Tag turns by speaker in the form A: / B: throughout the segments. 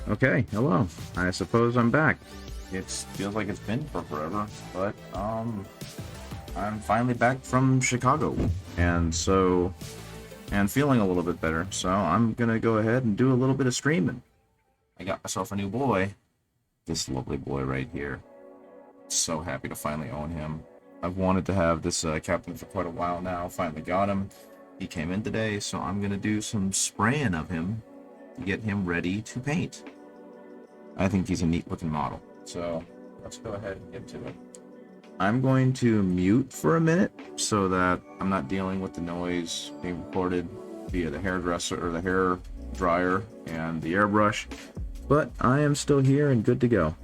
A: Okay, hello. I suppose I'm back. It feels like it's been for forever, but I'm finally back from Chicago, and feeling a little bit better. So I'm gonna go ahead and do a little bit of streaming. I got myself a new boy, this lovely boy right here. So happy to finally own him. I've wanted to have this captain for quite a while now. Finally got him. He came in today, so I'm gonna do some spraying of him to get him ready to paint. I think he's a neat looking model. So let's go ahead and get to it. I'm going to mute for a minute so that I'm not dealing with the noise being recorded via the hairdresser or the hair dryer and the airbrush. But I am still here and good to go.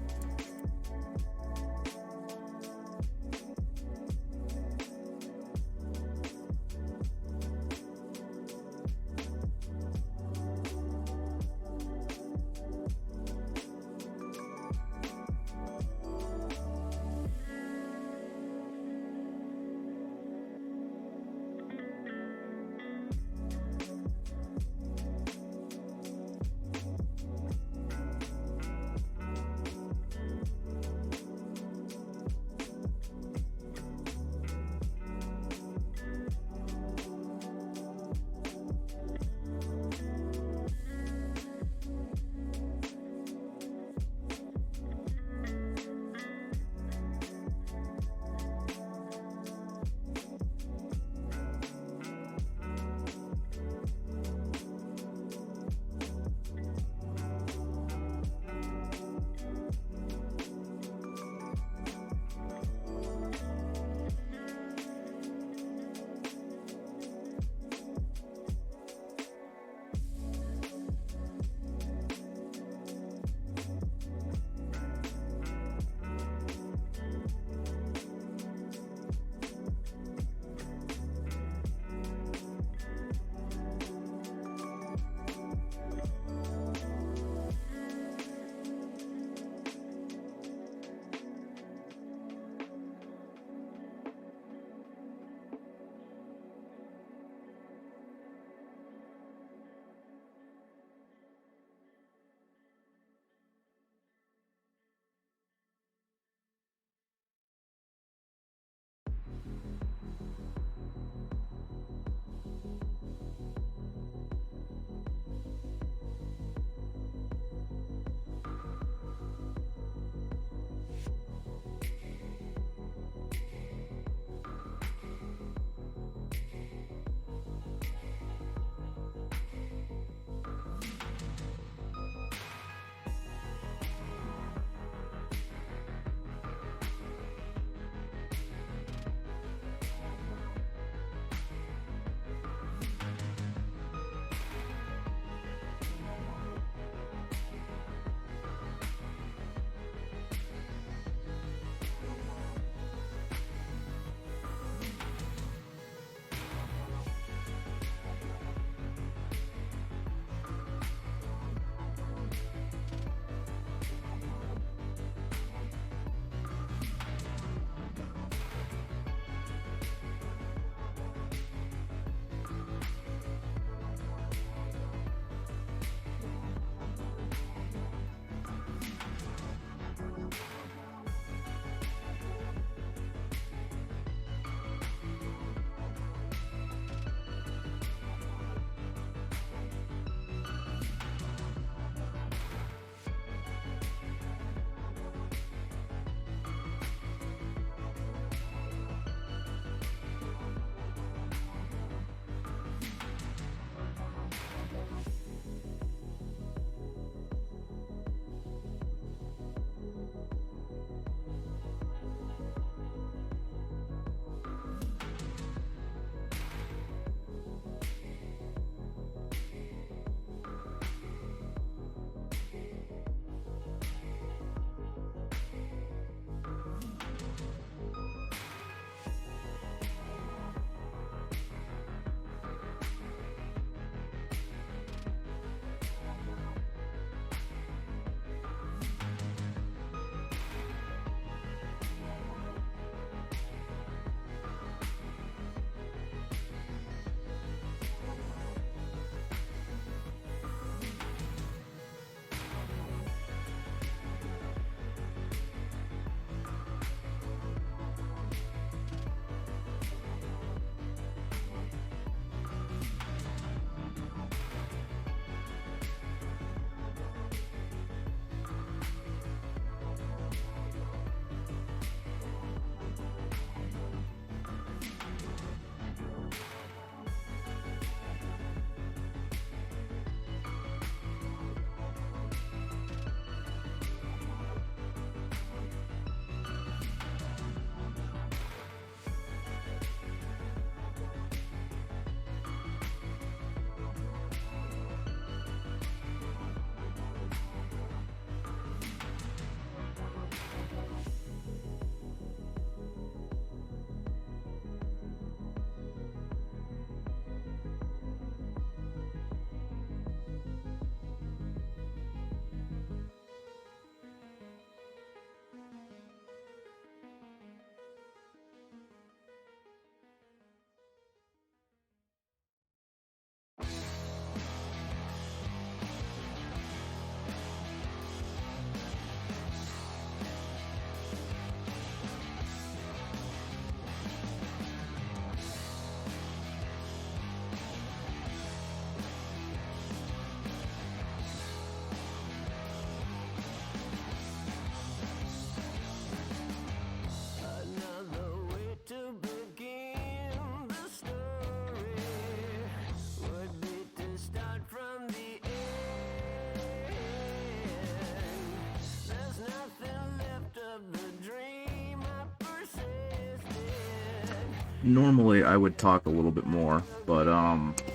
A: Normally I would talk a little bit more, but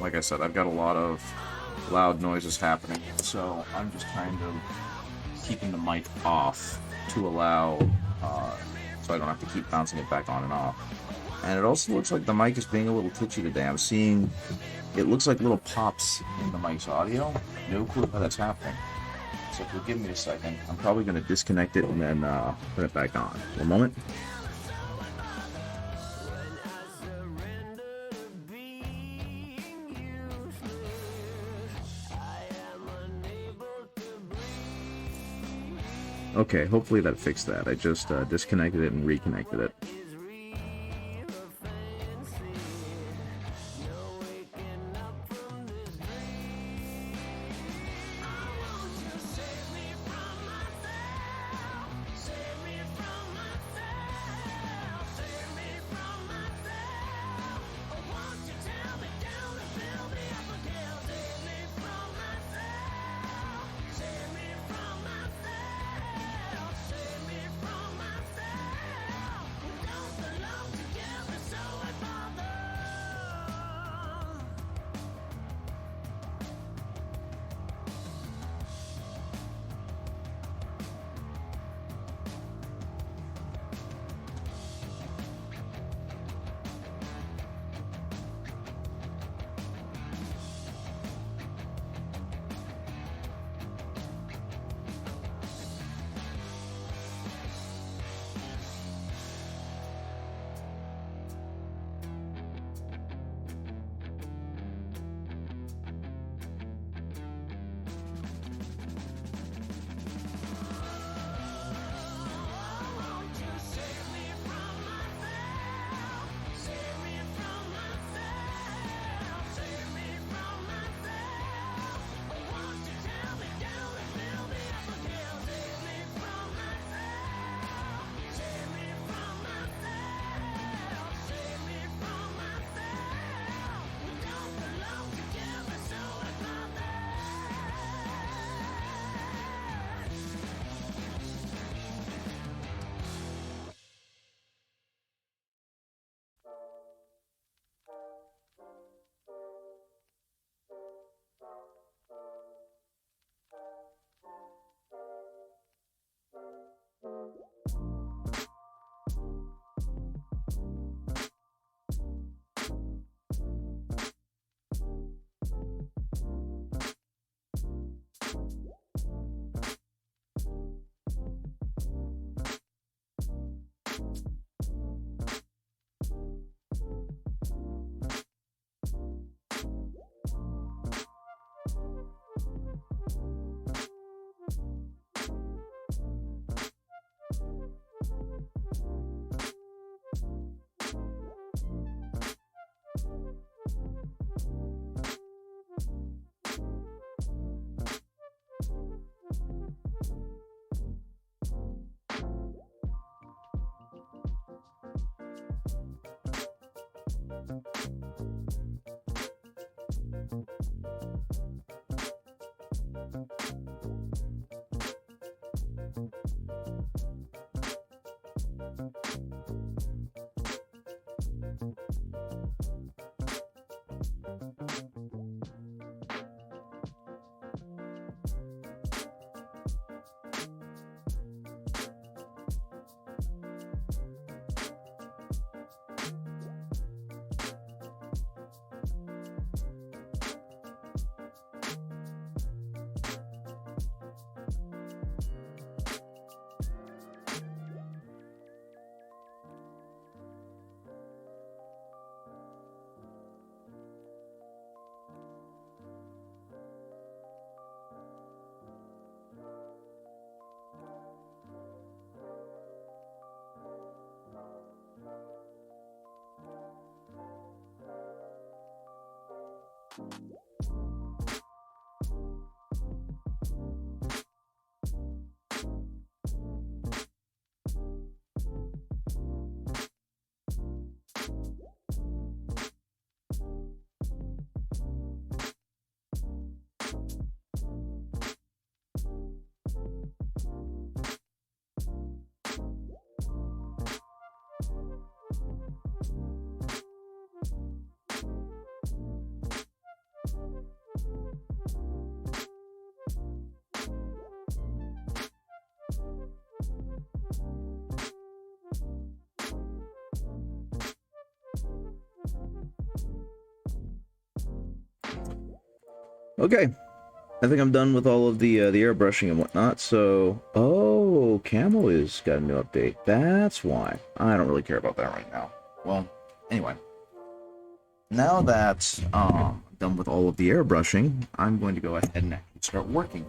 A: like I said, I've got a lot of loud noises happening, so I'm just kind of keeping the mic off to allow, so I don't have to keep bouncing it back on and off. And it also looks like the mic is being a little twitchy today. I'm seeing, it looks like little pops in the mic's audio. No clue how that's happening. So if you'll give me a second, I'm probably going to disconnect it and then put it back on. One moment. Okay, hopefully that fixed that. I just disconnected it and reconnected it. Okay, I think I'm done with all of the airbrushing and whatnot. So, oh, Camo is got a new update. That's why. I don't really care about that right now. Well, anyway, now that I'm done with all of the airbrushing, I'm going to go ahead and start working.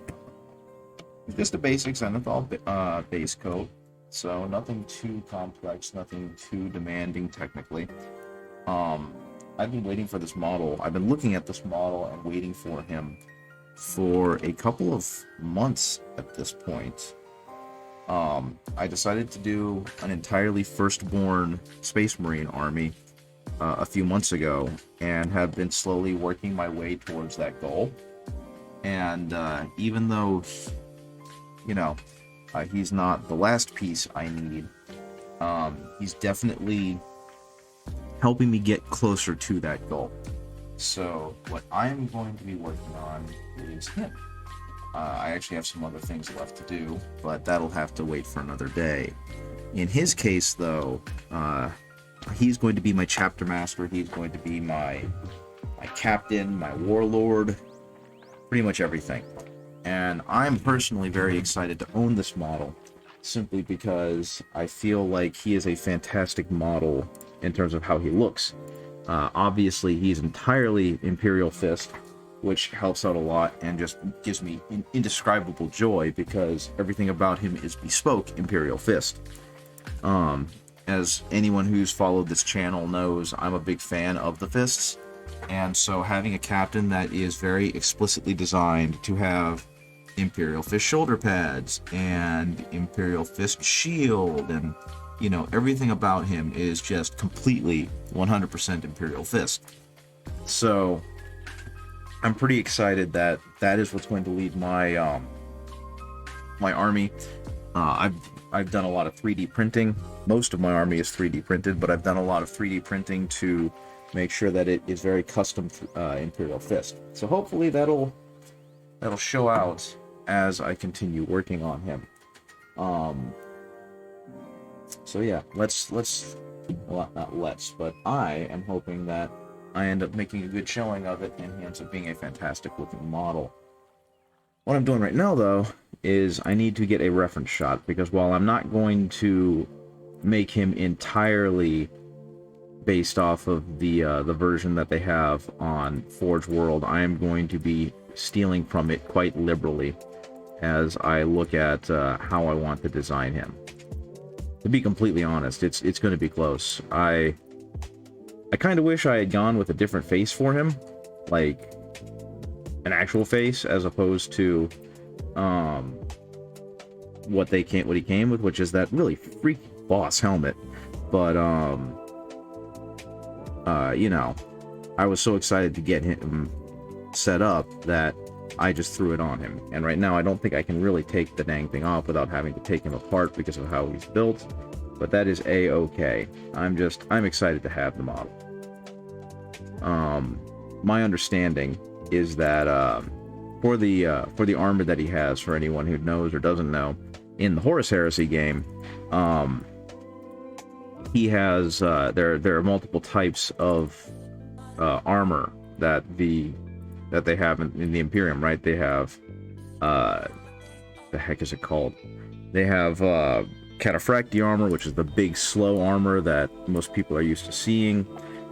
A: Just the basics, and it's all base coat, so nothing too complex, nothing too demanding technically. I've been waiting for this model. I've been looking at this model and waiting for him for a couple of months at this point. I decided to do an entirely firstborn Space Marine army a few months ago, and have been slowly working my way towards that goal. And even though, you know, he's not the last piece I need, he's definitely helping me get closer to that goal. So what I'm going to be working on is him. I actually have some other things left to do, but that'll have to wait for another day. In his case, though, he's going to be my chapter master. He's going to be my captain, my warlord, pretty much everything. And I'm personally very excited to own this model, simply because I feel like he is a fantastic model in terms of how he looks. Obviously, he's entirely Imperial Fist, which helps out a lot and just gives me indescribable joy, because everything about him is bespoke Imperial Fist. As anyone who's followed this channel knows, I'm a big fan of the fists, and so having a captain that is very explicitly designed to have Imperial Fist shoulder pads and Imperial Fist shield, and you know, everything about him is just completely 100% Imperial Fist. So I'm pretty excited that that is what's going to lead my my army. I've done a lot of 3D printing. Most of my army is 3D printed, but I've done a lot of 3D printing to make sure that it is very custom Imperial Fist. So hopefully that'll show out as I continue working on him. So yeah, I am hoping that I end up making a good showing of it, and he ends up being a fantastic looking model. What I'm doing right now, though, is I need to get a reference shot, because while I'm not going to make him entirely based off of the version that they have on Forge World, I am going to be stealing from it quite liberally as I look at how I want to design him. To be completely honest, it's going to be close. I kind of wish I had gone with a different face for him, like an actual face, as opposed to what he came with, which is that really freaky boss helmet. But you know, I was so excited to get him set up that I just threw it on him. And right now I don't think I can really take the dang thing off without having to take him apart because of how he's built. But that is a-okay. I'm excited to have the model. My understanding is that for the armor that he has, for anyone who knows or doesn't know, in the Horus Heresy game, he has there are multiple types of armor that they have in the Imperium, right? They have the heck is it called? They have Cataphractii armor, which is the big slow armor that most people are used to seeing.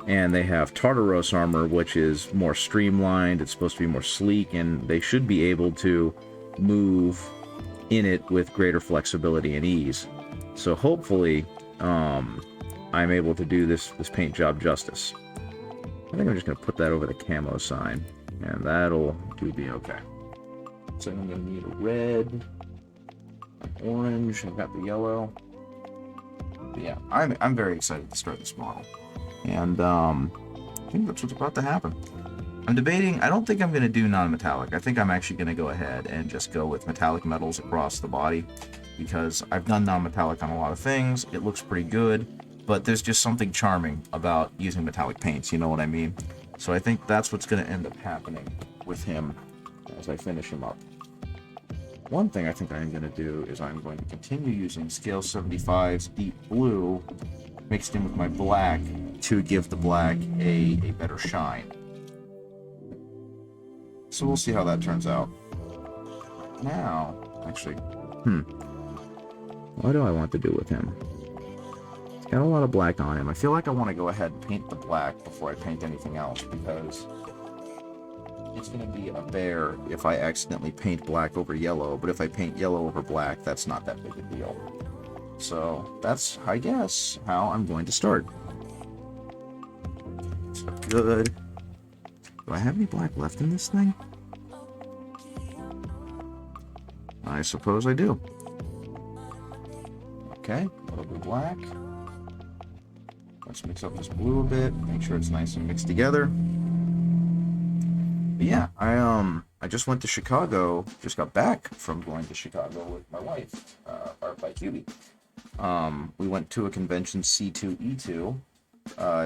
A: And they have Tartaros armor, which is more streamlined. It's supposed to be more sleek, and they should be able to move in it with greater flexibility and ease. So hopefully, I'm able to do this paint job justice. I think I'm just going to put that over the camo sign, and that'll be okay. So I'm going to need a red, an orange, I've got the yellow. But yeah, I'm very excited to start this model. And I think that's what's about to happen. I'm debating, I don't think I'm going to do non-metallic. I think I'm actually going to go ahead and just go with metallic metals across the body, because I've done non-metallic on a lot of things. It looks pretty good, but there's just something charming about using metallic paints, you know what I mean? So I think that's what's going to end up happening with him as I finish him up. One thing I think I'm going to do is I'm going to continue using Scale 75's Deep Blue mixed in with my black to give the black a better shine. So we'll see how that turns out. Now, actually, what do I want to do with him? He's got a lot of black on him. I feel like I want to go ahead and paint the black before I paint anything else, because it's going to be a bear if I accidentally paint black over yellow, but if I paint yellow over black, that's not that big a deal. So that's, I guess, how I'm going to start. So good. Do I have any black left in this thing? I suppose I do. Okay, a little bit of black. Let's mix up this blue a bit, make sure it's nice and mixed together. But yeah, I just went to Chicago, just got back from going to Chicago with my wife, Art by QB. We went to a convention, C2E2.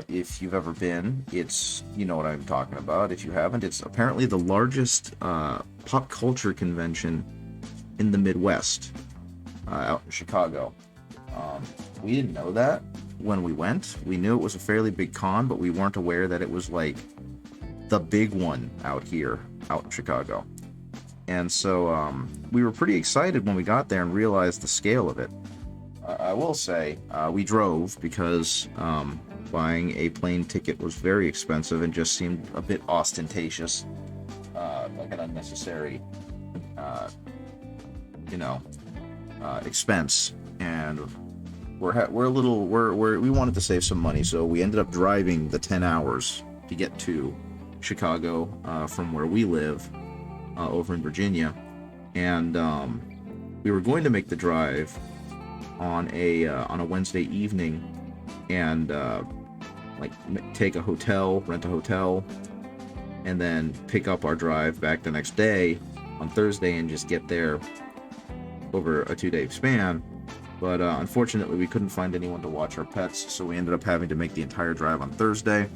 A: If you've ever been, it's, you know what I'm talking about. If you haven't, it's apparently the largest pop culture convention in the Midwest, out in Chicago. We didn't know that when we went. We knew it was a fairly big con, but we weren't aware that it was like the big one out here, out in Chicago. And so we were pretty excited when we got there and realized the scale of it. I will say, we drove because buying a plane ticket was very expensive and just seemed a bit ostentatious, like an unnecessary, expense. And we wanted to save some money, so we ended up driving the 10 hours to get to Chicago from where we live, over in Virginia. And we were going to make the drive on a Wednesday evening and take a hotel, rent a hotel, and then pick up our drive back the next day on Thursday and just get there over a 2-day span. But unfortunately, we couldn't find anyone to watch our pets, so we ended up having to make the entire drive on Thursday.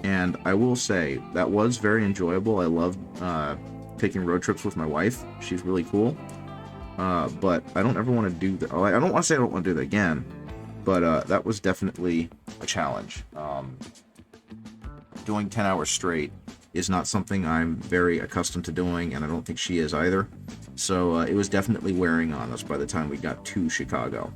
A: And I will say, that was very enjoyable. I loved taking road trips with my wife. She's really cool. But I don't ever want to do that. I don't want to say I don't want to do that again, but that was definitely a challenge. Doing 10 hours straight is not something I'm very accustomed to doing, and I don't think she is either. So it was definitely wearing on us by the time we got to Chicago.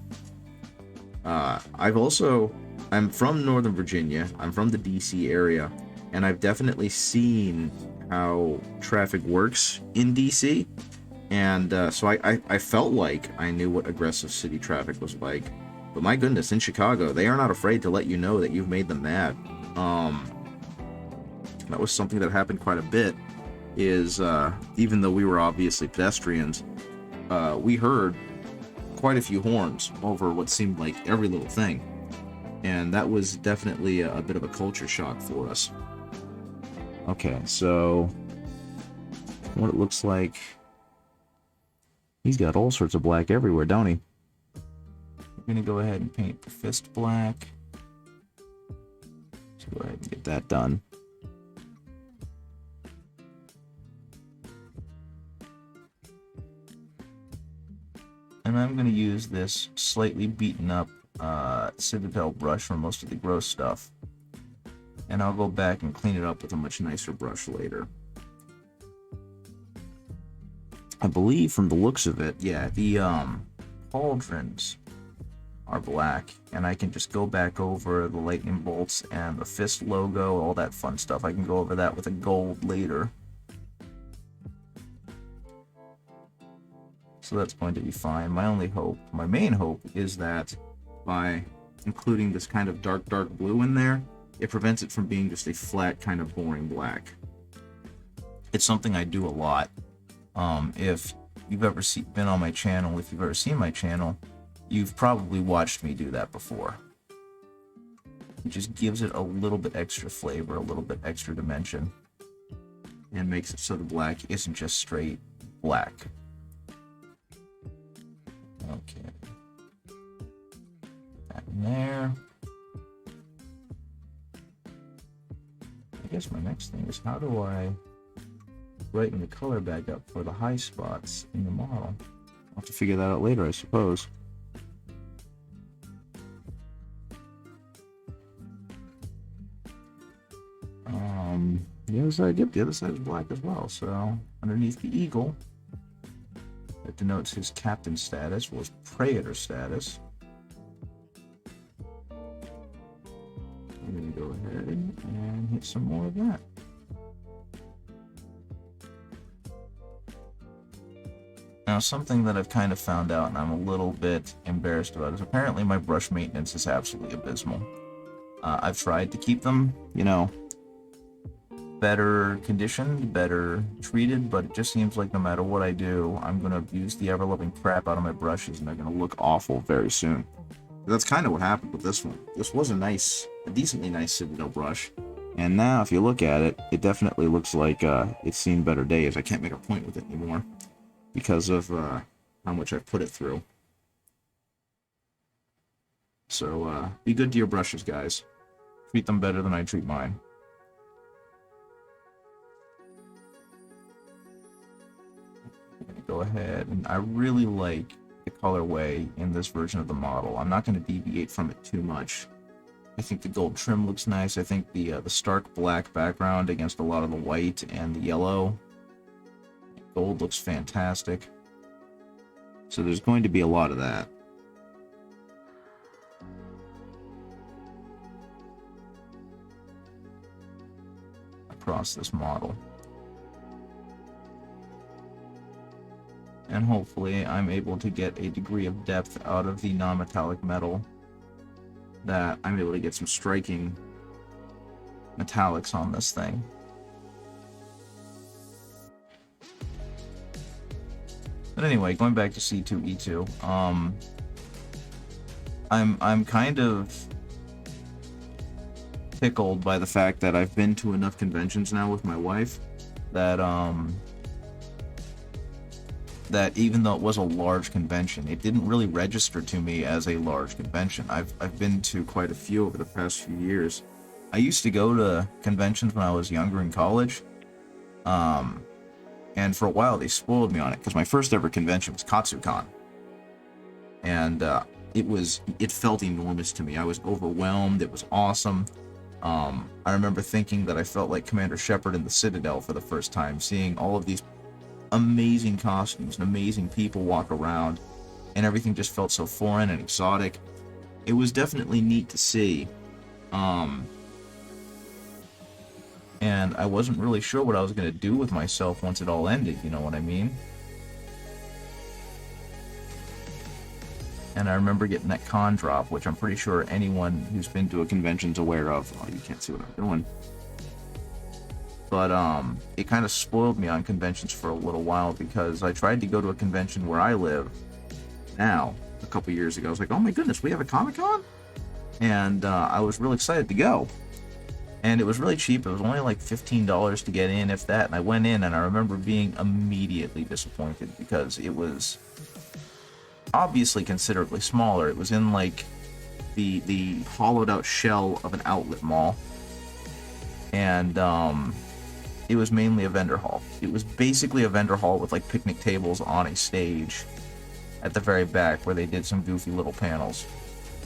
A: I'm from Northern Virginia. I'm from the DC area, and I've definitely seen how traffic works in DC. And so I felt like I knew what aggressive city traffic was like. But my goodness, in Chicago, they are not afraid to let you know that you've made them mad. That was something that happened quite a bit, is even though we were obviously pedestrians, we heard quite a few horns over what seemed like every little thing. And that was definitely a bit of a culture shock for us. Okay, so what it looks like... He's got all sorts of black everywhere, don't he? We're going to go ahead and paint the fist black. So go ahead and get that done. And I'm going to use this slightly beaten up Citadel brush for most of the gross stuff. And I'll go back and clean it up with a much nicer brush later. I believe from the looks of it, yeah, the pauldrons are black, and I can just go back over the lightning bolts and the fist logo, all that fun stuff. I can go over that with a gold later. So that's going to be fine. My main hope is that by including this kind of dark blue in there, it prevents it from being just a flat, kind of boring black. It's something I do a lot. If you've ever been on my channel, if you've ever seen my channel, you've probably watched me do that before. It just gives it a little bit extra flavor, a little bit extra dimension, and makes it so the black isn't just straight black. Okay. That in there. I guess my next thing is, how do I brighten the color back up for the high spots in the model? I'll have to figure that out later, I suppose. The other side, yep, the other side is black as well. So underneath the eagle, that denotes his captain status, was praetor status. I'm gonna go ahead and hit some more of that. Now, something that I've kind of found out and I'm a little bit embarrassed about is apparently my brush maintenance is absolutely abysmal. I've tried to keep them, you know, better conditioned, better treated, but it just seems like no matter what I do, I'm going to abuse the ever-loving crap out of my brushes and they're going to look awful very soon. That's kind of what happened with this one. This was a decently nice Citadel brush, and now if you look at it, it definitely looks like it's seen better days. I can't make a point with it anymore because of how much I've put it through. So be good to your brushes, guys. Treat them better than I treat mine. I'm gonna go ahead, and I really like the colorway in this version of the model. I'm not going to deviate from it too much. I think the gold trim looks nice. I think the stark black background against a lot of the white and the yellow. Gold looks fantastic. So there's going to be a lot of that. Across this model. And hopefully I'm able to get a degree of depth out of the non-metallic metal, that I'm able to get some striking metallics on this thing. But anyway, going back to C2E2, I'm kind of tickled by the fact that I've been to enough conventions now with my wife that that even though it was a large convention, it didn't really register to me as a large convention. I've been to quite a few over the past few years. I used to go to conventions when I was younger in college, and for a while they spoiled me on it because my first ever convention was KatsuCon, and it felt enormous to me. I was overwhelmed. It was awesome. I remember thinking that I felt like Commander Shepard in the Citadel for the first time, seeing all of these amazing costumes and amazing people walk around, and everything just felt so foreign and exotic. It was definitely neat to see, and I wasn't really sure what I was going to do with myself once it all ended, you know what I mean? And I remember getting that con drop, which I'm pretty sure anyone who's been to a convention's aware of. Oh, you can't see what I'm doing. But it kind of spoiled me on conventions for a little while, because I tried to go to a convention where I live now a couple years ago. I was like, oh my goodness, we have a Comic-Con? And I was really excited to go. And it was really cheap. It was only like $15 to get in, if that. And I went in, and I remember being immediately disappointed because it was obviously considerably smaller. It was in like the hollowed out shell of an outlet mall. And it was mainly a vendor hall. It was basically a vendor hall with like picnic tables on a stage at the very back where they did some goofy little panels.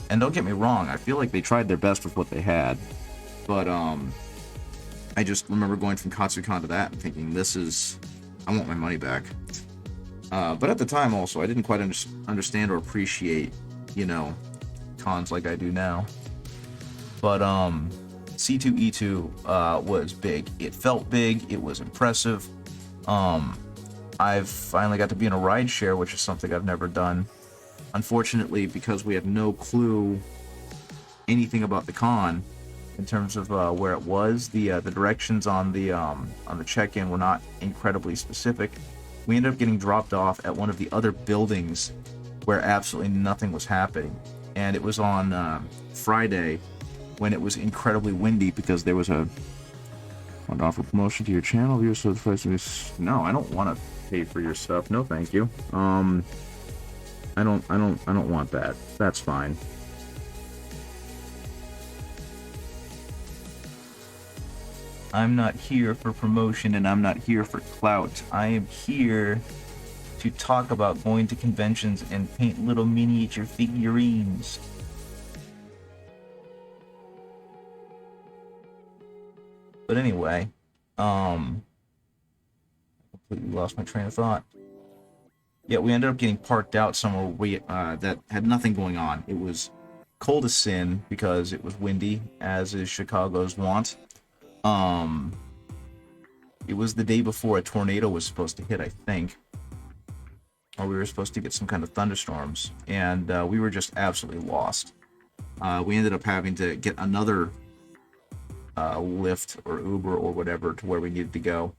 A: And don't get me wrong, I feel like they tried their best with what they had. But I just remember going from KatsuCon to that and thinking, I want my money back. But at the time also, I didn't quite understand or appreciate, you know, cons like I do now. But C2E2 was big. It felt big. It was impressive. I've finally got to be in a ride share, which is something I've never done. Unfortunately, because we had no clue anything about the con in terms of where it was, the directions on the check-in were not incredibly specific. We ended up getting dropped off at one of the other buildings where absolutely nothing was happening, and it was on Friday, when it was incredibly windy, because there was want to offer promotion to your channel. Viewers, so no, I don't want to pay for your stuff. No, thank you. I don't want that. That's fine. I'm not here for promotion, and I'm not here for clout. I am here to talk about going to conventions and paint little miniature figurines. But anyway, um, completely lost my train of thought. Yeah, we ended up getting parked out somewhere that had nothing going on. It was cold as sin because it was windy, as is Chicago's wont. Um, it was the day before a tornado was supposed to hit, I think, or we were supposed to get some kind of thunderstorms, and we were just absolutely lost. We ended up having to get another Lyft or Uber or whatever to where we needed to go.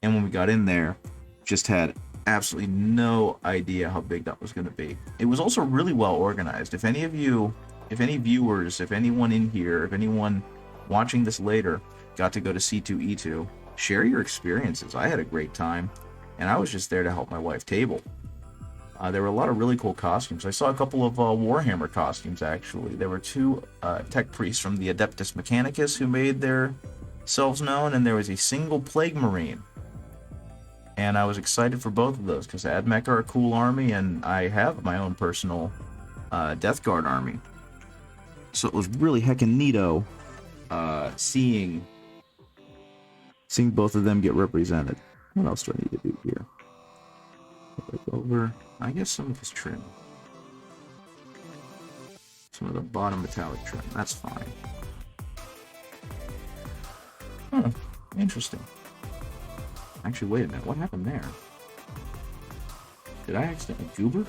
A: And when we got in there, just had absolutely no idea how big that was going to be. It was also really well organized. If any of you, if any viewers, if anyone in here, if anyone watching this later got to go to C2E2, share your experiences. I had a great time, and I was just there to help my wife table. There were a lot of really cool costumes. I saw a couple of Warhammer costumes, actually. There were two tech priests from the Adeptus Mechanicus who made their selves known, and there was a single Plague Marine. And I was excited for both of those, because AdMech are a cool army, and I have my own personal Death Guard army. So it was really heckin' neato seeing both of them get represented. What else do I need to do here? Look over. I guess some of his trim. Some of the bottom metallic trim. That's fine. Huh. Interesting. Actually, wait a minute. What happened there? Did I accidentally goober?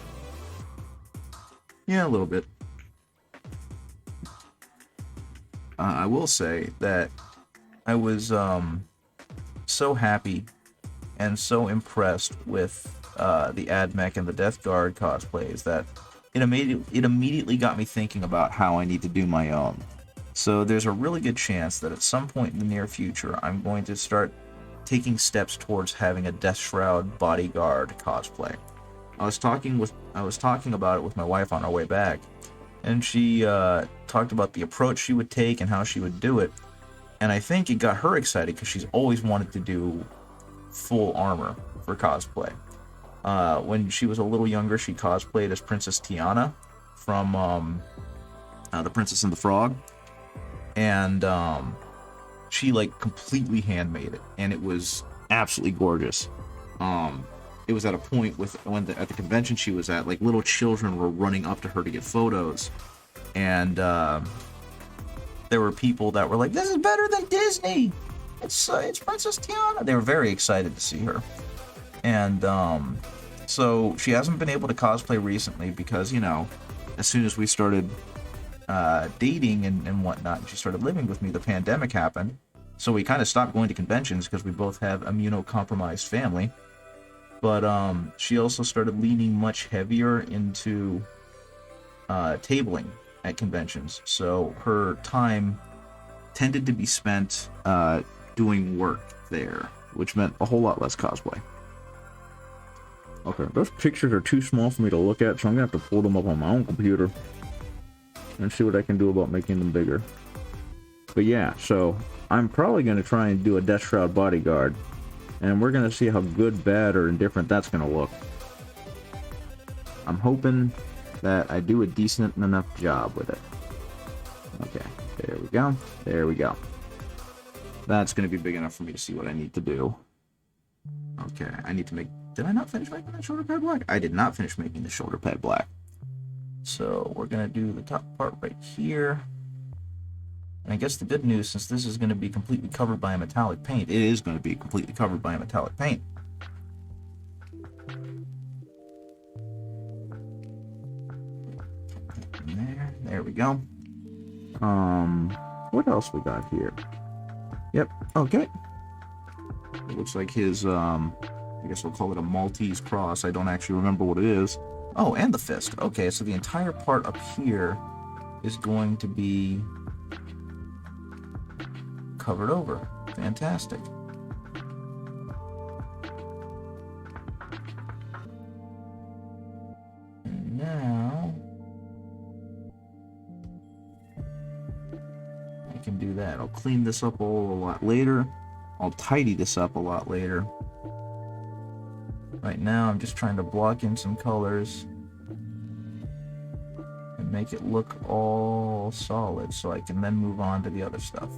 A: Yeah, a little bit. I will say that I was so happy and so impressed with the AdMech and the Death Guard cosplays that it immediately got me thinking about how I need to do my own. So there's a really good chance that at some point in the near future, I'm going to start taking steps towards having a Death Shroud bodyguard cosplay. I was talking about it with my wife on our way back, and she talked about the approach she would take and how she would do it. And I think it got her excited because she's always wanted to do full armor for cosplay. When she was a little younger, she cosplayed as Princess Tiana from The Princess and the Frog, and she like completely handmade it, and it was absolutely gorgeous. It was at a point at the convention she was at, like little children were running up to her to get photos, and there were people that were like, "This is better than Disney. It's Princess Tiana." They were very excited to see her, and so she hasn't been able to cosplay recently because, you know, as soon as we started dating and whatnot, and she started living with me, the pandemic happened. So we kind of stopped going to conventions because we both have immunocompromised family. But she also started leaning much heavier into tabling at conventions. So her time tended to be spent doing work there, which meant a whole lot less cosplay. Okay, those pictures are too small for me to look at, so I'm gonna have to pull them up on my own computer and see what I can do about making them bigger. But yeah, so I'm probably gonna try and do a Death Shroud bodyguard, and we're gonna see how good, bad, or indifferent that's gonna look. I'm hoping that I do a decent enough job with it. Okay, there we go. There we go. That's gonna be big enough for me to see what I need to do. Okay, I need to make... Did I not finish making the shoulder pad black? I did not finish making the shoulder pad black. So we're going to do the top part right here. And I guess the good news, since this is going to be completely covered by a metallic paint, it is going to be completely covered by a metallic paint. There we go. What else we got here? Yep, okay. It looks like his, I guess we'll call it a Maltese cross. I don't actually remember what it is. Oh, and the fist. Okay, so the entire part up here is going to be covered over. Fantastic. And now I can do that. I'll clean this up a lot later. I'll tidy this up a lot later. Right now, I'm just trying to block in some colors and make it look all solid so I can then move on to the other stuff.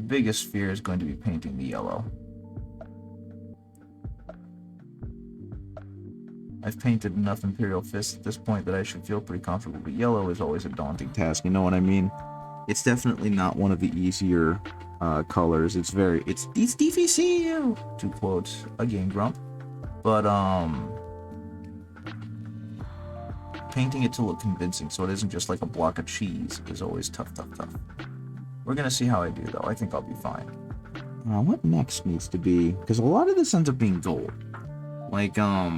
A: biggest fear is going to be painting the yellow. I've painted enough Imperial Fists at this point that I should feel pretty comfortable, but yellow is always a daunting task, you know what I mean? It's definitely not one of the easier colors. It's DVCU, to quote a Game Grump. But, painting it to look convincing so it isn't just like a block of cheese is always tough. We're gonna see how I do, though. I think I'll be fine. What next needs to be... Because a lot of this ends up being gold. Like, a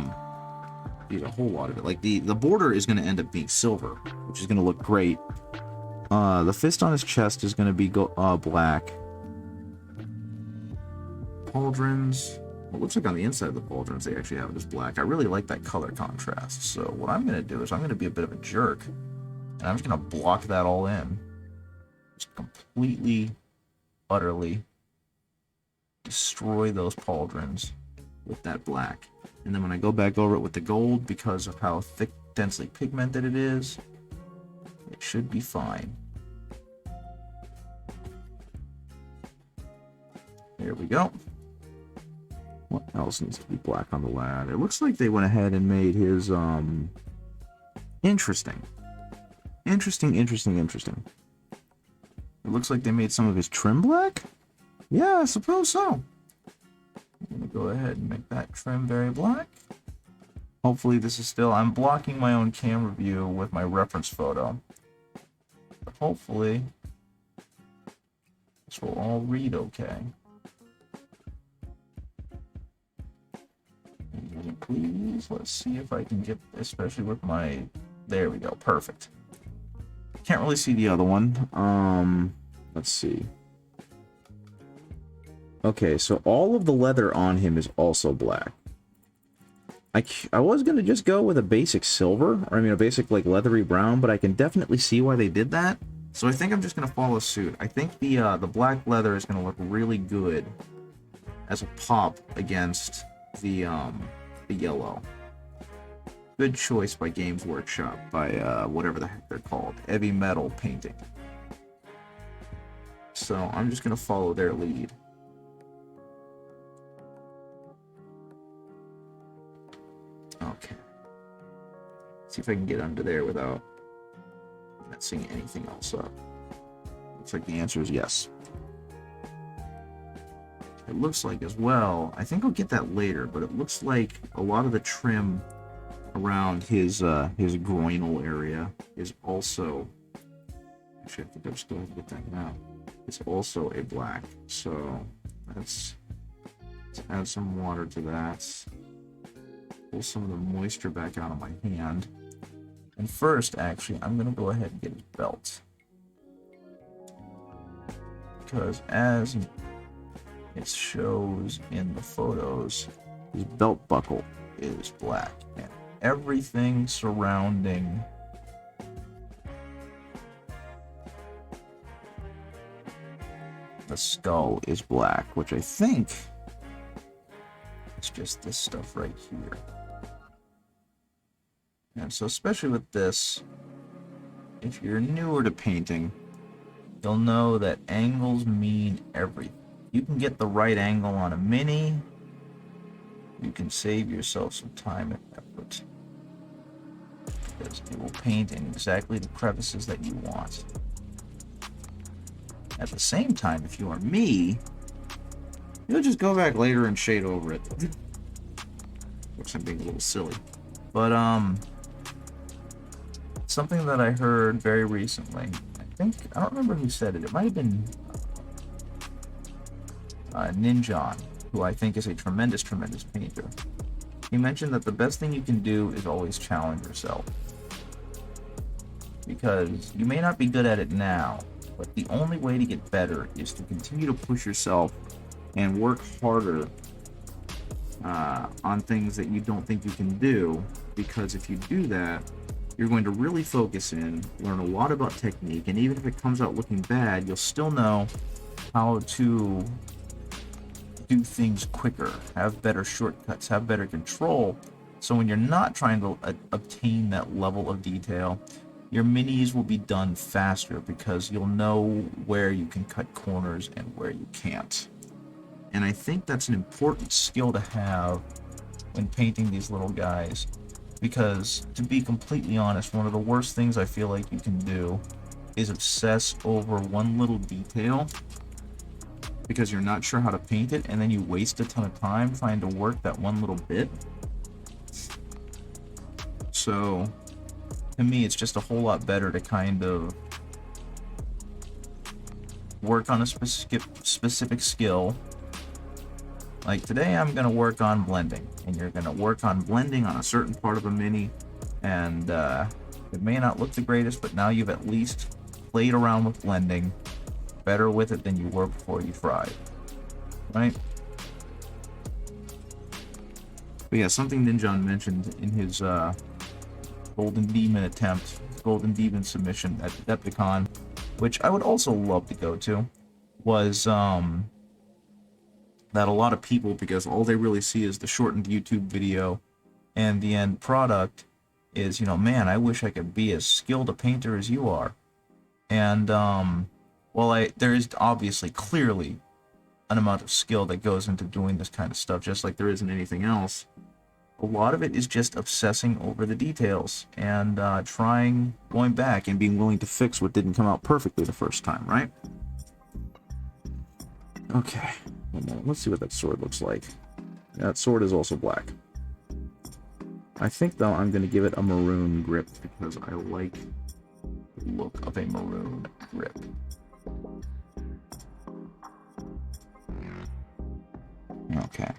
A: whole lot of it. Like, the border is gonna end up being silver, which is gonna look great. The fist on his chest is gonna be black. Pauldrons... Well, it looks like on the inside of the pauldrons they actually have it as black. I really like that color contrast. So what I'm gonna do is I'm gonna be a bit of a jerk. And I'm just gonna block that all in. Just completely, utterly destroy those pauldrons with that black. And then when I go back over it with the gold, because of how thick, densely pigmented it is, it should be fine. There we go. What else needs to be black on the lad? It looks like they went ahead and made his, interesting. Interesting. It looks like they made some of his trim black? Yeah, I suppose so. I'm gonna go ahead and make that trim very black. Hopefully this is still... I'm blocking my own camera view with my reference photo. But hopefully this will all read okay. Please, let's see if I can get... Especially with my... There we go, perfect. Can't really see the other one. Let's see. Okay, so all of the leather on him is also black. I was going to just go with a basic silver, or I mean a basic like leathery brown, but I can definitely see why they did that. So I think I'm just going to follow suit. I think the black leather is going to look really good as a pop against the yellow. Good choice by Games Workshop, by whatever the heck they're called, Heavy Metal Painting. So I'm just going to follow their lead. Okay. See if I can get under there without messing anything else up. Looks like the answer is yes. It looks like as well, I think I'll get that later, but it looks like a lot of the trim around his groinal area is also... Actually, I think I'll just go ahead and get that now. It's also a black, so let's add some water to that. Pull some of the moisture back out of my hand. And first, actually, I'm going to go ahead and get his belt. Because as it shows in the photos, his belt buckle is black. And everything surrounding the skull is black, which I think is just this stuff right here. And so especially with this, if you're newer to painting, you'll know that angles mean everything. You can get the right angle on a mini, you can save yourself some time and effort. Because it will paint in exactly the crevices that you want. At the same time, if you are me, you'll just go back later and shade over it. Looks like I'm being a little silly. But, something that I heard very recently, I don't remember who said it, it might have been Ninjon, who I think is a tremendous painter. He mentioned that the best thing you can do is always challenge yourself. Because you may not be good at it now, but the only way to get better is to continue to push yourself and work harder on things that you don't think you can do, because if you do that, you're going to really focus in, learn a lot about technique, and even if it comes out looking bad, you'll still know how to do things quicker, have better shortcuts, have better control. So when you're not trying to obtain that level of detail, your minis will be done faster because you'll know where you can cut corners and where you can't. And I think that's an important skill to have when painting these little guys, because to be completely honest, one of the worst things I feel like you can do is obsess over one little detail because you're not sure how to paint it, and then you waste a ton of time trying to work that one little bit. So to me, it's just a whole lot better to kind of work on a specific skill. Like today I'm going to work on blending, and you're going to work on blending on a certain part of a mini, and it may not look the greatest, but now you've at least played around with blending better with it than you were before you tried, right? But yeah, something Ninjon mentioned in his Golden Demon attempt, Golden Demon submission at Adepticon, which I would also love to go to, was that a lot of people, because all they really see is the shortened YouTube video, and the end product is, you know, man, I wish I could be as skilled a painter as you are. And well, there is obviously clearly an amount of skill that goes into doing this kind of stuff, just like there isn't anything else. A lot of it is just obsessing over the details and going back and being willing to fix what didn't come out perfectly the first time, right? Okay, let's see what that sword looks like. That sword is also black. I think, though, I'm going to give it a maroon grip because I like the look of a maroon grip. Okay.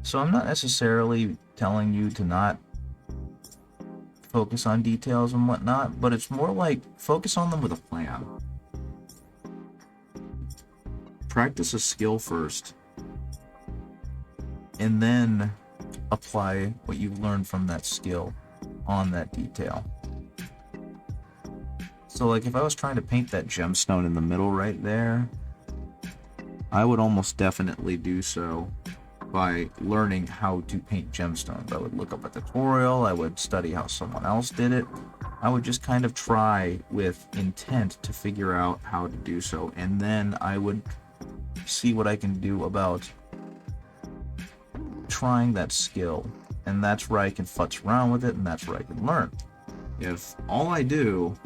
A: So I'm not necessarily telling you to not focus on details and whatnot, but it's more like focus on them with a plan. Practice a skill first, and then apply what you've learned from that skill on that detail. So like if I was trying to paint that gemstone in the middle right there, I would almost definitely do so by learning how to paint gemstones. I would look up a tutorial, I would study how someone else did it. I would just kind of try with intent to figure out how to do so, and then I would see what I can do about trying that skill, and that's where I can futz around with it, and that's where I can learn. If all I do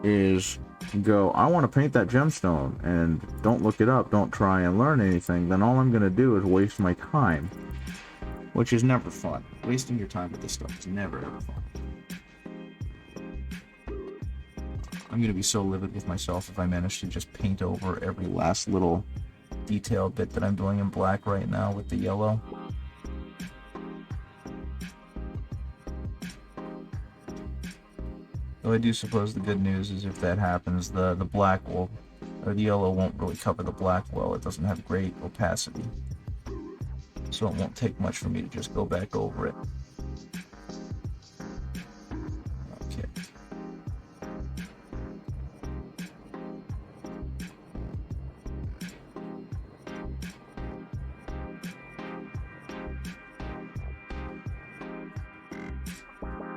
A: is go, I want to paint that gemstone, and don't look it up, don't try and learn anything, then all I'm going to do is waste my time, which is never fun. Wasting your time with this stuff is never ever fun. I'm going to be so livid with myself if I manage to just paint over every last little detail bit that I'm doing in black right now with the yellow. Though I do suppose the good news is if that happens, the black will, or the yellow won't really cover the black well. It doesn't have great opacity, so it won't take much for me to just go back over it. Okay.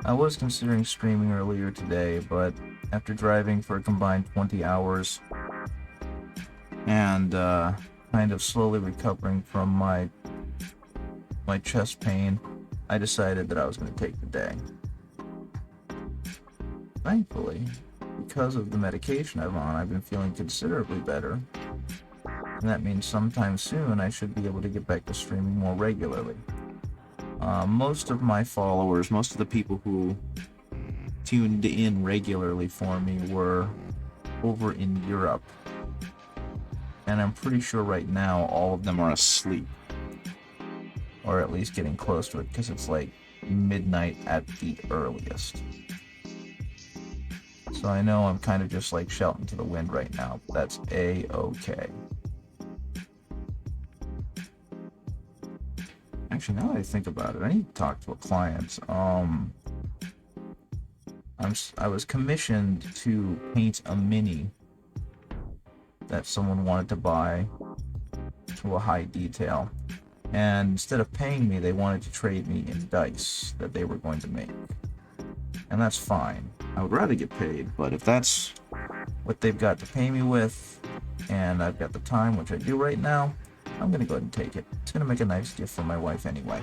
A: I was considering streaming earlier today, but after driving for a combined 20 hours and kind of slowly recovering from my chest pain, I decided that I was going to take the day. Thankfully, because of the medication I'm on, I've been feeling considerably better, and that means sometime soon I should be able to get back to streaming more regularly. Most of my followers, most of the people who tuned in regularly for me were over in Europe. And I'm pretty sure right now all of them are asleep. Or at least getting close to it, because it's like midnight at the earliest. So I know I'm kind of just like shouting to the wind right now, but that's A-okay. Actually, now that I think about it, I need to talk to a client. I was commissioned to paint a mini that someone wanted to buy to a high detail. And instead of paying me, they wanted to trade me in dice that they were going to make. And that's fine. I would rather get paid, but if that's what they've got to pay me with, and I've got the time, which I do right now, I'm gonna go ahead and take it. It's gonna make a nice gift for my wife anyway.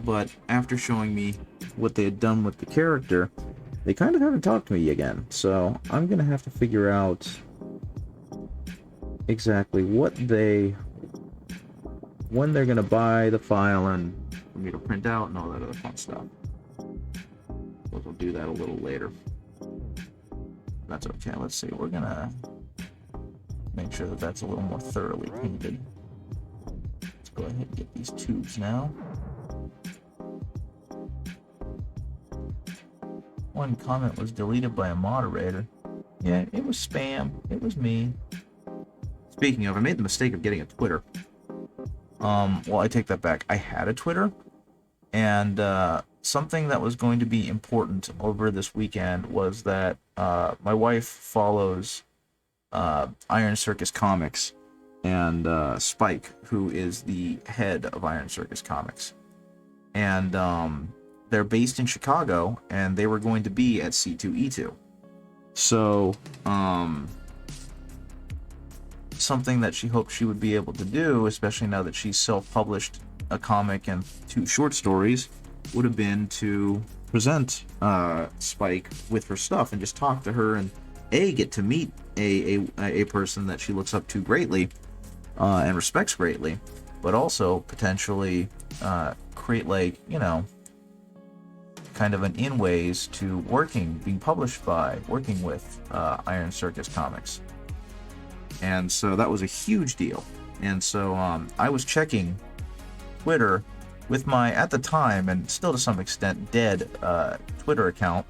A: But after showing me what they had done with the character, they kind of haven't talked to me again. So I'm gonna have to figure out exactly when they're gonna buy the file and for me to print out and all that other fun stuff. But we'll do that a little later. That's okay. Let's see. We're gonna make sure that that's a little more thoroughly painted. Let's go ahead and get these tubes now. One comment was deleted by a moderator. Yeah, it was spam. It was me. Speaking of, I made the mistake of getting a Twitter. Well, I take that back. I had a Twitter, and something that was going to be important over this weekend was that my wife follows Iron Circus Comics and Spike, who is the head of Iron Circus Comics. And they're based in Chicago, and they were going to be at C2E2. So, something that she hoped she would be able to do, especially now that she's self-published a comic and 2 short stories, would have been to present Spike with her stuff and just talk to her and get to meet a person that she looks up to greatly and respects greatly, but also potentially create, like, you know, kind of an in-ways to working with Iron Circus Comics. And so that was a huge deal. And so I was checking Twitter with my, at the time, and still to some extent, dead Twitter account,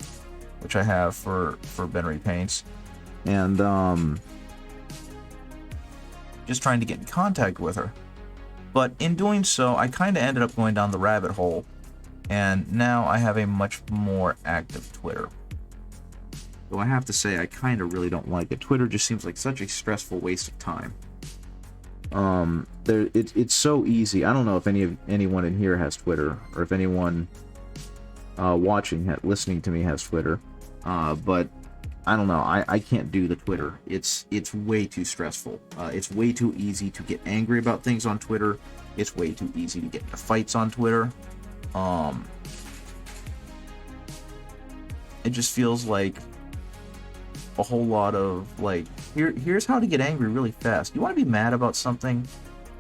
A: which I have for Ben Repaints. And just trying to get in contact with her. But in doing so, I kind of ended up going down the rabbit hole. And now I have a much more active Twitter. Though I have to say, I kind of really don't like it. Twitter just seems like such a stressful waste of time. It's so easy. I don't know if anyone in here has Twitter, or if anyone listening to me has Twitter. But I don't know. I can't do the Twitter. It's way too stressful. It's way too easy to get angry about things on Twitter. It's way too easy to get into fights on Twitter. It just feels like a whole lot of, like, here's how to get angry really fast. You want to be mad about something?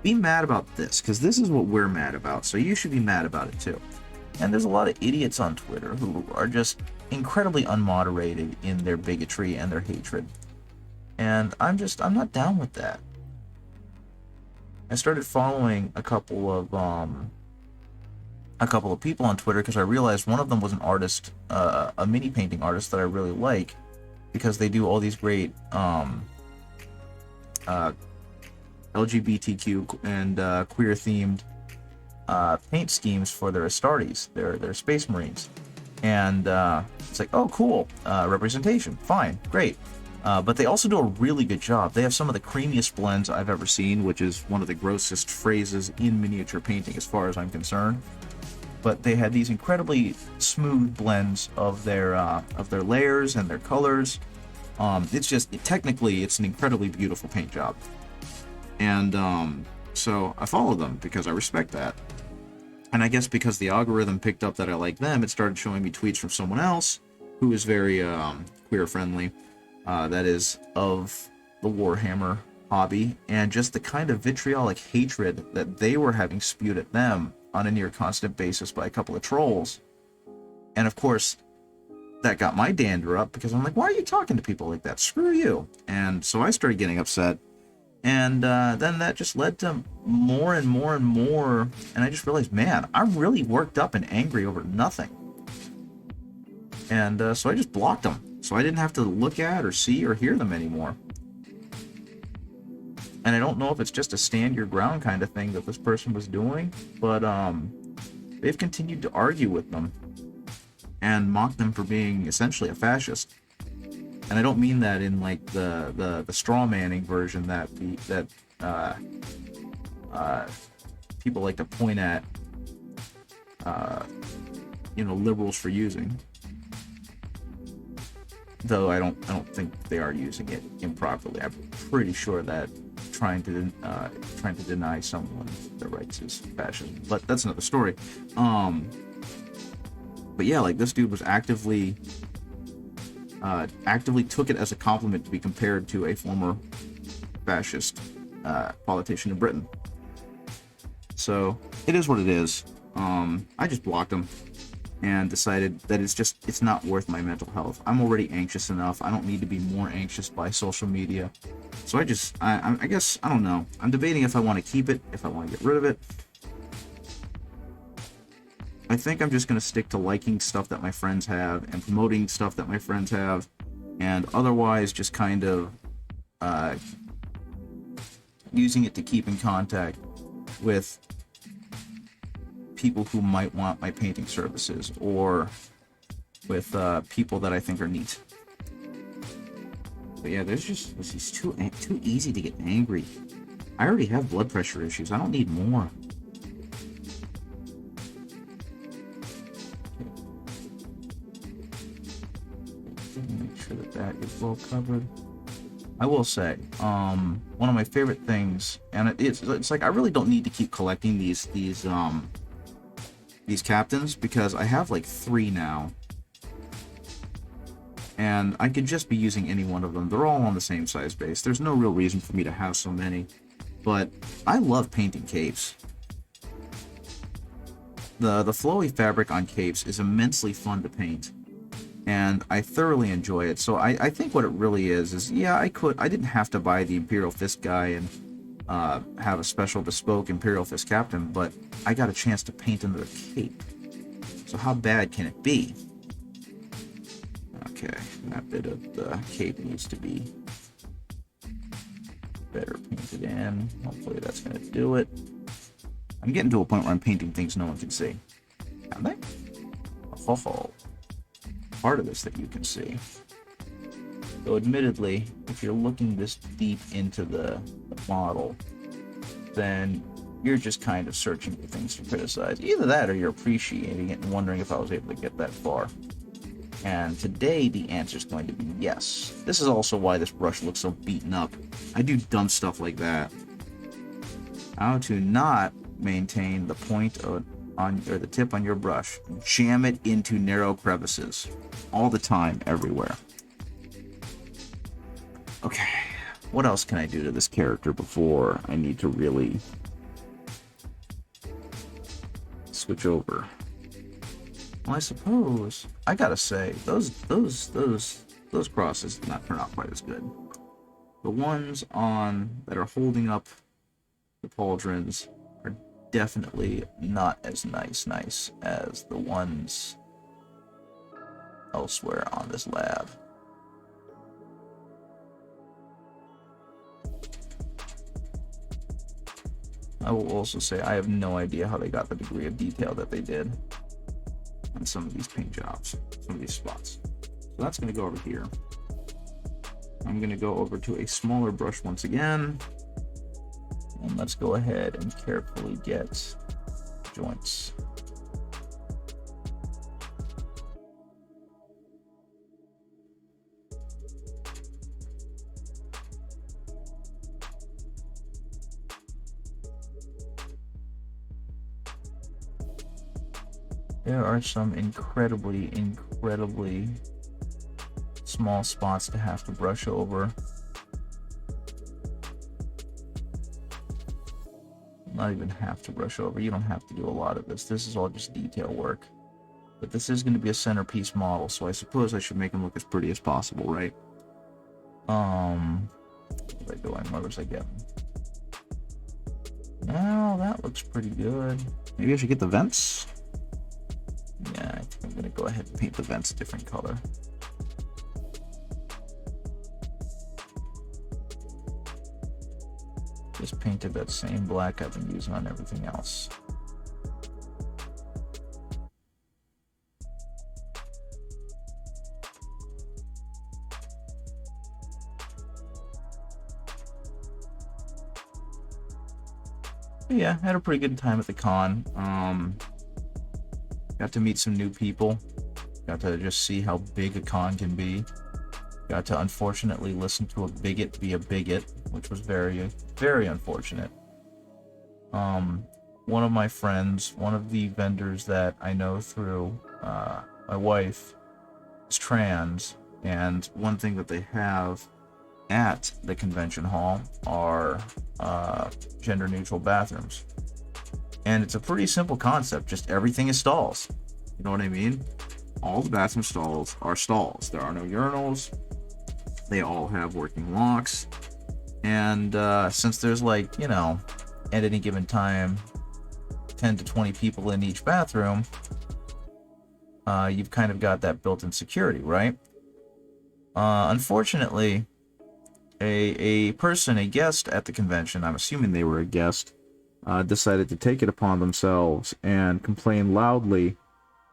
A: Be mad about this, because this is what we're mad about, so you should be mad about it too. And there's a lot of idiots on Twitter who are just incredibly unmoderated in their bigotry and their hatred. And I'm not down with that. I started following a couple of people on Twitter because I realized one of them was an artist, a mini painting artist that I really like, because they do all these great LGBTQ and queer themed paint schemes for their Astartes, their Space Marines. And it's like, oh, cool, representation, fine, great. But they also do a really good job. They have some of the creamiest blends I've ever seen, which is one of the grossest phrases in miniature painting as far as I'm concerned. But they had these incredibly smooth blends of their layers and their colors. Technically, it's an incredibly beautiful paint job. And so I follow them because I respect that. And I guess because the algorithm picked up that I like them, it started showing me tweets from someone else who is very queer friendly, that is of the Warhammer hobby, and just the kind of vitriolic hatred that they were having spewed at them on a near constant basis by a couple of trolls. And of course, that got my dander up, because I'm like, why are you talking to people like that? Screw you. And so I started getting upset. And then that just led to more and more and more. And I just realized, man, I'm really worked up and angry over nothing. And so I just blocked them. So I didn't have to look at or see or hear them anymore. And I don't know if it's just a stand your ground kind of thing that this person was doing, but they've continued to argue with them and mock them for being essentially a fascist. And I don't mean that in like the straw manning version that uh, people like to point at, uh, liberals for using. Though I don't think they are using it improperly. I'm pretty sure that trying to deny someone their rights is fascism. But that's another story. But yeah, like this dude was actively took it as a compliment to be compared to a former fascist politician in Britain. So it is what it is. I just blocked him and decided that it's not worth my mental health. I'm already anxious enough. I don't need to be more anxious by social media. So I guess, I don't know. I'm debating if I want to keep it, if I want to get rid of it. I think I'm just going to stick to liking stuff that my friends have and promoting stuff that my friends have, and otherwise just kind of using it to keep in contact with people who might want my painting services, or with people that I think are neat. But yeah, it's too easy to get angry. I already have blood pressure issues. I don't need more. Make sure that is well covered. I will say, one of my favorite things, and it's like I really don't need to keep collecting these captains, because I have like 3 now, and I could just be using any one of them. They're all on the same size base. There's no real reason for me to have so many, but I love painting capes. The flowy fabric on capes is immensely fun to paint, and I thoroughly enjoy it. So I think what it really is yeah, I didn't have to buy the Imperial Fist guy and have a special bespoke Imperial Fist captain, but I got a chance to paint another cape. So how bad can it be? Okay, that bit of the cape needs to be better painted in. Hopefully that's going to do it. I'm getting to a point where I'm painting things no one can see. Can they? Oh, part of this that you can see. Though admittedly, if you're looking this deep into the model, then you're just kind of searching for things to criticize. Either that or you're appreciating it and wondering if I was able to get that far. And today the answer is going to be yes. This is also why this brush looks so beaten up. I do dumb stuff like that. How to not maintain the point or the tip on your brush. Jam it into narrow crevices. All the time, everywhere. Okay, what else can I do to this character before I need to really switch over? Well, I suppose I gotta say those crosses did not turn out quite as good. The ones that are holding up the pauldrons are definitely not as nice as the ones elsewhere on this lab. I will also say I have no idea how they got the degree of detail that they did on some of these paint jobs, some of these spots. So that's going to go over here. I'm going to go over to a smaller brush once again, and let's go ahead and carefully get joints. There are some incredibly small spots to have to brush over. Not even have to brush over. You don't have to do a lot of this. This is all just detail work. But this is going to be a centerpiece model, so I suppose I should make him look as pretty as possible, right? What was I doing? Where was I getting? Now that looks pretty good. Maybe I should get the vents? Yeah, I think I'm going to go ahead and paint the vents a different color. Just painted that same black I've been using on everything else. yeah, I had a pretty good time at the con. Got to meet some new people. Got to just see how big a con can be. Got to unfortunately listen to a bigot be a bigot, which was very, very unfortunate. One of my friends, one of the vendors that I know through my wife, is trans, and one thing that they have at the convention hall are gender-neutral bathrooms. And it's a pretty simple concept, just everything is stalls. You know what I mean? All the bathroom stalls are stalls. There are no urinals. They all have working locks. And since there's like, you know, at any given time, 10 to 20 people in each bathroom, you've kind of got that built-in security, right? Unfortunately, a guest at the convention, I'm assuming they were a guest, decided to take it upon themselves and complain loudly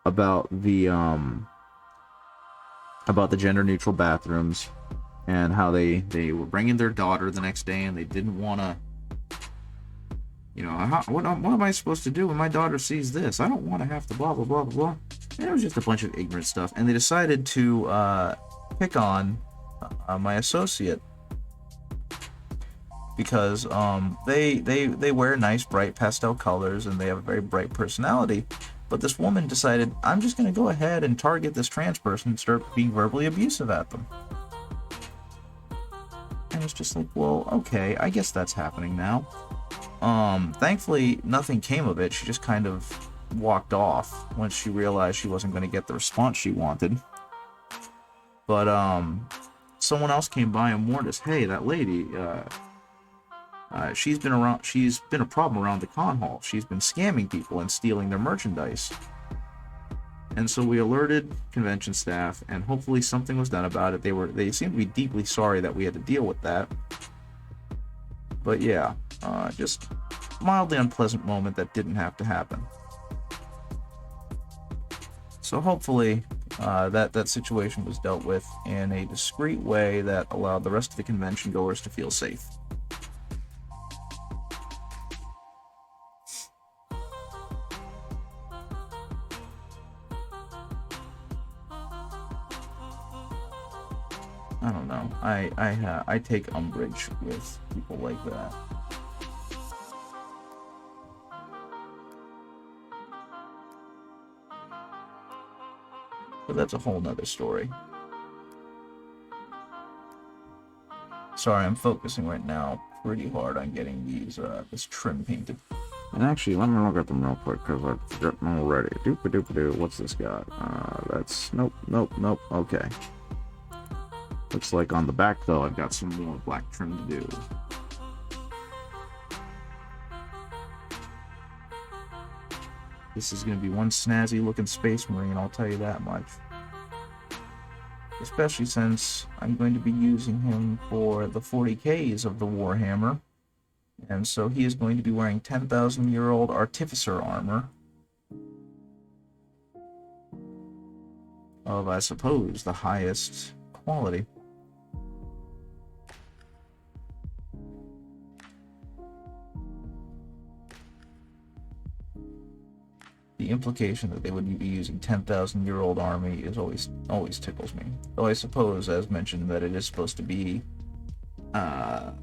A: about the gender-neutral bathrooms, and how they were bringing their daughter the next day and they didn't want to, you know, what am I supposed to do when my daughter sees this? I don't want to have to blah, blah, blah, blah, blah. And it was just a bunch of ignorant stuff. And they decided to pick on my associate because they wear nice, bright pastel colors and they have a very bright personality. But this woman decided, I'm just going to go ahead and target this trans person and start being verbally abusive at them. And it's just like, well, okay, I guess that's happening now. Thankfully, nothing came of it. She just kind of walked off once she realized she wasn't going to get the response she wanted. But, someone else came by and warned us, hey, that lady, she's been a problem around the con hall. She's been scamming people and stealing their merchandise. And so we alerted convention staff, and hopefully something was done about it. They seemed to be deeply sorry that we had to deal with that. But yeah, just mildly unpleasant moment that didn't have to happen. So hopefully that situation was dealt with in a discreet way that allowed the rest of the convention goers to feel safe. I don't know. I take umbrage with people like that. But that's a whole nother story. Sorry, I'm focusing right now pretty hard on getting this trim painted. And actually, let me look at them real quick, because I've forgotten already. Doop-a-doop-a-doo. What's this got? That's... Nope. Okay. Looks like on the back, though, I've got some more black trim to do. This is going to be one snazzy-looking Space Marine, I'll tell you that much. Especially since I'm going to be using him for the 40Ks of the Warhammer. And so he is going to be wearing 10,000-year-old Artificer armor. Of, I suppose, the highest quality. The implication that they would be using 10,000-year-old army is always tickles me. Though I suppose, as mentioned, that it is supposed to be a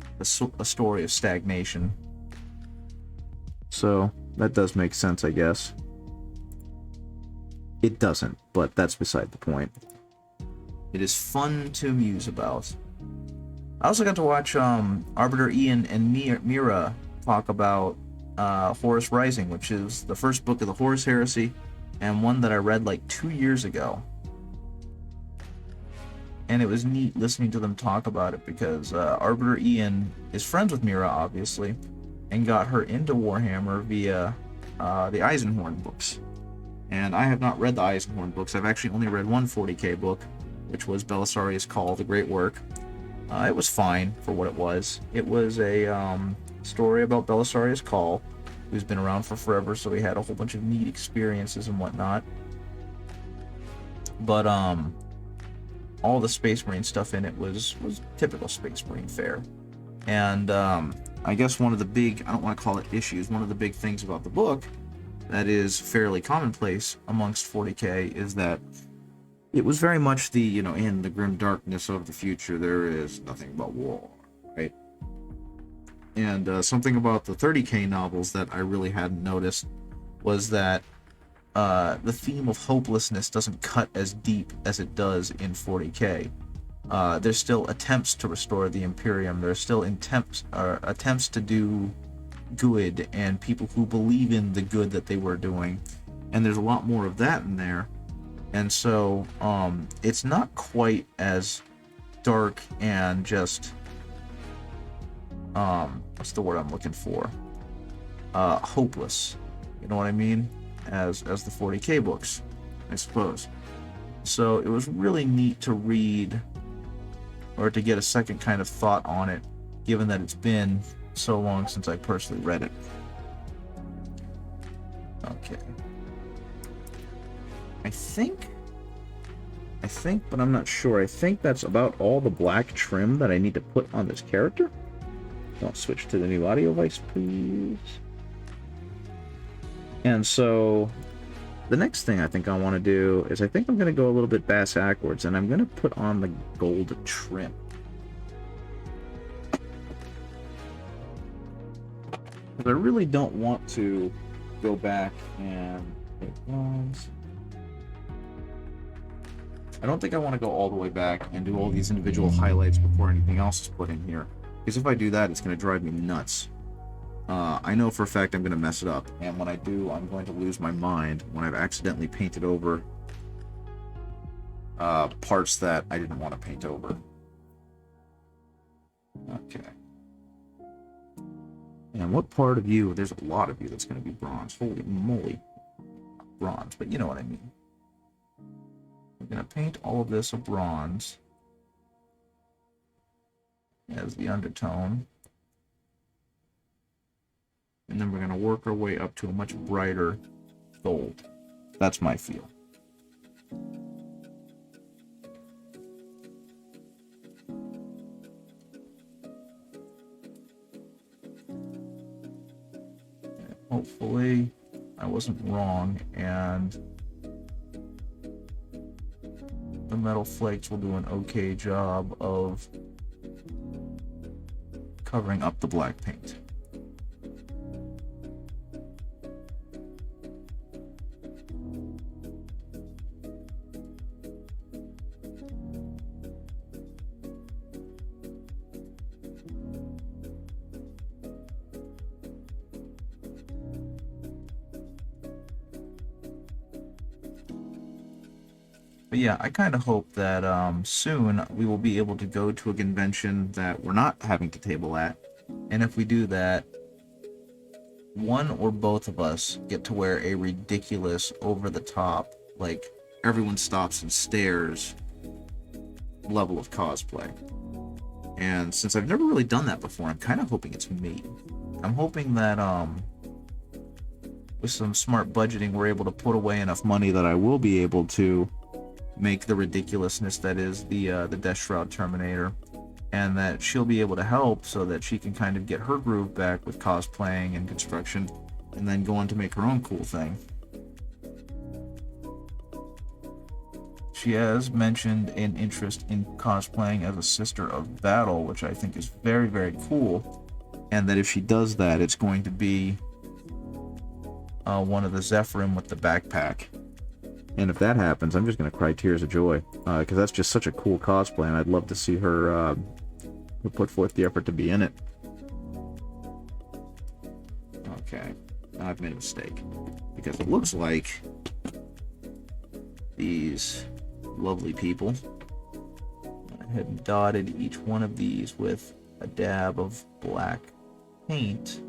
A: story of stagnation. So that does make sense, I guess. It doesn't, but that's beside the point. It is fun to muse about. I also got to watch Arbiter Ian and Mira talk about Horus Rising, which is the first book of the Horus Heresy, and one that I read like 2 years ago. And it was neat listening to them talk about it, because Arbiter Ian is friends with Mira, obviously, and got her into Warhammer via the Eisenhorn books. And I have not read the Eisenhorn books. I've actually only read one 40k book, which was Belisarius Call, The Great Work. It was fine for what it was. It was a story about Belisarius Call, who's been around for forever, so he had a whole bunch of neat experiences and whatnot. But all the Space Marine stuff in it was typical Space Marine fare. And I guess one of the big, I don't want to call it issues, one of the big things about the book that is fairly commonplace amongst 40k is that it was very much the, in the grim darkness of the future, there is nothing but war, right? And something about the 30k novels that I really hadn't noticed was that the theme of hopelessness doesn't cut as deep as it does in 40k. There's still attempts to restore the Imperium. There's still attempts to do good, and people who believe in the good that they were doing. And there's a lot more of that in there. And so it's not quite as dark and just what's the word I'm looking for? Hopeless. You know what I mean? As the 40k books, I suppose. So it was really neat to read, or to get a second kind of thought on it, given that it's been so long since I personally read it. Okay. I think, but I'm not sure. I think that's about all the black trim that I need to put on this character. Don't switch to the new audio device, please. And so the next thing I think I want to do is I think I'm going to go a little bit backwards, and I'm going to put on the gold trim. Because I really don't want to go back and I don't think I want to go all the way back and do all these individual highlights before anything else is put in here. Because if I do that, it's going to drive me nuts. I know for a fact I'm going to mess it up. And when I do, I'm going to lose my mind when I've accidentally painted over parts that I didn't want to paint over. Okay. And what part of you? There's a lot of you that's going to be bronze. Holy moly. Bronze, but you know what I mean. We're going to paint all of this a bronze as the undertone. And then we're going to work our way up to a much brighter gold. That's my feel. And hopefully I wasn't wrong, and the metal flakes will do an okay job of covering up the black paint. But yeah, I kind of hope that soon we will be able to go to a convention that we're not having to table at. And if we do that, one or both of us get to wear a ridiculous, over-the-top, like, everyone stops and stares level of cosplay. And since I've never really done that before, I'm kind of hoping it's me. I'm hoping that with some smart budgeting, we're able to put away enough money that I will be able to make the ridiculousness that is the Death Shroud Terminator, and that she'll be able to help so that she can kind of get her groove back with cosplaying and construction, and then go on to make her own cool thing. She has mentioned an interest in cosplaying as a Sister of Battle, which I think is very, very cool, and that if she does that, it's going to be one of the Zephyrim with the backpack. And if that happens, I'm just going to cry tears of joy, because that's just such a cool cosplay, and I'd love to see her put forth the effort to be in it. Okay, I've made a mistake, because it looks like these lovely people went ahead and dotted each one of these with a dab of black paint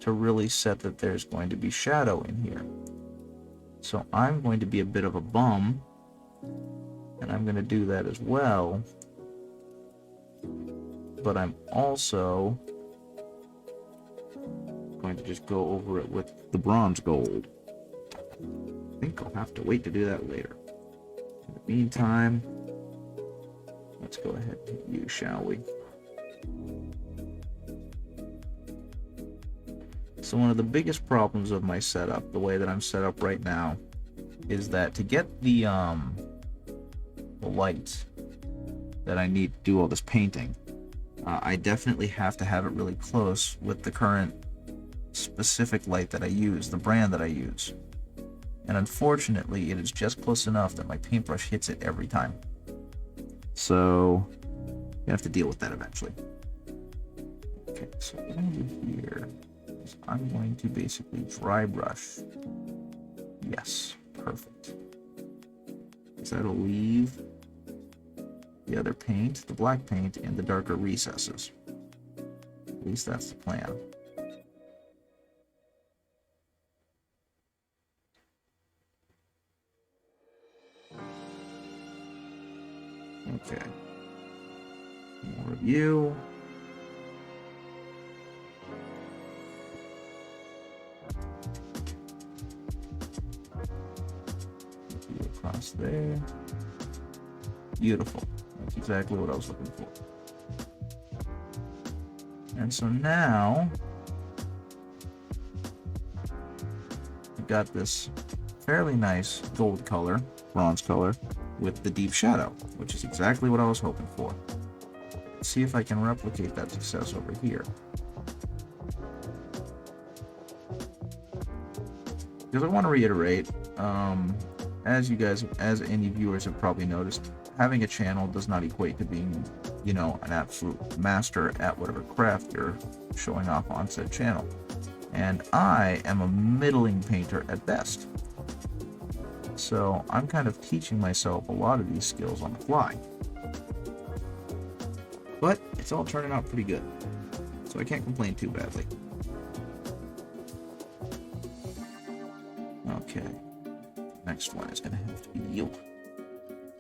A: to really set that there's going to be shadow in here. So I'm going to be a bit of a bum, and I'm going to do that as well. But I'm also going to just go over it with the bronze gold. I think I'll have to wait to do that later. In the meantime, let's go ahead and use, shall we? So one of the biggest problems of my setup, the way that I'm set up right now, is that to get the light that I need to do all this painting, I definitely have to have it really close with the current specific light that I use, the brand that I use. And unfortunately, it is just close enough that my paintbrush hits it every time. So, you have to deal with that eventually. Okay, so what I'm going to do here is I'm going to basically dry brush. Yes, perfect. So that'll leave the other paint, the black paint, in the darker recesses. At least that's the plan. Okay. More review. Across there. Beautiful. That's exactly what I was looking for. And so now I've got this fairly nice gold color, bronze color, with the deep shadow, which is exactly what I was hoping for. Let's see if I can replicate that success over here. Because I want to reiterate, as any viewers have probably noticed, having a channel does not equate to being, you know, an absolute master at whatever craft you're showing off on said channel. And I am a middling painter at best. So I'm kind of teaching myself a lot of these skills on the fly. But it's all turning out pretty good. So I can't complain too badly. Okay. Next one is going to have to be yield,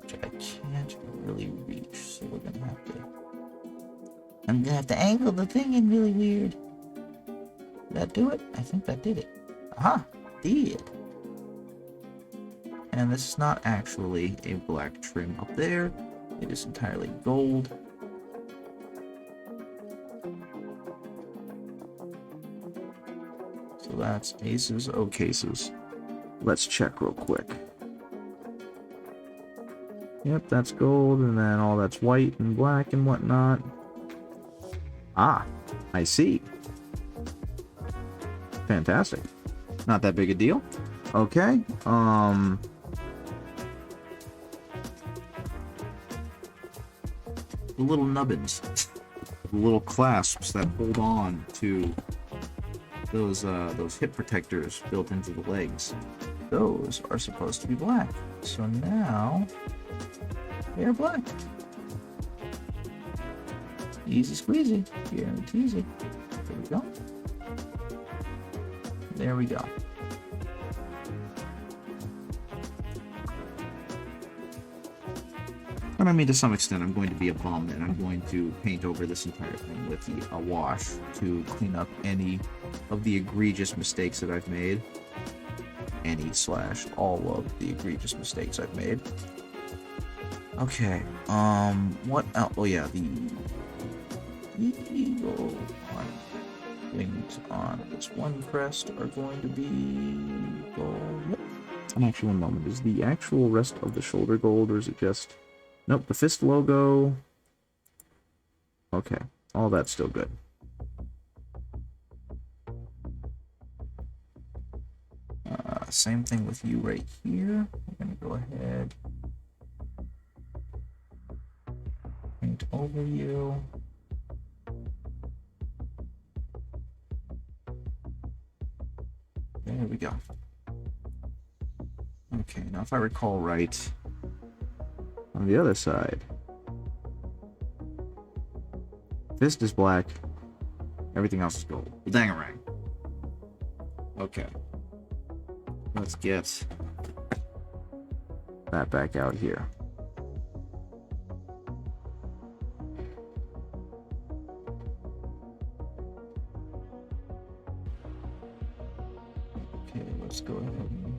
A: which I can't really reach, so we're going to have to... I'm going to have to angle the thing in really weird. Did that do it? I think that did it. Aha! Did! And this is not actually a black trim up there. It is entirely gold. So that's aces, oh cases. Let's check real quick. Yep, that's gold, and then all that's white and black and whatnot. Ah, I see. Fantastic. Not that big a deal. Okay, the little nubbins, the little clasps that hold on to those hip protectors built into the legs, those are supposed to be black. So now they're black. Easy squeezy, guaranteed. There we go. There we go. And I mean, to some extent, I'm going to be a bum, and I'm going to paint over this entire thing with a wash to clean up any of the egregious mistakes that I've made. All of the egregious mistakes I've made. Okay, what else? Oh yeah, the eagle things on this one crest are going to be gold. Yep. And actually, one moment, is the actual rest of the shoulder gold, or is it just... Nope, the fist logo. Okay, all that's still good. Same thing with you right here. I'm gonna go ahead, paint over you. There we go. Okay, now if I recall right, on the other side, fist is black, everything else is gold. Dangarang. Okay. Let's get that back out here. Okay, let's go ahead and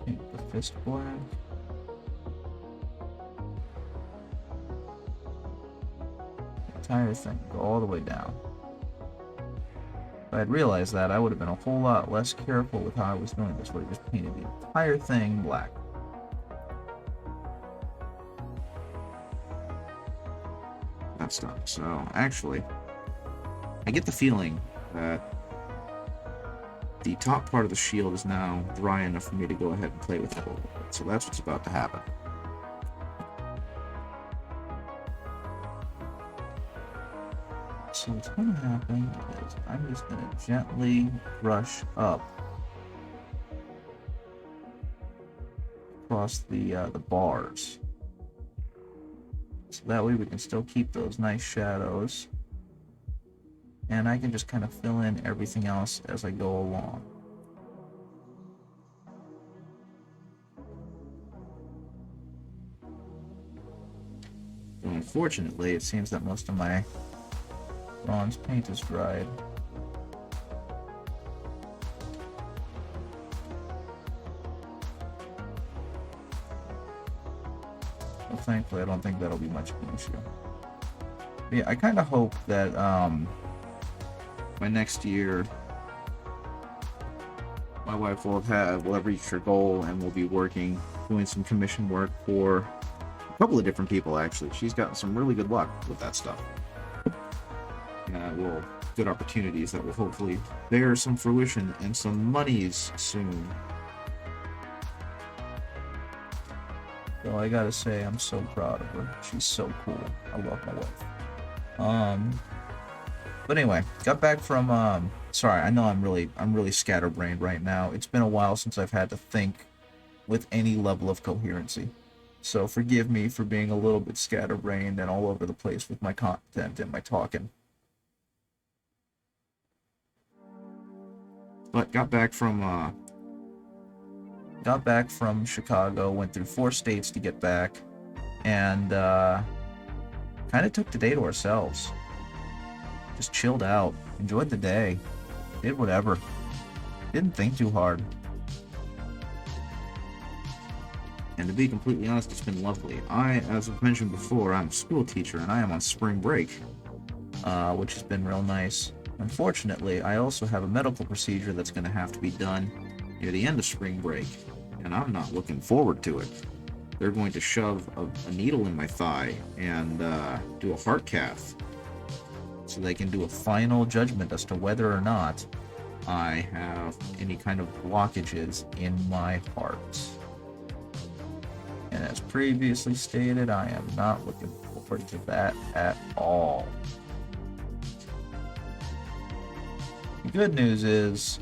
A: paint the fist black. The entire thing, go all the way down. If I had realized that, I would have been a whole lot less careful with how I was doing this. Would have just painted the entire thing black. That stuff. So, actually, I get the feeling that the top part of the shield is now dry enough for me to go ahead and play with it a little bit. So that's what's about to happen. So what's going to happen is I'm just going to gently brush up across the bars. So that way we can still keep those nice shadows. And I can just kind of fill in everything else as I go along. And unfortunately, it seems that most of my bronze paint is dried. Well, thankfully, I don't think that'll be much of an issue. But yeah, I kind of hope that by next year, my wife will have reached her goal and will be doing some commission work for a couple of different people. Actually, she's gotten some really good luck with that stuff. Good opportunities that will hopefully bear some fruition and some monies soon. So I gotta say, I'm so proud of her. She's so cool. I love my wife. But anyway, got back from sorry, I know I'm really scatterbrained right now. It's been a while since I've had to think with any level of coherency. So forgive me for being a little bit scatterbrained and all over the place with my content and my talking. But got back from Chicago, went through 4 states to get back, and kind of took the day to ourselves. Just chilled out, enjoyed the day, did whatever. Didn't think too hard. And to be completely honest, it's been lovely. As I've mentioned before, I'm a school teacher and I am on spring break, which has been real nice. Unfortunately, I also have a medical procedure that's going to have to be done near the end of spring break, and I'm not looking forward to it. They're going to shove a needle in my thigh and do a heart cath, so they can do a final judgment as to whether or not I have any kind of blockages in my heart. And as previously stated, I am not looking forward to that at all. The good news is,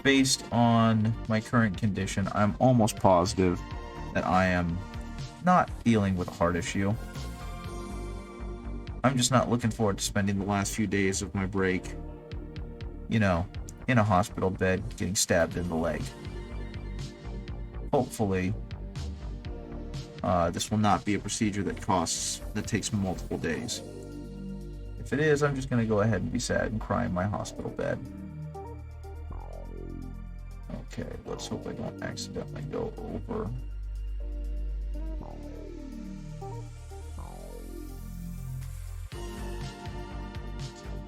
A: based on my current condition, I'm almost positive that I am not dealing with a heart issue. I'm just not looking forward to spending the last few days of my break, in a hospital bed, getting stabbed in the leg. Hopefully, this will not be a procedure that takes multiple days. If it is, I'm just going to go ahead and be sad and cry in my hospital bed. Okay, let's hope I don't accidentally go over.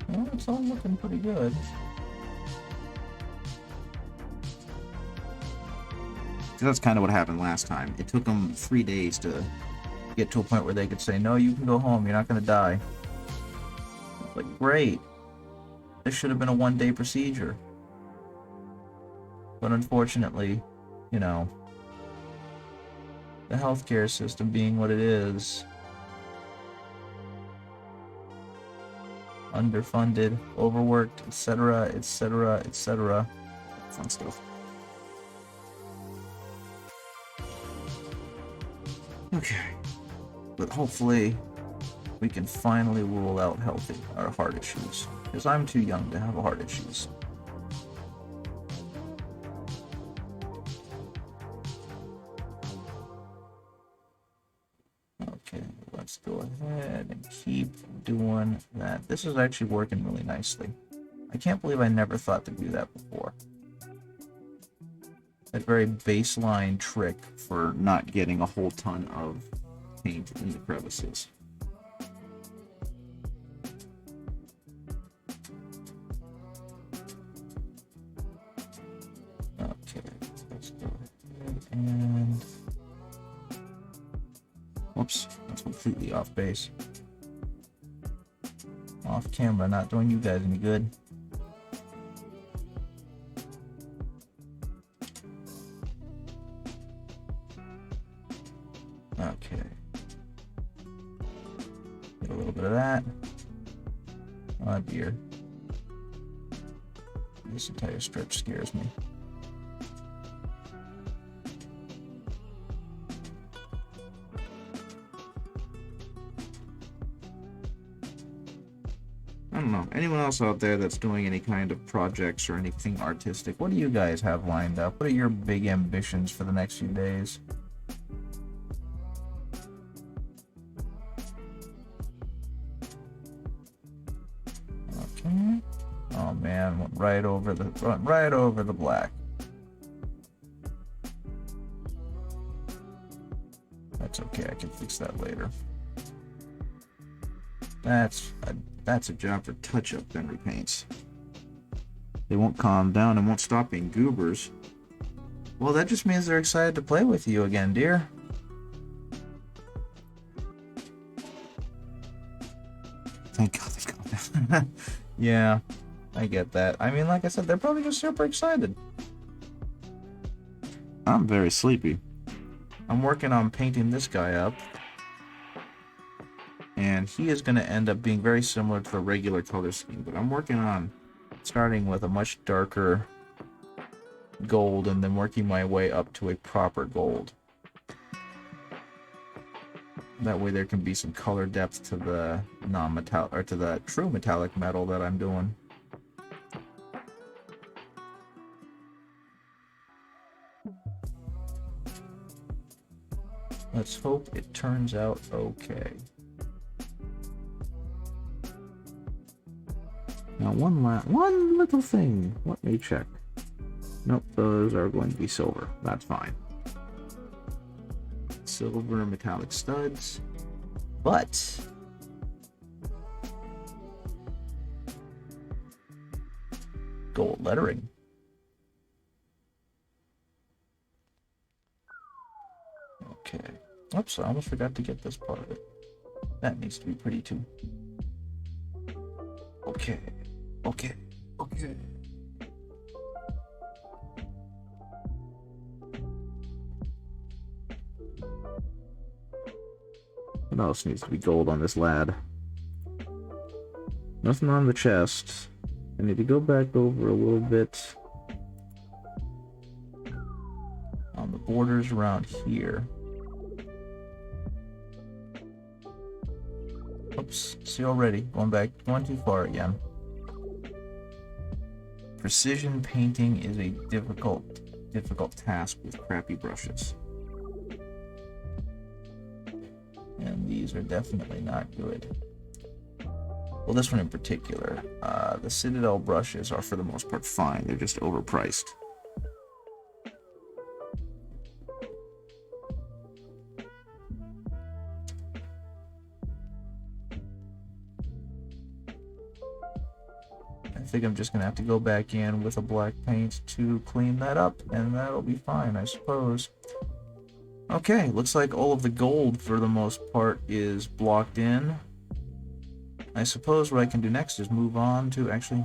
A: Well, it's all looking pretty good. That's kind of what happened last time. It took them 3 days to get to a point where they could say, no, you can go home, you're not going to die. Like, great. This should have been a 1-day procedure. But unfortunately, the healthcare system being what it is, underfunded, overworked, etc., etc., etc. Fun stuff. Okay. But hopefully, we can finally rule out heart issues. Because I'm too young to have heart issues. Okay, let's go ahead and keep doing that. This is actually working really nicely. I can't believe I never thought to do that before. That very baseline trick for not getting a whole ton of paint in the crevices. Whoops, that's completely off base. Off camera, not doing you guys any good. Okay. Get a little bit of that. Oh dear. This entire stretch scares me. I don't know. Anyone else out there that's doing any kind of projects or anything artistic? What do you guys have lined up? What are your big ambitions for the next few days? Okay. Oh man, went right over the black. That's okay. I can fix that later. That's a job for touch-up then repaints. They won't calm down and won't stop being goobers. Well, that just means they're excited to play with you again, dear. Thank God they've calmed down. Yeah, I get that. I mean, like I said, they're probably just super excited. I'm very sleepy. I'm working on painting this guy up. And he is going to end up being very similar to the regular color scheme. But I'm working on starting with a much darker gold and then working my way up to a proper gold. That way there can be some color depth to the non-metallic, or to the true metallic metal that I'm doing. Let's hope it turns out okay. Now one little thing. Let me check. Nope, those are going to be silver. That's fine. Silver metallic studs. But gold lettering. Okay. Oops, I almost forgot to get this part of it. That needs to be pretty too. Okay. Okay. Okay. What else needs to be gold on this lad? Nothing on the chest. I need to go back over a little bit on the borders around here. Oops, see already, going too far again. Precision painting is a difficult task with crappy brushes. And these are definitely not good. Well, this one in particular. The Citadel brushes are for the most part fine, they're just overpriced. I think I'm just gonna have to go back in with a black paint to clean that up, and that'll be fine, I suppose. Okay, looks like all of the gold for the most part is blocked in. I suppose what I can do next is move on to actually,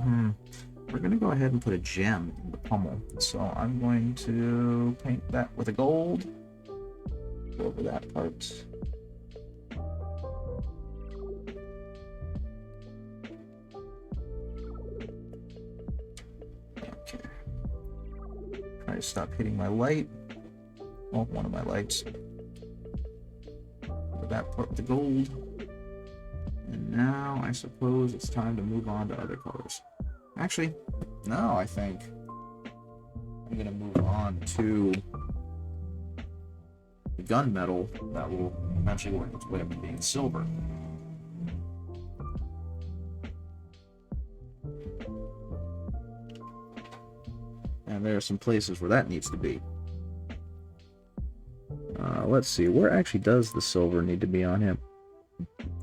A: we're gonna go ahead and put a gem in the pommel. So I'm going to paint that with a gold. Go over that part. Try to stop hitting my light. Well, one of my lights. With that part with the gold. And now I suppose it's time to move on to other colors. Actually, no, I think I'm gonna move on to the gunmetal that will eventually work its way up to being silver. And there are some places where that needs to be. Let's see, where actually does the silver need to be on him?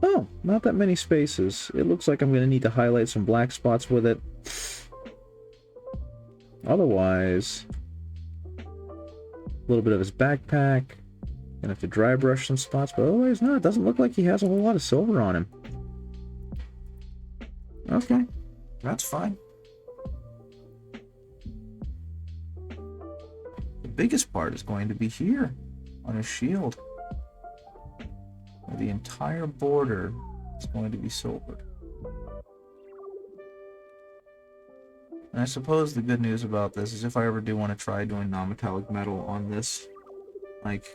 A: Oh, not that many spaces. It looks like I'm going to need to highlight some black spots with it. Otherwise, a little bit of his backpack, Gonna have to dry brush some spots, but otherwise, no, it doesn't look like he has a whole lot of silver on him. Okay, that's fine. The biggest part is going to be here on his shield, where the entire border is going to be silvered. And I suppose the good news about this is if I ever do want to try doing non-metallic metal on this, like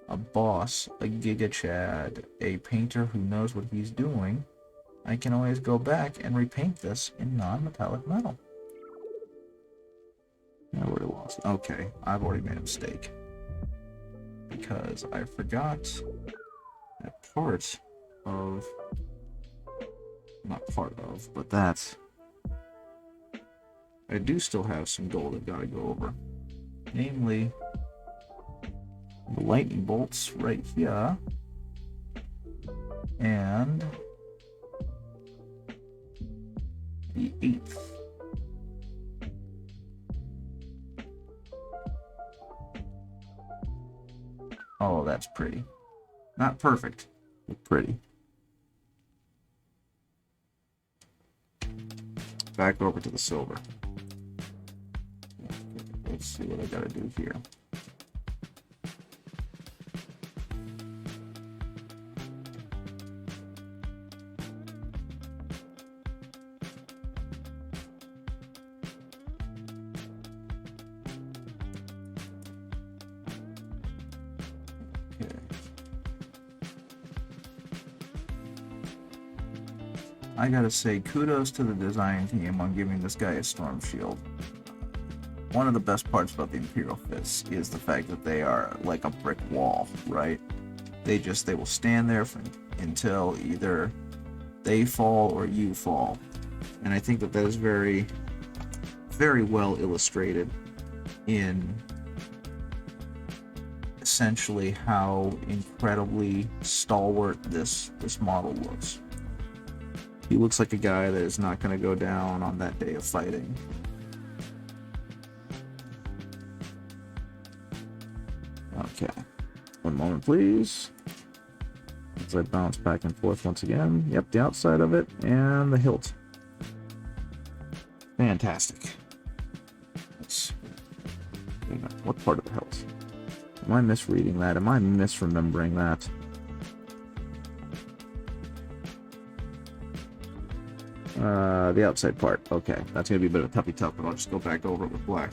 A: a boss, a Giga Chad, a painter who knows what he's doing, I can always go back and repaint this in non-metallic metal. I already lost. Okay, I've already made a mistake. Because I forgot that part of... Not part of, but that... I do still have some gold I've got to go over. Namely, the lightning bolts right here. And the 8th. Oh, that's pretty. Not perfect, but pretty. Back over to the silver. Let's see what I gotta do here. I gotta say, kudos to the design team on giving this guy a storm shield. One of the best parts about the Imperial Fists is the fact that they are like a brick wall, right? They will stand there until either they fall or you fall. And I think that is very, very well illustrated in essentially how incredibly stalwart this model looks. He looks like a guy that is not going to go down on that day of fighting. Okay. One moment, please. As I bounce back and forth once again. Yep, the outside of it and the hilt. Fantastic. What part of the hilt? Am I misreading that? Am I misremembering that? The outside part. Okay, that's gonna be a bit of a tough, but I'll just go back over it with black.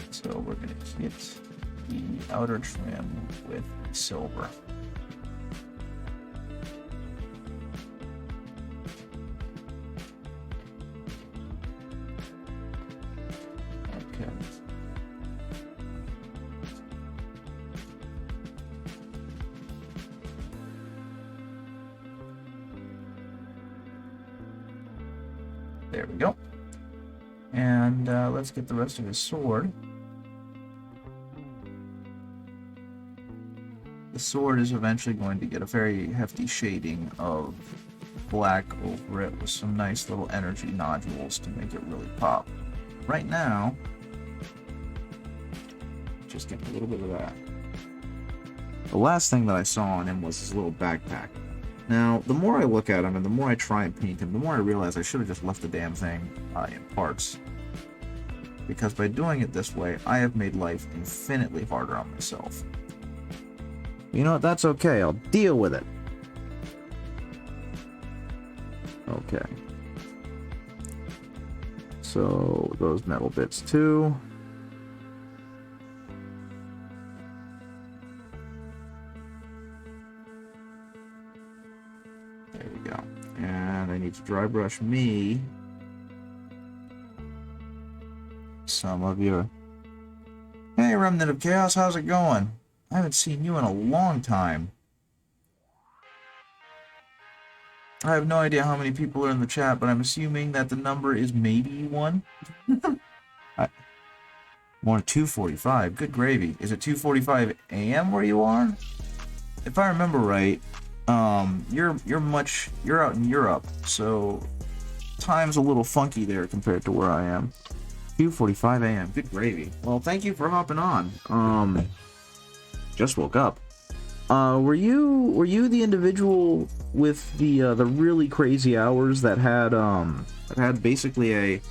A: So we're gonna hit the outer trim with silver. Okay. There we go. And let's get the rest of his sword. The sword is eventually going to get a very hefty shading of black over it with some nice little energy nodules to make it really pop. Right now, just getting a little bit of that. The last thing that I saw on him was his little backpack. Now, the more I look at him and the more I try and paint him, the more I realize I should have just left the damn thing in parts. Because by doing it this way, I have made life infinitely harder on myself. You know what, that's okay, I'll deal with it. Okay. So, those metal bits too. There we go. And I need to dry brush me some of your... Hey, Remnant of Chaos, how's it going? I haven't seen you in a long time. I have no idea how many people are in the chat, but I'm assuming that the number is maybe 1. More 2:45. Good gravy. Is it 2:45 a.m. where you are? If I remember right, you're out in Europe, so time's a little funky there compared to where I am. 2:45 a.m. Good gravy. Well, thank you for hopping on. just woke up. Were you the individual with the really crazy hours that had basically a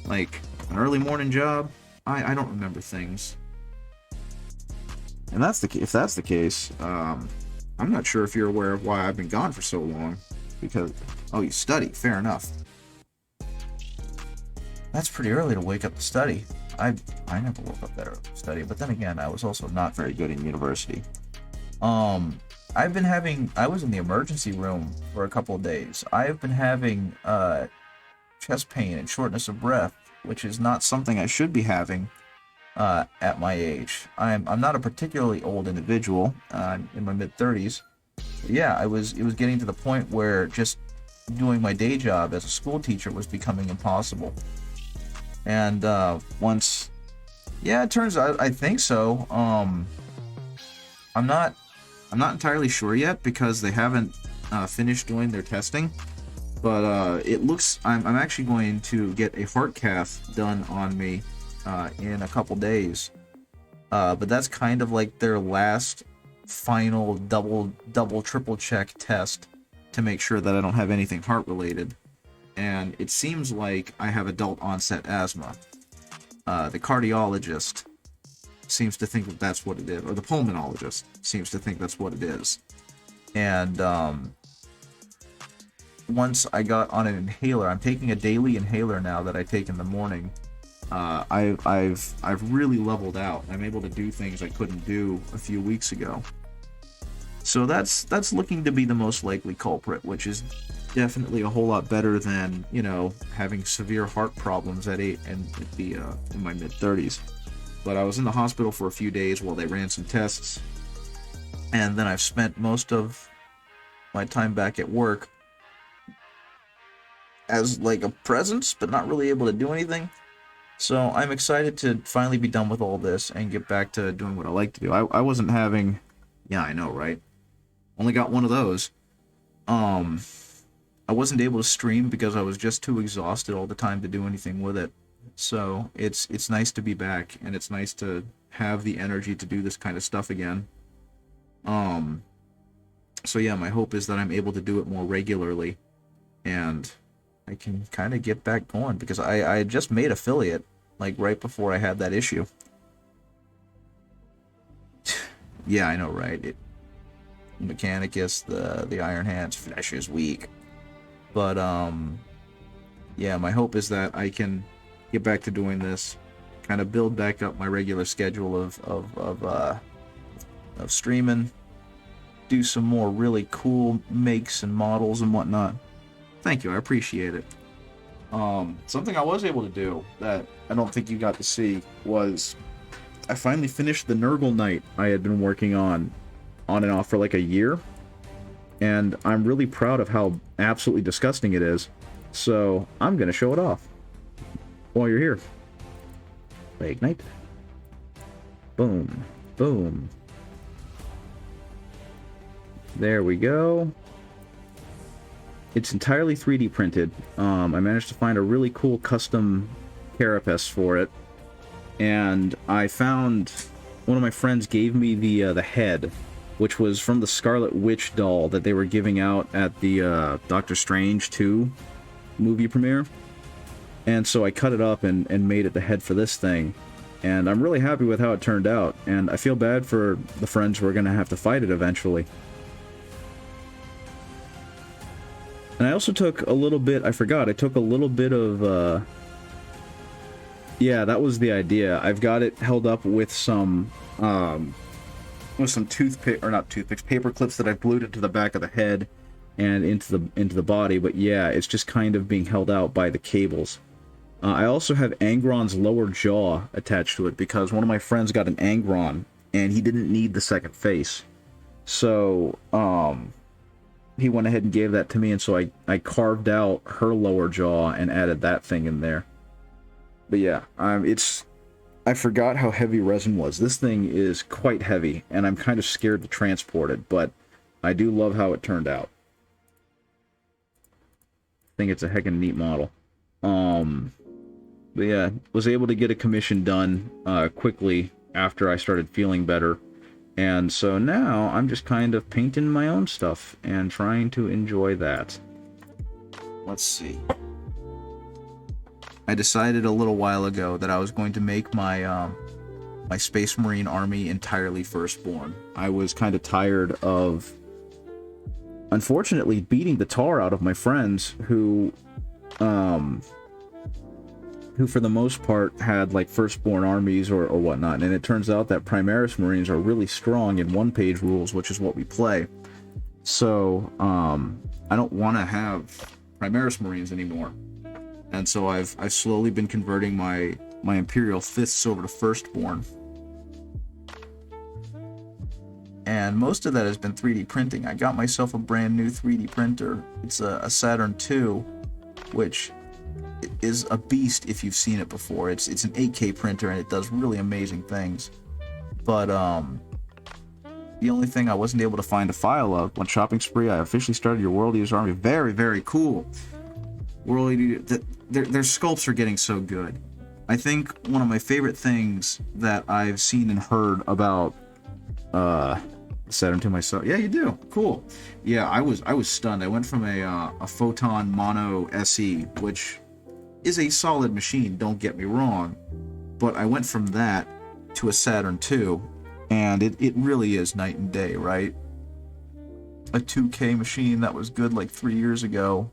A: like an early morning job? I don't remember things. And if that's the case, I'm not sure if you're aware of why I've been gone for so long. Because you study, fair enough. That's pretty early to wake up to study. I never woke up that early to study, but then again, I was also not very good in university. I was in the emergency room for a couple of days. I've been having chest pain and shortness of breath, which is not something I should be having at my age. I'm not a particularly old individual. I'm in my mid-30s. Yeah, it was getting to the point where just doing my day job as a school teacher was becoming impossible. And it turns out I think so. I'm not entirely sure yet because they haven't finished doing their testing. But it looks I'm actually going to get a heart cath done on me in a couple days. But that's kind of like their last final double triple check test to make sure that I don't have anything heart related. And it seems like I have adult onset asthma. The cardiologist seems to think that that's what it is, or the pulmonologist seems to think that's what it is. And once I got on an inhaler, I'm taking a daily inhaler now that I take in the morning. I've really leveled out. I'm able to do things I couldn't do a few weeks ago. So that's looking to be the most likely culprit, which is definitely a whole lot better than, having severe heart problems at in my mid-30s. But I was in the hospital for a few days while they ran some tests, and then I've spent most of my time back at work as like a presence, but not really able to do anything. So I'm excited to finally be done with all this and get back to doing what I like to do. I wasn't having... Yeah, I know, right? Only got one of those. I wasn't able to stream because I was just too exhausted all the time to do anything with it. So it's nice to be back, and it's nice to have the energy to do this kind of stuff again. So yeah, my hope is that I'm able to do it more regularly, and I can kind of get back going, because I just made affiliate, like, right before I had that issue. Yeah, I know, right? Mechanicus, the Iron Hands, flesh is weak. But, yeah, my hope is that I can get back to doing this, kind of build back up my regular schedule of streaming, do some more really cool makes and models and whatnot. Thank you, I appreciate it. Something I was able to do that I don't think you got to see was I finally finished the Nurgle Knight I had been working on and off for like a year. And I'm really proud of how absolutely disgusting it is. So I'm going to show it off while you're here. Ignite. Boom. Boom. There we go. It's entirely 3D printed. I managed to find a really cool custom carapace for it. And I found... One of my friends gave me the head, which was from the Scarlet Witch doll that they were giving out at the Doctor Strange 2 movie premiere. And so I cut it up and made it the head for this thing. And I'm really happy with how it turned out. And I feel bad for the friends who are going to have to fight it eventually. And I also took a little bit... I forgot, I took a little bit of... Yeah, that was the idea. I've got it held up with some... with some paper clips that I've glued into the back of the head and into the body, but yeah, it's just kind of being held out by the cables. I also have Angron's lower jaw attached to it because one of my friends got an Angron and he didn't need the second face. So, he went ahead and gave that to me, and so I carved out her lower jaw and added that thing in there. But yeah, I forgot how heavy resin was. This thing is quite heavy, and I'm kind of scared to transport it, but I do love how it turned out. I think it's a heckin' neat model. But yeah, was able to get a commission done quickly after I started feeling better. And so now I'm just kind of painting my own stuff and trying to enjoy that. Let's see. I decided a little while ago that I was going to make my my Space Marine army entirely firstborn. I was kind of tired of, unfortunately, beating the tar out of my friends who for the most part had like firstborn armies or whatnot. And it turns out that Primaris Marines are really strong in one-page rules, which is what we play. So I don't want to have Primaris Marines anymore. And so I've slowly been converting my Imperial Fists over to Firstborn. And most of that has been 3D printing. I got myself a brand new 3D printer. It's a Saturn II, which is a beast if you've seen it before. It's an 8K printer and it does really amazing things. But the only thing I wasn't able to find a file of on Shopping Spree, I officially started your World Eaters Army. Very, very cool. World Eaters, their sculpts are getting so good. I think one of my favorite things that I've seen and heard about Saturn II myself. Yeah, you do. Cool. Yeah, I was stunned. I went from a Photon Mono SE, which is a solid machine, don't get me wrong, but I went from that to a Saturn II, and it really is night and day, right? A 2K machine that was good like 2 years ago,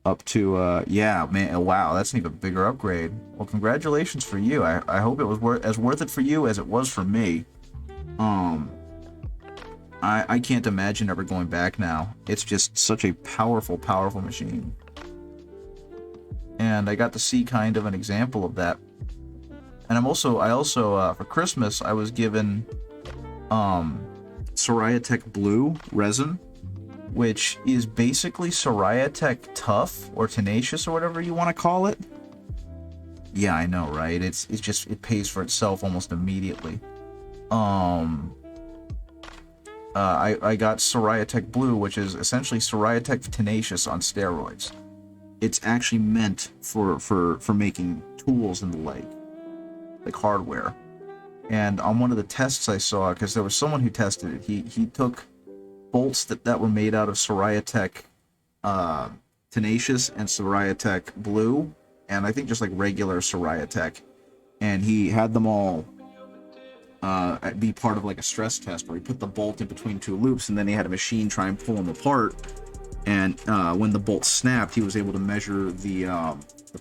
A: up to, yeah, man, wow, that's an even bigger upgrade. Well, congratulations for you. I hope it was worth it for you as it was for me. I can't imagine ever going back now. It's just such a powerful, powerful machine. And I got to see kind of an example of that. And I also for Christmas, I was given Soraya-Tech Blue resin, which is basically Soraya-Tech Tough or Tenacious or whatever you want to call it. Yeah, I know, right? It pays for itself almost immediately. I got Soraya-Tech Blue, which is essentially Soraya-Tech Tenacious on steroids. It's actually meant for making tools and the like hardware. And on one of the tests I saw, because there was someone who tested it, he took bolts that were made out of Soraya-Tech Tenacious and Soraya-Tech Blue, and I think just like regular Soraya-Tech, and he had them all be part of like a stress test where he put the bolt in between two loops, and then he had a machine try and pull them apart, and when the bolt snapped, he was able to measure the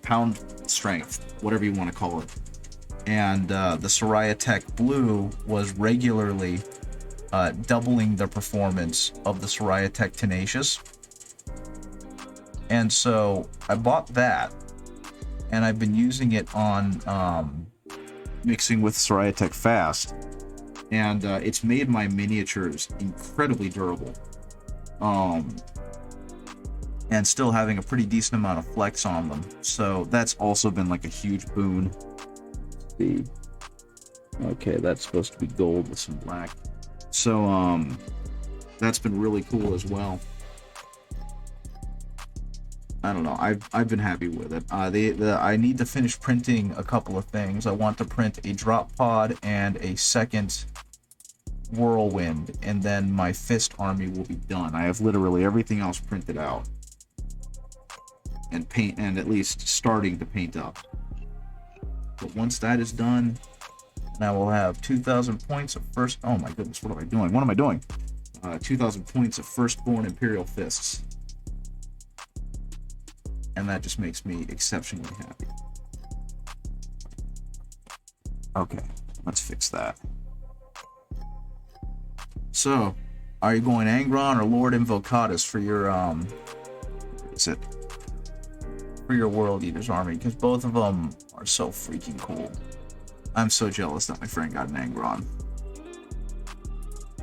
A: pound strength, whatever you want to call it. And the Soraya-Tech Blue was regularly doubling the performance of the Soraya-Tech Tenacious. And so I bought that, and I've been using it on mixing with Soraya-Tech Fast, and it's made my miniatures incredibly durable, and still having a pretty decent amount of flex on them. So that's also been like a huge boon. Okay, that's supposed to be gold with some black. So that's been really cool as well. I don't know. I've been happy with it. I need to finish printing a couple of things. I want to print a drop pod and a second whirlwind, and then my fist army will be done. I have literally everything else printed out and at least starting to paint up. But once that is done, I will have 2,000 points of first. Oh my goodness, what am I doing? 2,000 points of firstborn Imperial Fists. And that just makes me exceptionally happy. Okay, let's fix that. So, are you going Angron or Lord Invocatus for your for your World Eaters army? Because both of them are so freaking cool. I'm so jealous that my friend got an Angron.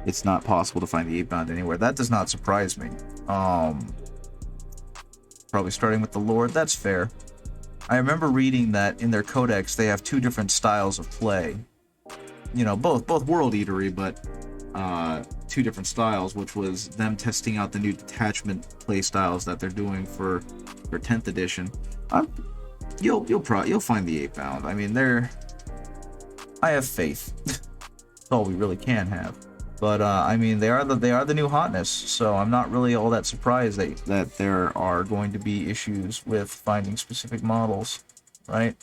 A: It's not possible to find the 8-bound anywhere. That does not surprise me. Probably starting with the Lord. That's fair. I remember reading that in their codex they have two different styles of play. You know, both World Eatery, but two different styles, which was them testing out the new detachment play styles that they're doing for 10th edition. You'll find the 8-bound. I mean, they're I have faith. That's all we really can have. But I mean, they are the new hotness, so I'm not really all that surprised that there are going to be issues with finding specific models, right?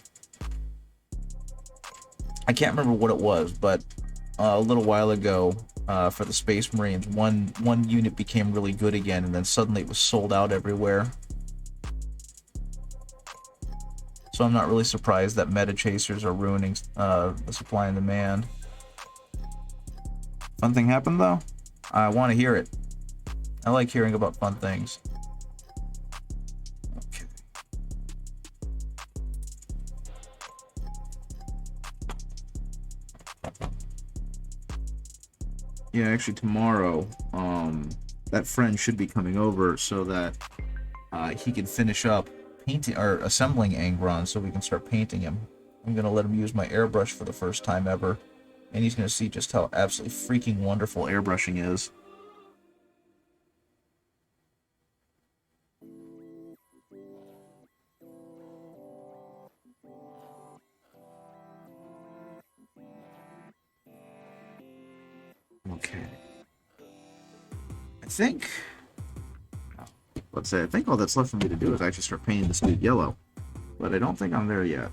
A: I can't remember what it was, but a little while ago, for the Space Marines, one unit became really good again, and then suddenly it was sold out everywhere. So I'm not really surprised that meta chasers are ruining the supply and demand. Fun thing happened though? I want to hear it. I like hearing about fun things. Okay. Yeah, actually tomorrow, that friend should be coming over so that he can finish up painting or assembling Angron so we can start painting him. I'm gonna let him use my airbrush for the first time ever, and he's gonna see just how absolutely freaking wonderful airbrushing is. Okay. I think all that's left for me to do is actually start painting this dude yellow. But I don't think I'm there yet.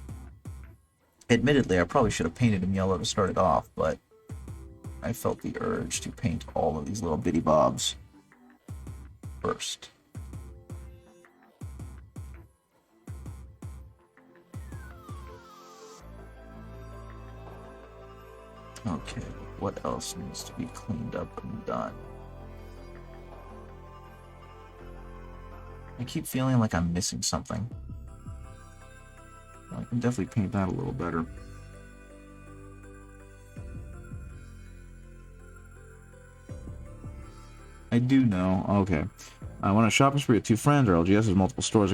A: Admittedly, I probably should have painted him yellow to start it off, but I felt the urge to paint all of these little bitty bobs first. Okay, what else needs to be cleaned up and done? I keep feeling like I'm missing something. I can definitely paint that a little better. I do know. Okay. When a shopping spree with two friends or LGS has multiple stores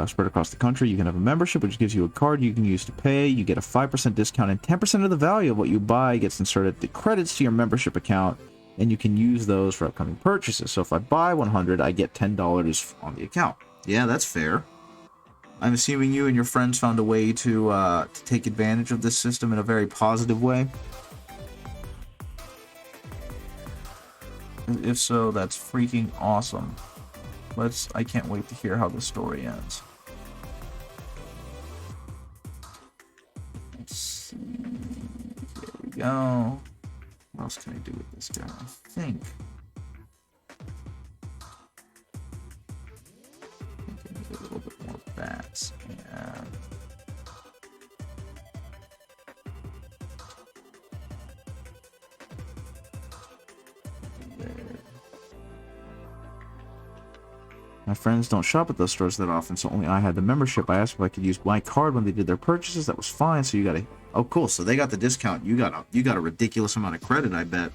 A: spread across the country, you can have a membership which gives you a card you can use to pay. You get a 5% discount and 10% of the value of what you buy gets inserted the credits to your membership account, and you can use those for upcoming purchases. So if I buy 100, I get $10 on the account. Yeah, that's fair. I'm assuming you and your friends found a way to take advantage of this system in a very positive way. If so, that's freaking awesome. I can't wait to hear how the story ends. Let's see. There we go. What else can I do with this guy? I think I need a little bit more bats and my friends don't shop at those stores that often, so only I had the membership. I asked if I could use my card when they did their purchases. That was fine. So you got oh cool. So they got the discount. You got a ridiculous amount of credit. I bet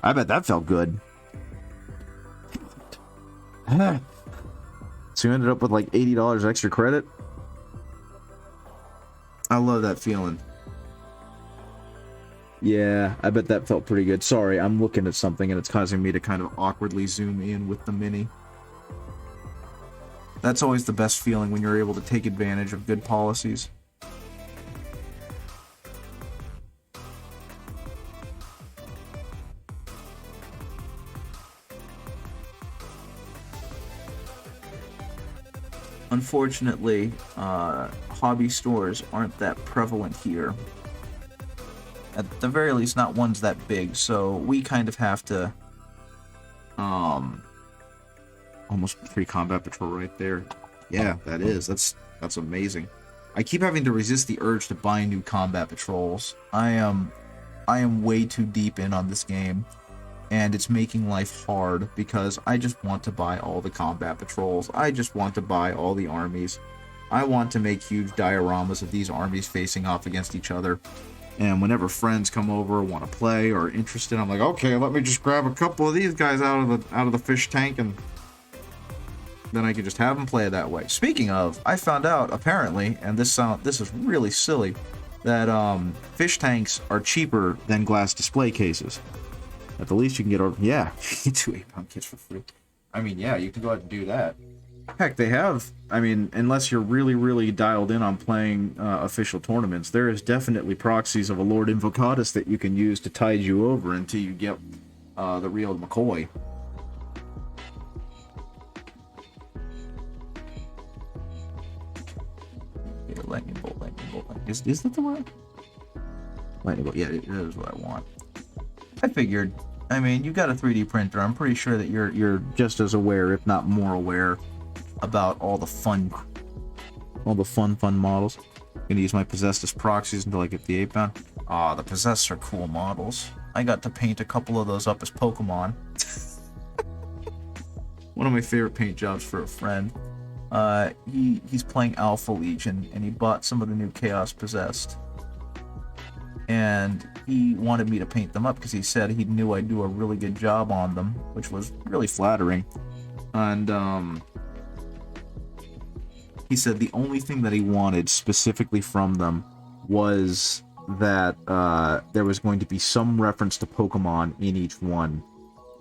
A: that felt good. So you ended up with like $80 extra credit. I love that feeling. Yeah, I bet that felt pretty good. Sorry, I'm looking at something and it's causing me to kind of awkwardly zoom in with the mini. That's always the best feeling when you're able to take advantage of good policies. Unfortunately, hobby stores aren't that prevalent here. At the very least, not ones that big, so we kind of have to almost free combat patrol right there. Yeah, that's amazing. I keep having to resist the urge to buy new combat patrols. I am way too deep in on this game, and it's making life hard because I just want to buy all the combat patrols. I just want to buy all the armies. I want to make huge dioramas of these armies facing off against each other. And whenever friends come over, want to play, or are interested, I'm like, okay, let me just grab a couple of these guys out of the fish tank, and then I can just have them play that way. Speaking of, I found out apparently, and this is really silly, that fish tanks are cheaper than glass display cases. At the least you can get over. Yeah, you can get 2 8-pound kits for free. I mean, yeah, you can go ahead and do that. Heck, they have. I mean, unless you're really, really dialed in on playing official tournaments, there is definitely proxies of a Lord Invocatus that you can use to tide you over until you get the real McCoy. Yeah, lightning bolt. Is that the one? Lightning bolt. Yeah, that is what I want. I figured. I mean, you got a 3D printer. I'm pretty sure that you're just as aware, if not more aware, about all the fun models. Gonna use my Possessed as proxies until I get the 8-bound. Ah, the Possessed are cool models. I got to paint a couple of those up as Pokemon. One of my favorite paint jobs for a friend. He's playing Alpha Legion, and he bought some of the new Chaos Possessed. And he wanted me to paint them up because he said he knew I'd do a really good job on them, which was really flattering. And he said the only thing that he wanted specifically from them was that there was going to be some reference to Pokemon in each one.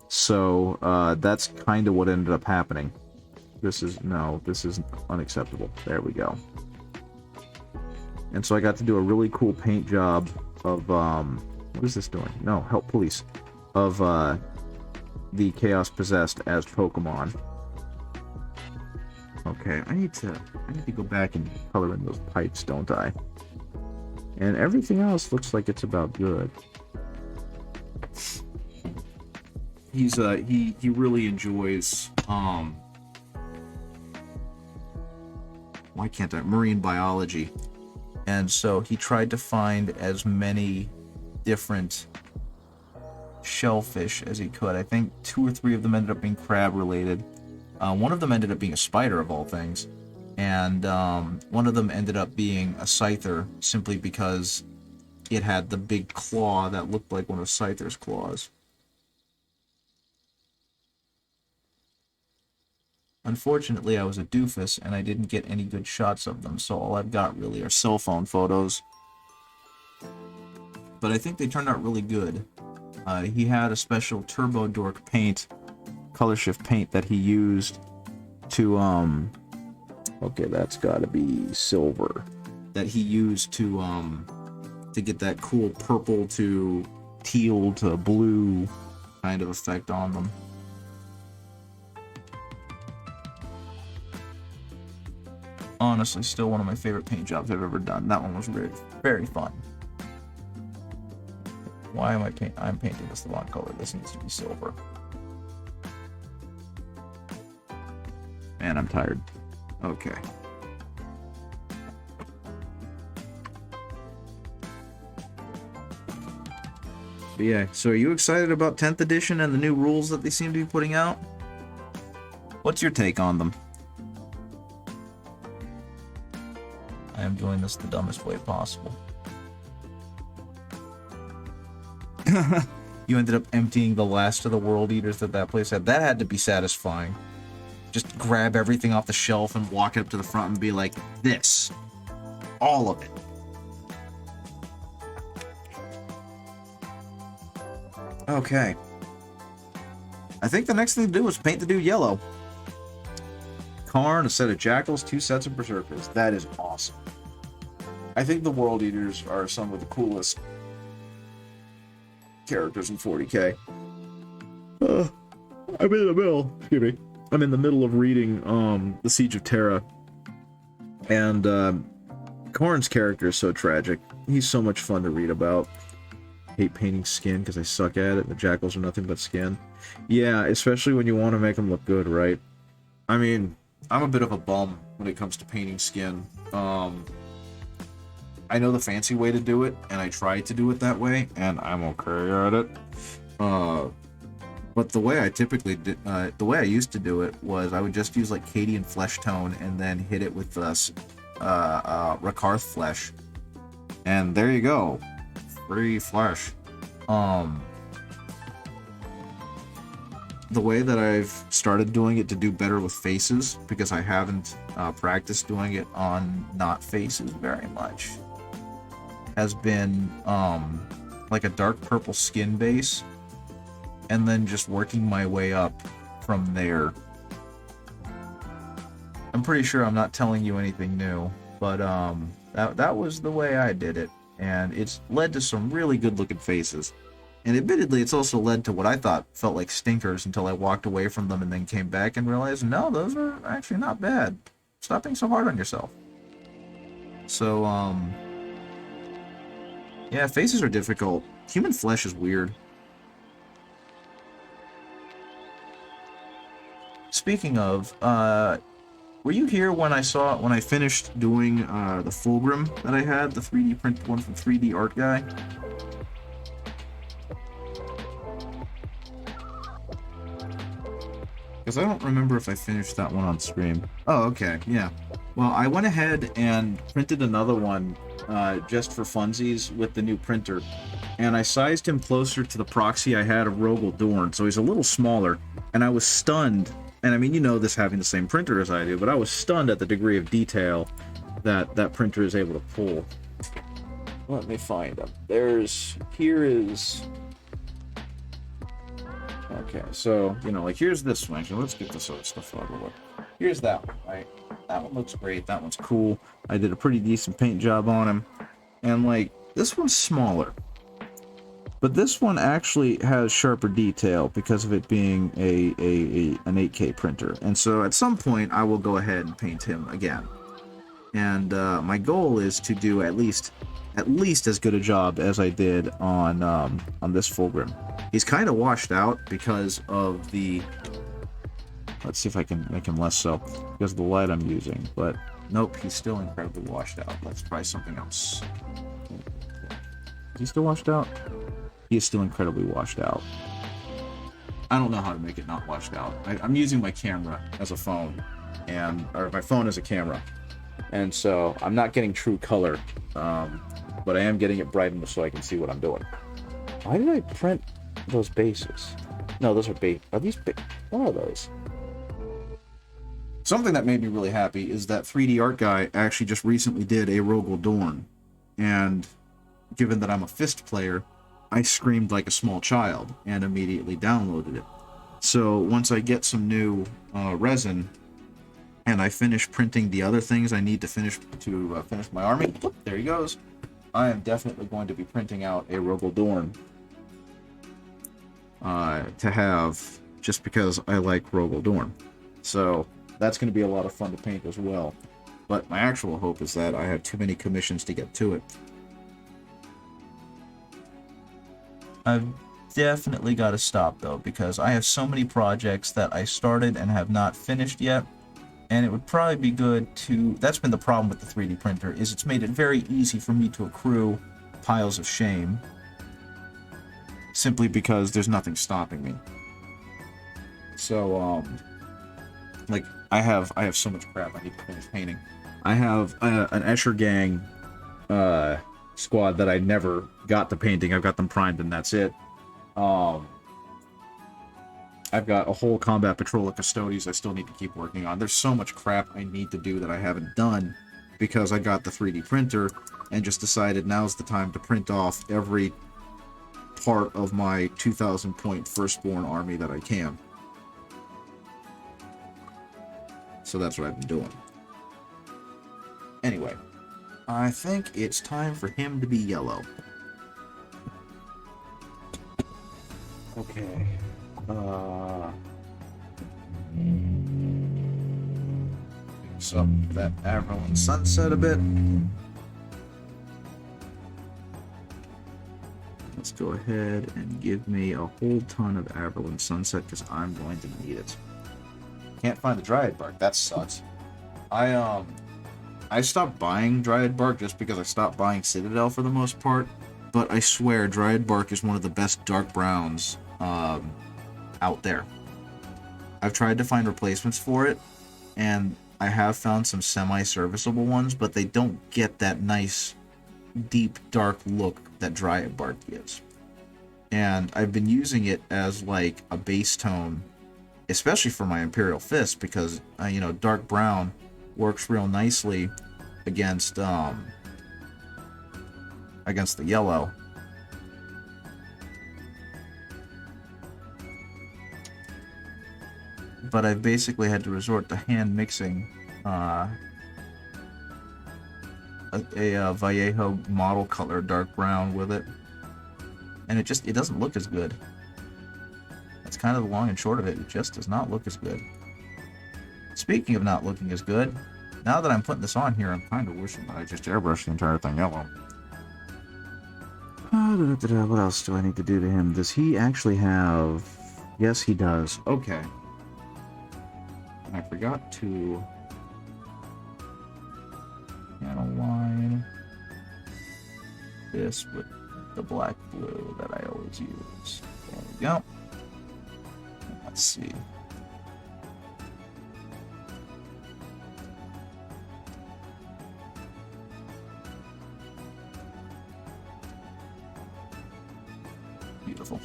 A: So that's kind of what ended up happening. This is unacceptable. There we go. And so I got to do a really cool paint job of what is this doing? No, help police. Of the Chaos Possessed as Pokemon. Okay, I need to go back and color in those pipes, don't I? And everything else looks like it's about good. He really enjoys why can't I marine biology, and so he tried to find as many different shellfish as he could. I think 2 or 3 of them ended up being crab related. One of them ended up being a spider of all things, and one of them ended up being a Scyther simply because it had the big claw that looked like one of Scyther's claws. Unfortunately, I was a doofus and I didn't get any good shots of them, so all I've got really are cell phone photos. But I think they turned out really good. He had a special Turbo Dork paint, color shift paint that he used to okay, that's got to be silver. That he used to get that cool purple to teal to blue kind of effect on them. Honestly, still one of my favorite paint jobs I've ever done. That one was very, very fun. Why am I'm painting this the wrong color. This needs to be silver. Man, I'm tired. Okay. But yeah, so are you excited about 10th edition and the new rules that they seem to be putting out? What's your take on them? I am doing this the dumbest way possible. You ended up emptying the last of the World Eaters that place had. That had to be satisfying. Just grab everything off the shelf and walk it up to the front and be like, this. All of it. Okay. I think the next thing to do is paint the dude yellow. Karn, a set of jackals, 2 sets of berserkers. That is awesome. I think the World Eaters are some of the coolest characters in 40k. I'm in the middle. Excuse me. I'm in the middle of reading The Siege of Terra, and Karn's character is so tragic. He's so much fun to read about. Hate painting skin because I suck at it. The jackals are nothing but skin. Yeah, especially when you want to make them look good, right? I mean, I'm a bit of a bum when it comes to painting skin. I know the fancy way to do it, and I try to do it that way, and I'm okay at it. But the way I typically did, the way I used to do it was I would just use like Cadian flesh tone and then hit it with Rakarth flesh, and there you go, free flesh. The way that I've started doing it to do better with faces, because I haven't practiced doing it on not faces very much, has been like a dark purple skin base, and then just working my way up from there. I'm pretty sure I'm not telling you anything new, but that was the way I did it, and it's led to some really good looking faces. And admittedly, it's also led to what I thought felt like stinkers until I walked away from them and then came back and realized, no, those are actually not bad. Stop being so hard on yourself. So, yeah, faces are difficult. Human flesh is weird. Speaking of, were you here when I finished doing the Fulgrim that I had, the 3D print one from 3D Art Guy? Because I don't remember if I finished that one on stream. Oh, okay, yeah. Well, I went ahead and printed another one just for funsies with the new printer. And I sized him closer to the proxy I had of Rogel Dorn, so he's a little smaller. And I was stunned, and I mean, you know this having the same printer as I do, but I was stunned at the degree of detail that that printer is able to pull. Let me find him. Here is... Okay, so, you know, like, here's this one. Actually, let's get this other stuff out of the way. Here's that one, right? That one looks great. That one's cool. I did a pretty decent paint job on him. And, like, this one's smaller. But this one actually has sharper detail because of it being an 8K printer. And so at some point, I will go ahead and paint him again. And my goal is to do at least as good a job as I did on this Fulgrim. He's kind of washed out because of the... Let's see if I can make him less so, because of the light I'm using. But nope, he's still incredibly washed out. Let's try something else. Is he still washed out? He is still incredibly washed out. I don't know how to make it not washed out. I'm using my camera as a phone, or my phone as a camera. And so I'm not getting true color, but I am getting it bright enough so I can see what I'm doing. Why did I print those bases? No, those are base. Are these big? What are those? Something that made me really happy is that 3D Art Guy actually just recently did a Rogel Dorn. And given that I'm a Fist player, I screamed like a small child and immediately downloaded it. So once I get some new resin, and I finish printing the other things I need to finish my army, there he goes. I am definitely going to be printing out a Rogel Dorn to have, just because I like Rogel Dorn. So that's going to be a lot of fun to paint as well. But my actual hope is that I have too many commissions to get to it. I've definitely got to stop though, because I have so many projects that I started and have not finished yet. And it would probably be good to... That's been the problem with the 3D printer, is it's made it very easy for me to accrue piles of shame. Simply because there's nothing stopping me. So, like, I have so much crap I need to finish painting. I have an Escher Gang squad that I never got to painting. I've got them primed and that's it. I've got a whole combat patrol of Custodes I still need to keep working on. There's so much crap I need to do that I haven't done because I got the 3D printer and just decided now's the time to print off every part of my 2,000 point firstborn army that I can. So that's what I've been doing. Anyway, I think it's time for him to be yellow. Okay. Fix up that Averland Sunset a bit. Let's go ahead and give me a whole ton of Averland Sunset because I'm going to need it. Can't find the Dryad Bark. That sucks. I stopped buying Dryad Bark just because I stopped buying Citadel for the most part. But I swear, Dryad Bark is one of the best dark browns out there. I've tried to find replacements for it, and I have found some semi-serviceable ones, but they don't get that nice, deep, dark look that Dryad Bark gives. And I've been using it as like a base tone, especially for my Imperial Fist, because you know, dark brown works real nicely against the yellow. But I've basically had to resort to hand mixing uh, a Vallejo model color dark brown with it, and it doesn't look as good. That's kind of the long and short of it. It just does not look as good. Speaking of not looking as good, now that I'm putting this on here, I'm kind of wishing that I just airbrushed the entire thing yellow. What else do I need to do to him? Does he actually have... Yes, he does. Okay. I forgot to... channel line this with the black blue that I always use. There we go. Let's see. Beautiful.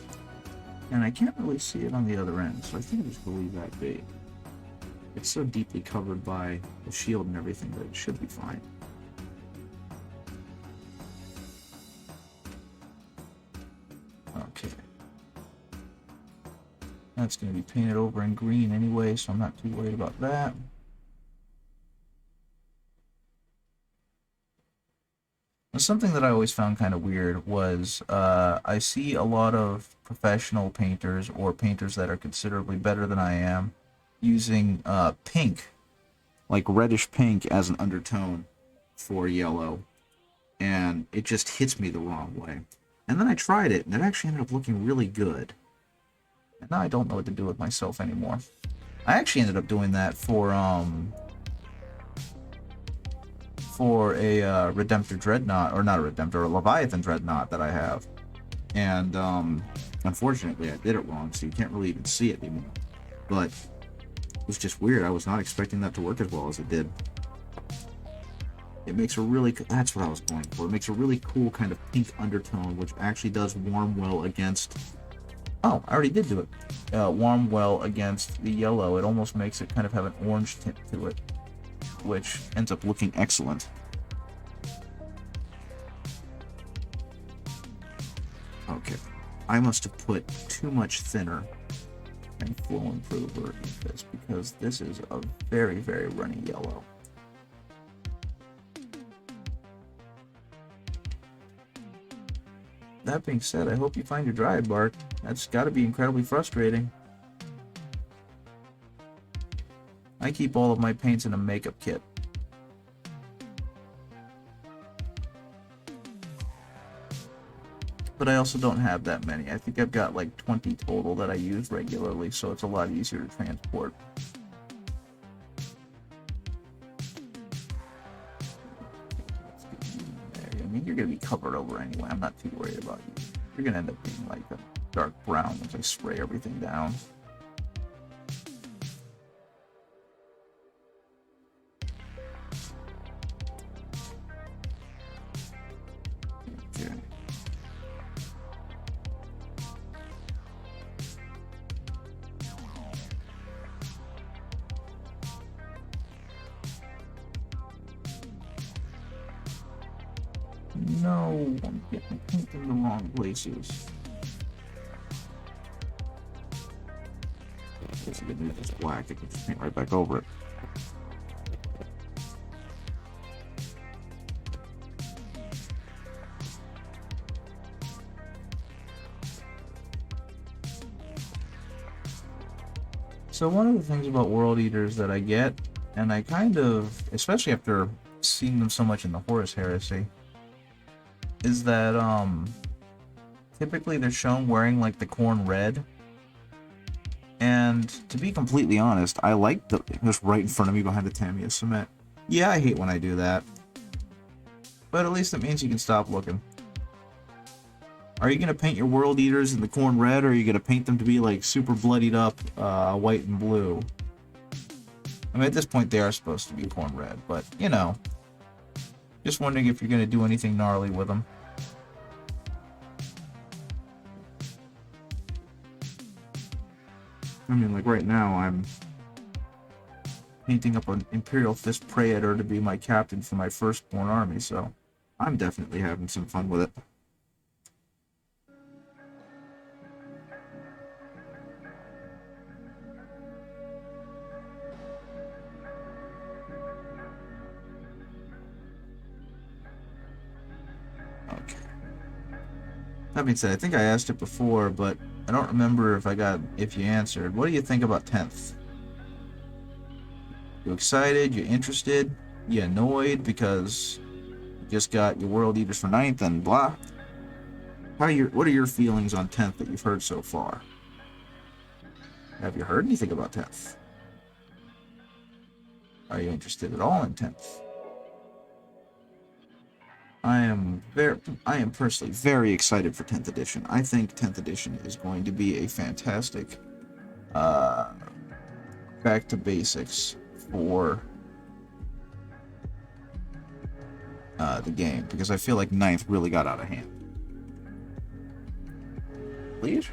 A: And I can't really see it on the other end, so I think I'm just going to leave that be. It's so deeply covered by the shield and everything that it should be fine. Okay. That's going to be painted over in green anyway, so I'm not too worried about that. Something that I always found kind of weird was I see a lot of professional painters or painters that are considerably better than I am using pink, like reddish pink as an undertone for yellow, and it just hits me the wrong way. And then I tried it, and it actually ended up looking really good. And now I don't know what to do with myself anymore. I actually ended up doing that for a Redemptor Dreadnought, or not a Redemptor, a Leviathan Dreadnought that I have. And unfortunately I did it wrong, so you can't really even see it anymore. But it was just weird. I was not expecting that to work as well as it did. It makes a really... that's what I was going for. It makes a really cool kind of pink undertone, which actually does warm well against... oh, I already did do it. Warm well against the yellow. It almost makes it kind of have an orange tint to it, which ends up looking excellent. Okay. I must have put too much thinner and flow improver in this, because this is a very, very runny yellow. That being said, I hope you find your dry bark. That's got to be incredibly frustrating. I keep all of my paints in a makeup kit. But I also don't have that many. I think I've got like 20 total that I use regularly, so it's a lot easier to transport. I mean, you're going to be covered over anyway. I'm not too worried about you. You're going to end up being like a dark brown once I spray everything down. Okay. No, I'm getting paint in the wrong places. I guess I could leave this black, I could just paint right back over it. So one of the things about World Eaters that I get, and I kind of, especially after seeing them so much in the Horus Heresy, is that typically they're shown wearing like the Khorne red. And to be completely honest, I like the just right in front of me behind the Tamiya cement. Yeah, I hate when I do that. But at least it means you can stop looking. Are you going to paint your World Eaters in the Khorne red, or are you going to paint them to be like super bloodied up white and blue? I mean, at this point they are supposed to be Khorne red, but you know. Just wondering if you're going to do anything gnarly with them. I mean, like right now I'm painting up an Imperial Fist Praetor to be my captain for my firstborn army, so I'm definitely having some fun with it.
B: Okay. That being said, I think I asked it before, but I don't remember if you answered. What do you think about 10th? You excited? You interested? You annoyed because you just got your World Eaters for 9th and blah? What are your feelings on 10th that you've heard so far? Have you heard anything about 10th? Are you interested at all in 10th? I am personally very excited for 10th edition. I think 10th edition is going to be a fantastic back to basics for the game, because I feel like 9th really got out of hand. Please?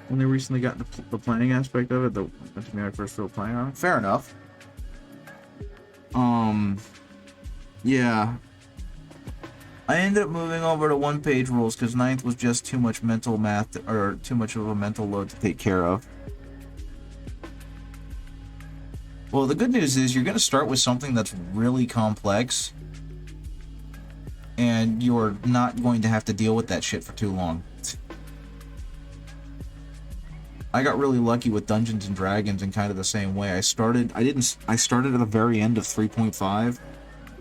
A: When they recently got the playing aspect of it, that's when I first started playing on it.
B: Fair enough. Yeah. I ended up moving over to one-page rules because 9th was just too much mental math, or too much of a mental load to take care of. Well, the good news is you're going to start with something that's really complex, and you're not going to have to deal with that shit for too long. I got really lucky with Dungeons and Dragons in kind of the same way. I started at the very end of 3.5,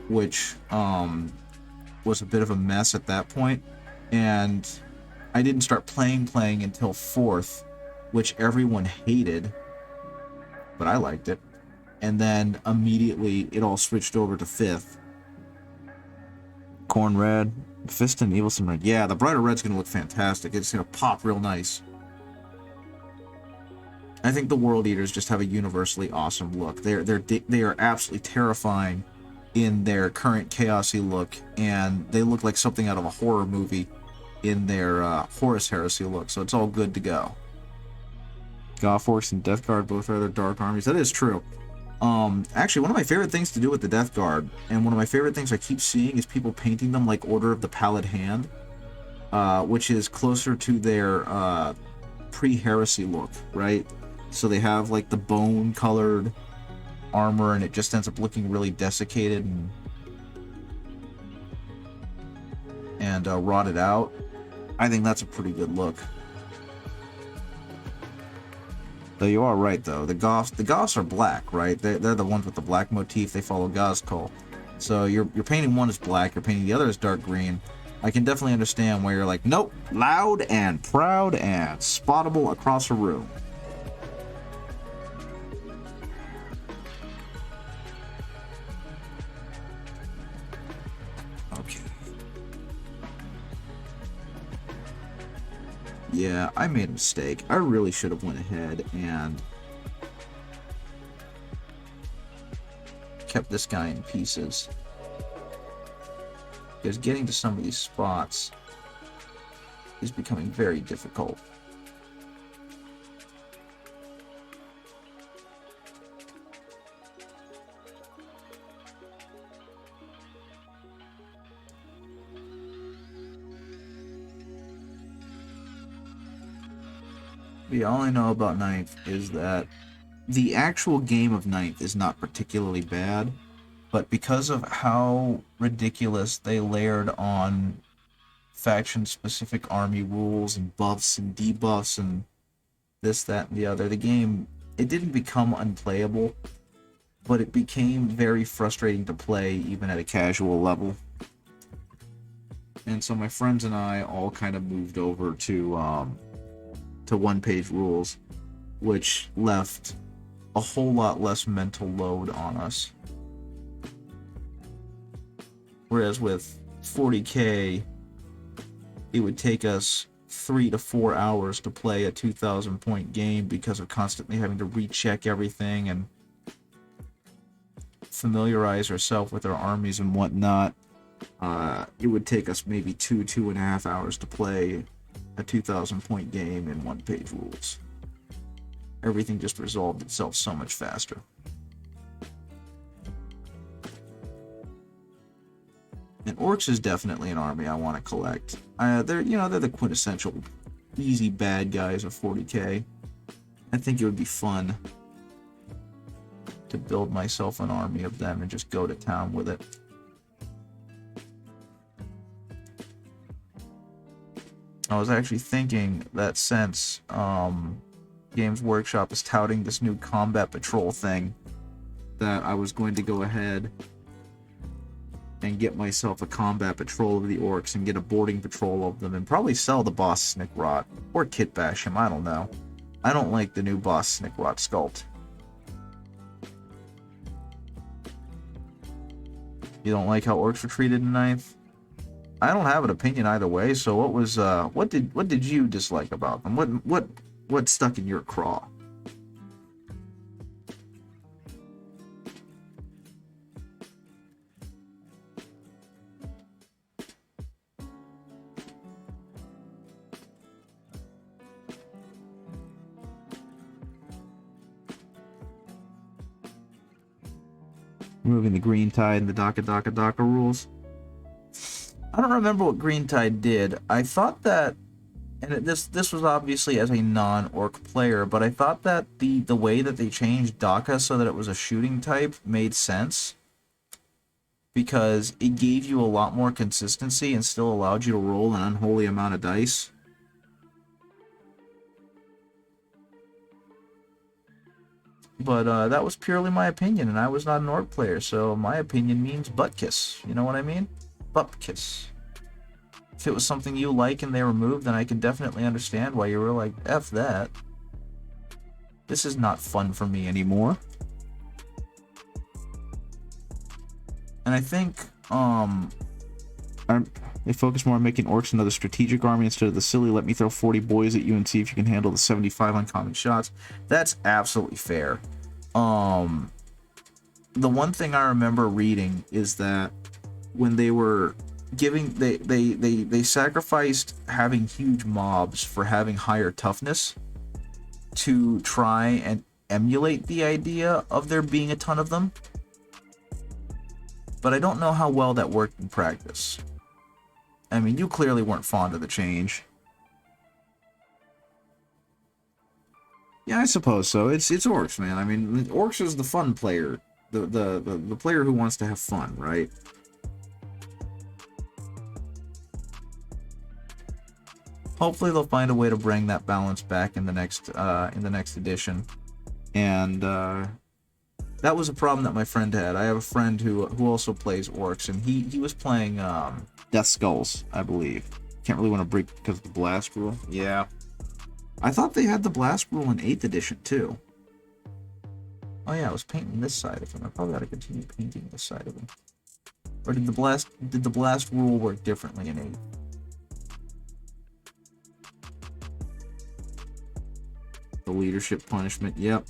B: which was a bit of a mess at that point, and I didn't start playing until 4th, which everyone hated, but I liked it. And then immediately it all switched over to 5th. Corn Red, Fist and Evilson Red. Yeah, the brighter red's gonna look fantastic. It's gonna pop real nice. I think the World Eaters just have a universally awesome look. They are absolutely terrifying in their current chaosy look, and they look like something out of a horror movie in their Horus Heresy look. So it's all good to go. Gothforks and Death Guard both are their dark armies. That is true. Actually, one of my favorite things to do with the Death Guard, and one of my favorite things I keep seeing, is people painting them like Order of the Pallid Hand, which is closer to their pre-heresy look, right? So they have like the bone-colored armor, and it just ends up looking really desiccated and rotted out. I think that's a pretty good look. Though you are right, though. The Goths are black, right? They're the ones with the black motif. They follow Ghazghkull. So you're painting one as black, you're painting the other as dark green. I can definitely understand why you're like, nope, loud and proud and spottable across a room. Okay. Yeah, I made a mistake. I really should have went ahead and kept this guy in pieces, because getting to some of these spots is becoming very difficult. All I know about 9th is that the actual game of 9th is not particularly bad, but because of how ridiculous they layered on faction-specific army rules and buffs and debuffs and this, that, and the other, the game, it didn't become unplayable, but it became very frustrating to play even at a casual level. And so my friends and I all kind of moved over to one-page rules, which left a whole lot less mental load on us. Whereas with 40k, it would take us 3 to 4 hours to play a 2,000 point game because of constantly having to recheck everything and familiarize ourselves with our armies and whatnot. It would take us maybe 2.5 hours to play a 2,000 point game in one page rules. Everything just resolved itself so much faster. And Orcs is definitely an army I want to collect. They're the quintessential easy bad guys of 40k. I think it would be fun to build myself an army of them and just go to town with it. I was actually thinking that since Games Workshop is touting this new combat patrol thing, that I was going to go ahead and get myself a combat patrol of the Orcs and get a boarding patrol of them and probably sell the boss Snickrot or kit bash him, I don't know. I don't like the new boss Snickrot sculpt. You don't like how Orcs were treated in 9th? I don't have an opinion either way, so what did you dislike about them? What stuck in your craw? Removing the Green Tide and the Daka rules. I don't remember what Green Tide did. I thought that, and this was obviously as a non-orc player, but I thought that the way that they changed Daka so that it was a shooting type made sense, because it gave you a lot more consistency and still allowed you to roll an unholy amount of dice. But that was purely my opinion, and I was not an orc player, so my opinion means butt kiss. You know what I mean? Butt kiss. If it was something you like and they removed, then I can definitely understand why you were like, F that. This is not fun for me anymore. And I think, they focus more on making Orcs another strategic army instead of the silly, let me throw 40 boys at you and see if you can handle the 75 uncommon shots. That's absolutely fair. The one thing I remember reading is that when they were giving, they sacrificed having huge mobs for having higher toughness to try and emulate the idea of there being a ton of them. But I don't know how well that worked in practice. I mean, you clearly weren't fond of the change. Yeah, I suppose so. It's Orcs, man. I mean, Orcs is the fun player. The player who wants to have fun, right? Hopefully they'll find a way to bring that balance back in the next edition. And that was a problem that my friend had. I have a friend who also plays Orcs, and he was playing Death Skulls, I believe. Can't really want to break because of the blast rule. Yeah. I thought they had the blast rule in 8th edition too. Oh yeah, I was painting this side of him. I probably ought to continue painting this side of him. Or did the blast rule work differently in 8th? The leadership punishment, yep.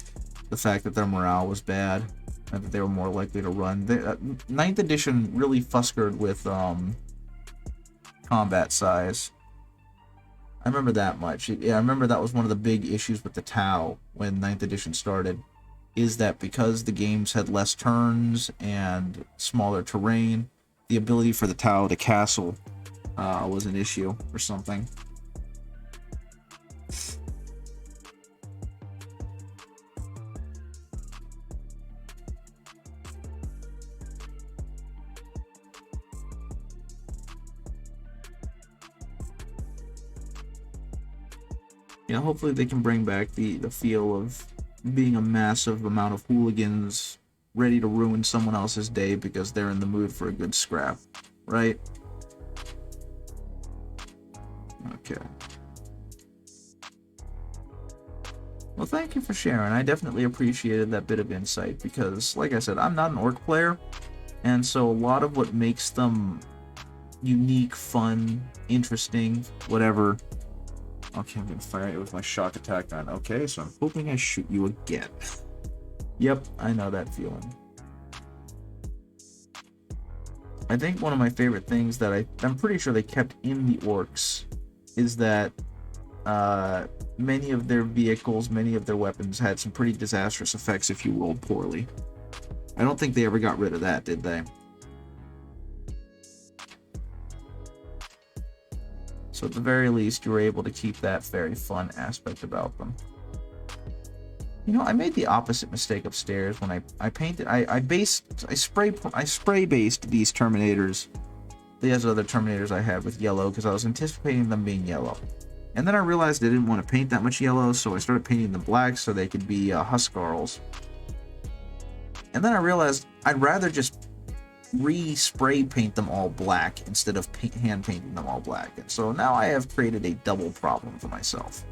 B: The fact that their morale was bad and that they were more likely to run. 9th edition really fuskered with combat size. I remember that much. Yeah, I remember that was one of the big issues with the Tau when 9th edition started, is that because the games had less turns and smaller terrain, the ability for the Tau to castle was an issue or something. Yeah, hopefully they can bring back the feel of being a massive amount of hooligans ready to ruin someone else's day because they're in the mood for a good scrap, right? Okay. Well, thank you for sharing. I definitely appreciated that bit of insight because, like I said, I'm not an orc player, and so a lot of what makes them unique, fun, interesting, whatever. Okay, I'm gonna fire it with my shock attack gun. Okay, so I'm hoping I shoot you again. Yep, I know that feeling. I think one of my favorite things that I'm pretty sure they kept in the Orcs is that Many of their vehicles, many of their weapons had some pretty disastrous effects if you rolled poorly. I don't think they ever got rid of that, did they? So at the very least, you were able to keep that very fun aspect about them. You know, I made the opposite mistake upstairs when I painted. I spray based these Terminators, these other Terminators I had with yellow, because I was anticipating them being yellow. And then I realized I didn't want to paint that much yellow, so I started painting them black so they could be Huskarls. And then I realized I'd rather just re-spray paint them all black instead of hand painting them all black. And so now I have created a double problem for myself.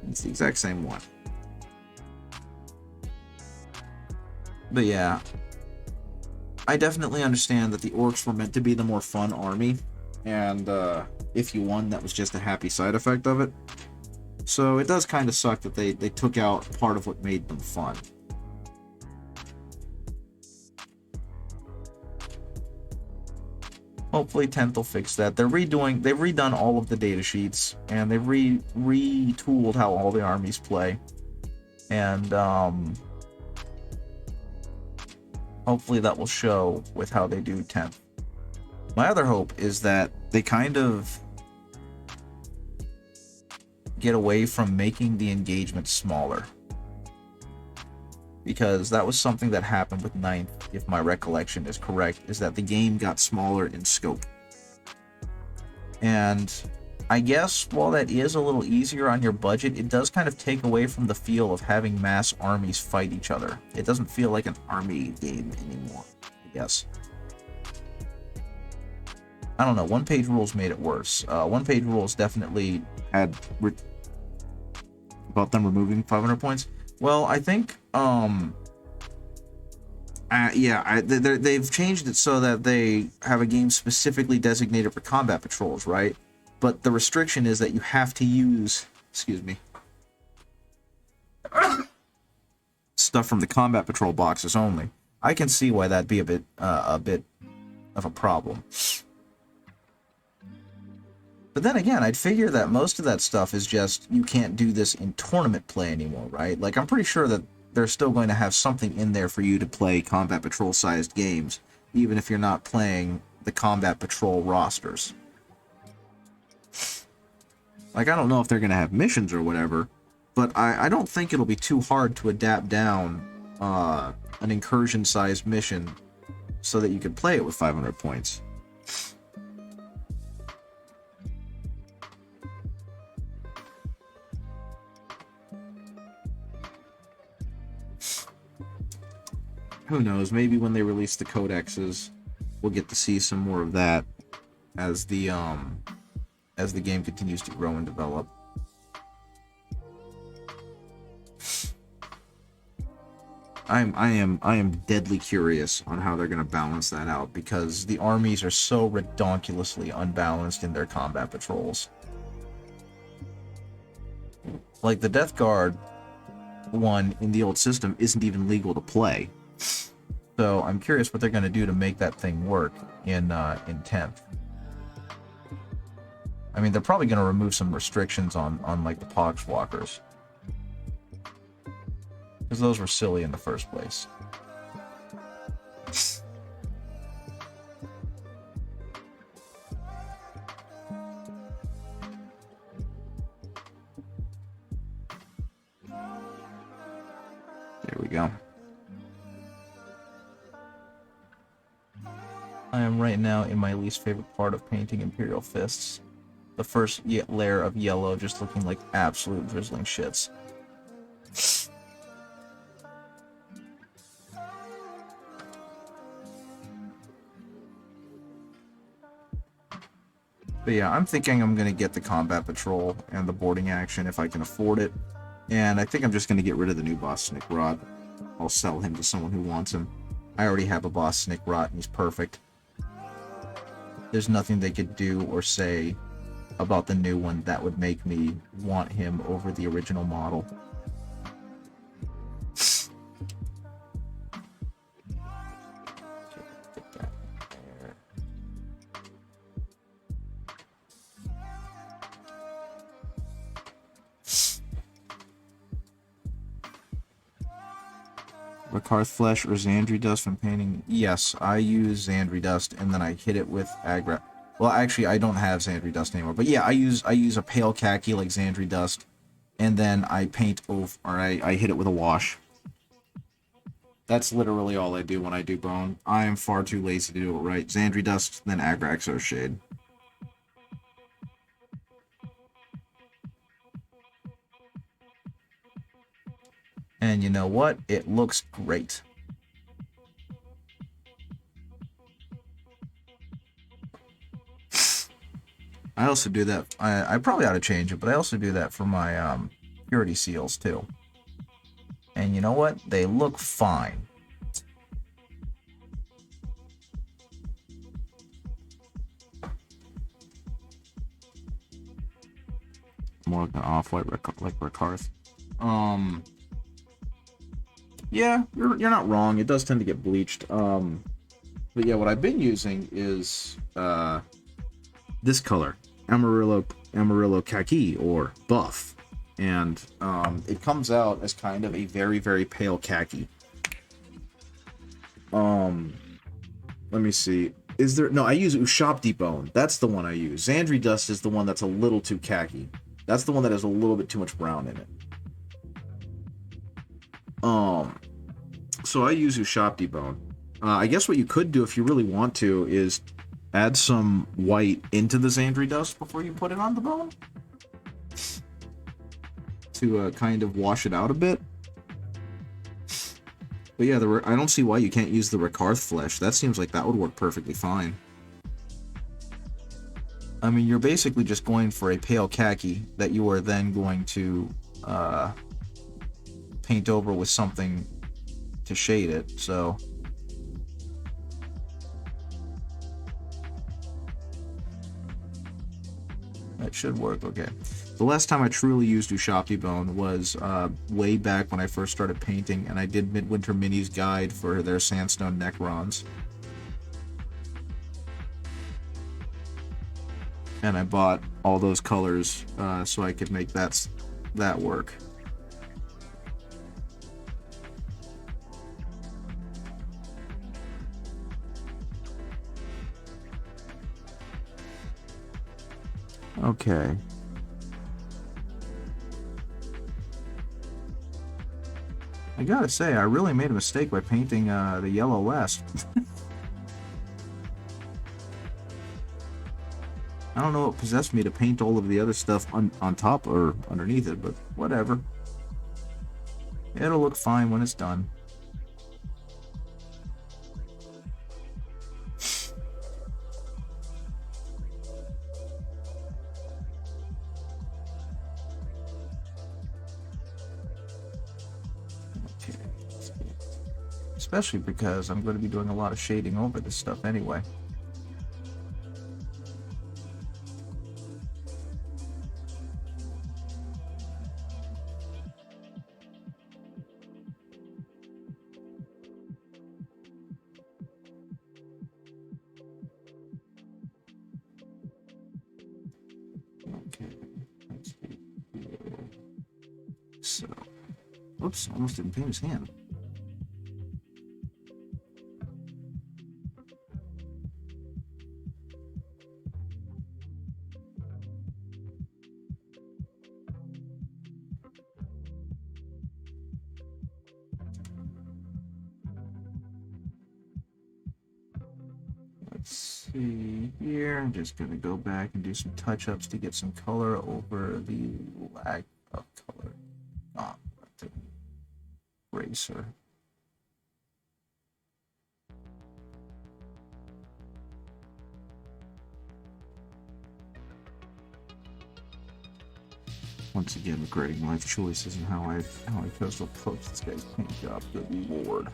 B: It's the exact same one. But yeah, I definitely understand that the orcs were meant to be the more fun army, and if you won, that was just a happy side effect of it. So it does kind of suck that they took out part of what made them fun. Hopefully 10th will fix that. They've redone all of the data sheets, and they've retooled how all the armies play. And hopefully that will show with how they do 10th. My other hope is that they kind of get away from making the engagement smaller. Because that was something that happened with 9th, if my recollection is correct, is that the game got smaller in scope. And I guess while that is a little easier on your budget, it does kind of take away from the feel of having mass armies fight each other. It doesn't feel like an army game anymore, I guess. I don't know, one-page rules made it worse. One-page rules definitely had about them removing 500 points. Well, I think, they've changed it so that they have a game specifically designated for combat patrols, right? But the restriction is that you have to use, stuff from the combat patrol boxes only. I can see why that'd be a bit of a problem. But then again, I'd figure that most of that stuff is just, you can't do this in tournament play anymore, right? Like, I'm pretty sure that they're still going to have something in there for you to play combat patrol-sized games, even if you're not playing the combat patrol rosters. Like, I don't know if they're going to have missions or whatever, but I don't think it'll be too hard to adapt down an incursion-sized mission so that you can play it with 500 points. Who knows, maybe when they release the codexes, we'll get to see some more of that as the game continues to grow and develop. I am deadly curious on how they're going to balance that out, because the armies are so redonkulously unbalanced in their combat patrols. Like, the Death Guard one in the old system isn't even legal to play. So I'm curious what they're going to do to make that thing work in 10th. I mean, they're probably going to remove some restrictions on like the Pogswalkers, because those were silly in the first place. There we go. I am right now in my least favorite part of painting Imperial Fists. The first layer of yellow just looking like absolute drizzling shits. But yeah, I'm thinking I'm going to get the combat patrol and the boarding action if I can afford it. And I think I'm just going to get rid of the new boss Snickrot. I'll sell him to someone who wants him. I already have a boss Snickrot and he's perfect. There's nothing they could do or say about the new one that would make me want him over the original model. Rakarth Flesh or Xandri Dust when painting? Yes, I use Xandri Dust and then I hit it with Agra. Well, actually, I don't have Xandri Dust anymore. But yeah, I use a pale khaki like Xandri Dust, and then I paint over, or I hit it with a wash. That's literally all I do when I do bone. I am far too lazy to do it right. Xandri Dust, then Agraxos Shade. And you know what? It looks great. I also do that. I probably ought to change it, but I also do that for my purity seals too. And you know what? They look fine.
A: More like an off-white like Rakarth.
B: Yeah, you're not wrong. It does tend to get bleached. But yeah, what I've been using is
A: This color, Amarillo Khaki or Buff,
B: and it comes out as kind of a very, very pale khaki. Let me see. Is there... No, I use Ushabti Bone. That's the one I use. Xandri Dust is the one that's a little too khaki. That's the one that has a little bit too much brown in it. So I use Ushabti Bone. I guess what you could do if you really want to is add some white into the Xandri Dust before you put it on the bone to kind of wash it out a bit. But yeah, I don't see why you can't use the Rakarth Flesh. That seems like that would work perfectly fine. I mean, you're basically just going for a pale khaki that you are then going to paint over with something to shade it, so... That should work, okay. The last time I truly used Ushabti Bone was way back when I first started painting, and I did Midwinter Mini's guide for their Sandstone Necrons. And I bought all those colors so I could make that work. Okay. I gotta say, I really made a mistake by painting the yellow last. I don't know what possessed me to paint all of the other stuff on top or underneath it, but whatever. It'll look fine when it's done. Okay. Especially because I'm going to be doing a lot of shading over this stuff anyway. So, oops, almost didn't paint his hand. Let's see here. I'm just going to go back and do some touch-ups to get some color over the lack of color. Eraser. Once again, regretting life choices and how I chose to approach this guy's paint job. Good lord.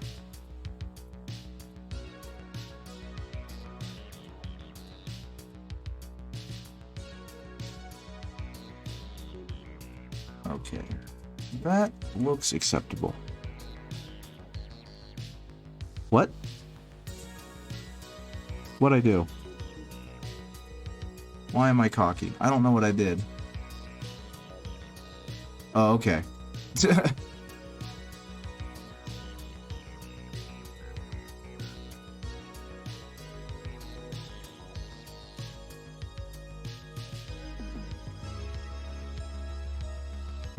B: Okay, that looks acceptable. What? What'd I do? Why am I cocky? I don't know what I did. Oh, okay.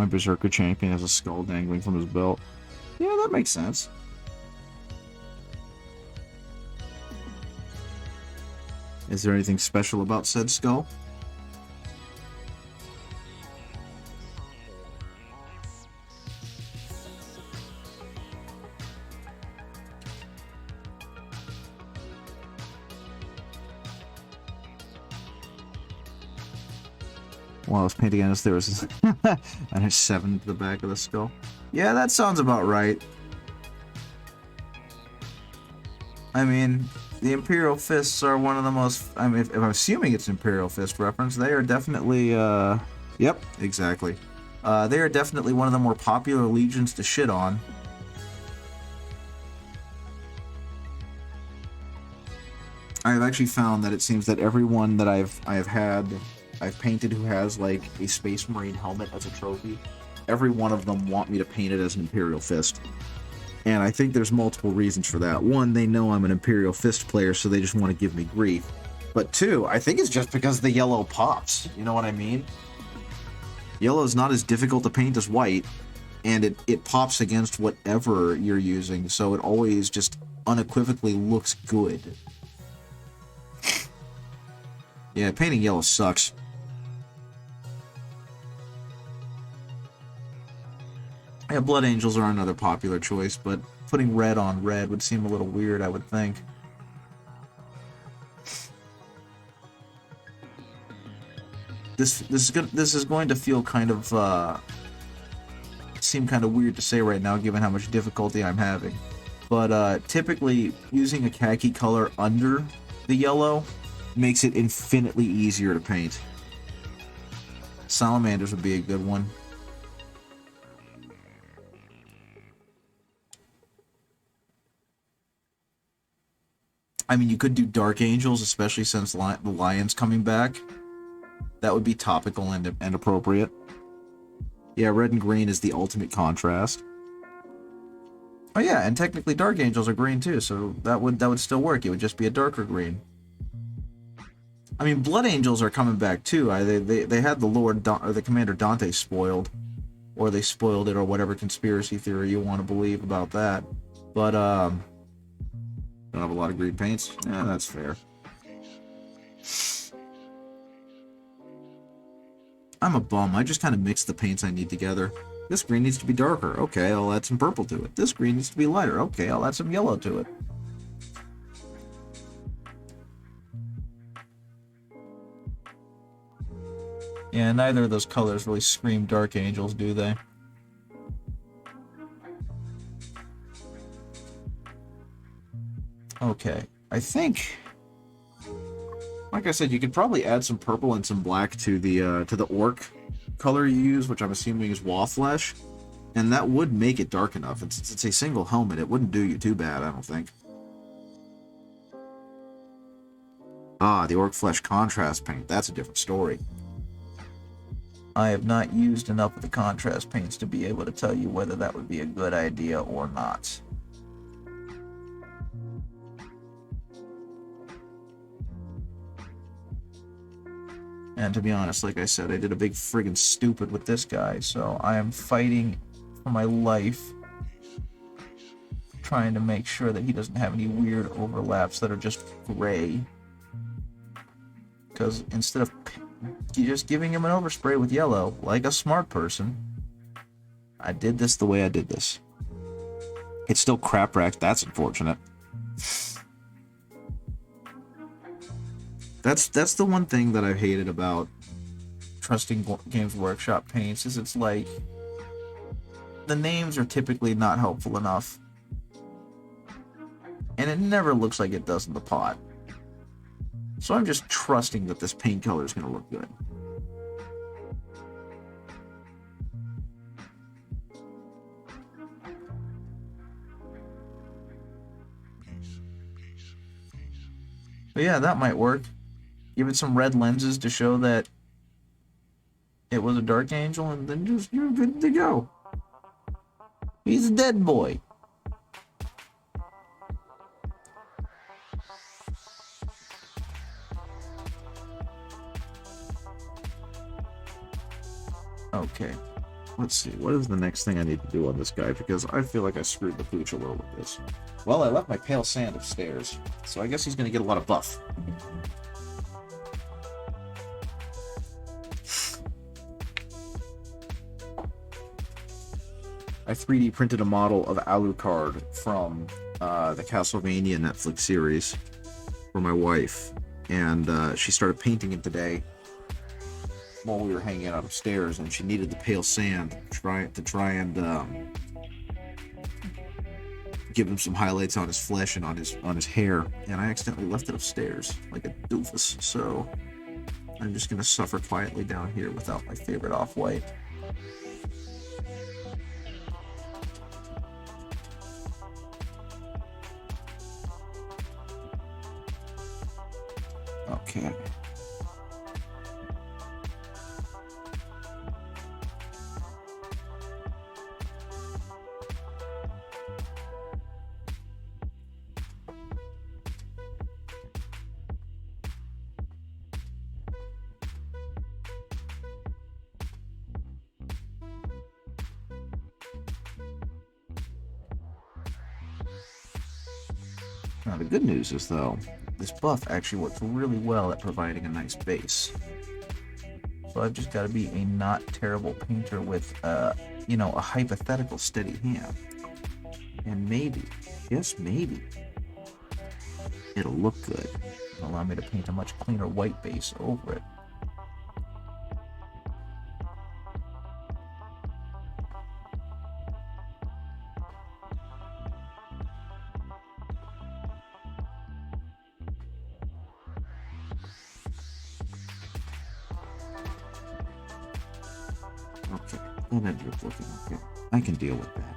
B: My Berserker champion has a skull dangling from his belt. Yeah, that makes sense. Is there anything special about said skull? While I was painting on this, there was and a 7 to the back of the skull. Yeah, that sounds about right. I mean, the Imperial Fists are one of the most... I mean, if I'm assuming it's an Imperial Fist reference, they are definitely, Yep, exactly. They are definitely one of the more popular legions to shit on. I've actually found that it seems that everyone that I've painted who has, like, a Space Marine helmet as a trophy, every one of them want me to paint it as an Imperial Fist. And I think there's multiple reasons for that. One, they know I'm an Imperial Fist player, so they just want to give me grief. But two, I think it's just because the yellow pops. You know what I mean? Yellow is not as difficult to paint as white, and it pops against whatever you're using, so it always just unequivocally looks good. Yeah, painting yellow sucks. Yeah, Blood Angels are another popular choice, but putting red on red would seem a little weird, I would think. This is going to feel kind of seem kind of weird to say right now, given how much difficulty I'm having. But typically, using a khaki color under the yellow makes it infinitely easier to paint. Salamanders would be a good one. I mean, you could do Dark Angels, especially since the Lion's coming back. That would be topical and appropriate. Yeah, red and green is the ultimate contrast. Oh yeah, and technically Dark Angels are green too, so that would still work. It would just be a darker green. I mean, Blood Angels are coming back too. They had the or the Commander Dante spoiled, or they spoiled it, or whatever conspiracy theory you want to believe about that. But don't have a lot of green paints. Yeah, that's fair. I'm a bum. I just kind of mix the paints I need together. This green needs to be darker. Okay, I'll add some purple to it. This green needs to be lighter. Okay, I'll add some yellow to it. Yeah, neither of those colors really scream Dark Angels, do they? Okay, I think, like I said, you could probably add some purple and some black to the orc color you use, which I'm assuming is Waflesh, and that would make it dark enough. And since it's a single helmet, it wouldn't do you too bad, I don't think. Ah, the Orc Flesh contrast paint. That's a different story. I have not used enough of the contrast paints to be able to tell you whether that would be a good idea or not. And to be honest, like I said, I did a big friggin' stupid with this guy, so I am fighting for my life, trying to make sure that he doesn't have any weird overlaps that are just gray. Because instead of just giving him an overspray with yellow, like a smart person, I did this the way I did this. It's still crap wrecked. That's unfortunate. That's the one thing that I've hated about trusting Games Workshop paints, is it's like the names are typically not helpful enough, and it never looks like it does in the pot. So I'm just trusting that this paint color is going to look good. But yeah, that might work. Give it some red lenses to show that it was a Dark Angel, and then just, you're good to go. He's a dead boy. Okay.
A: let's see, what is the next thing I need to do on this guy? Because I feel like I screwed the pooch a little with this. Well, I left my pale sand upstairs, so I guess he's going to get a lot of buff. I 3D printed a model of Alucard from the Castlevania Netflix series for my wife, and she started painting it today while we were hanging out upstairs, and she needed the pale sand to try and give him some highlights on his flesh and on his hair, and I accidentally left it upstairs like a doofus, so I'm just gonna suffer quietly down here without my favorite off-white. Okay. Now the good news is, though, this buff actually works really well at providing a nice base. So I've just got to be a not terrible painter with, a hypothetical steady hand. And maybe, just maybe, it'll look good. It'll allow me to paint a much cleaner white base over it. Okay, that ended up looking okay. I can deal with that.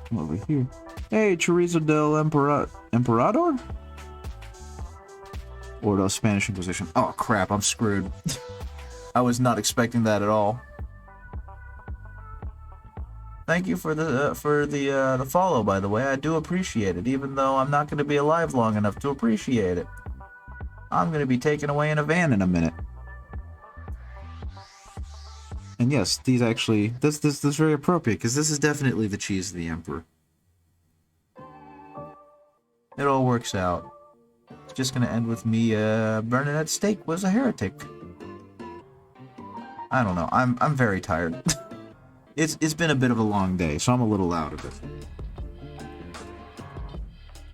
A: Come over here. Hey, Chorizo del Emperador? Or the Spanish Inquisition. Oh crap, I'm screwed. I was not expecting that at all. Thank you for the follow, by the way. I do appreciate it, even though I'm not going to be alive long enough to appreciate it. I'm going to be taken away in a van in a minute. And yes, these actually, this is very appropriate, because this is definitely the cheese of the Emperor. It all works out. It's just gonna end with me Bernadette Steak was a heretic. I don't know. I'm very tired. It's been a bit of a long day, so I'm a little out of it.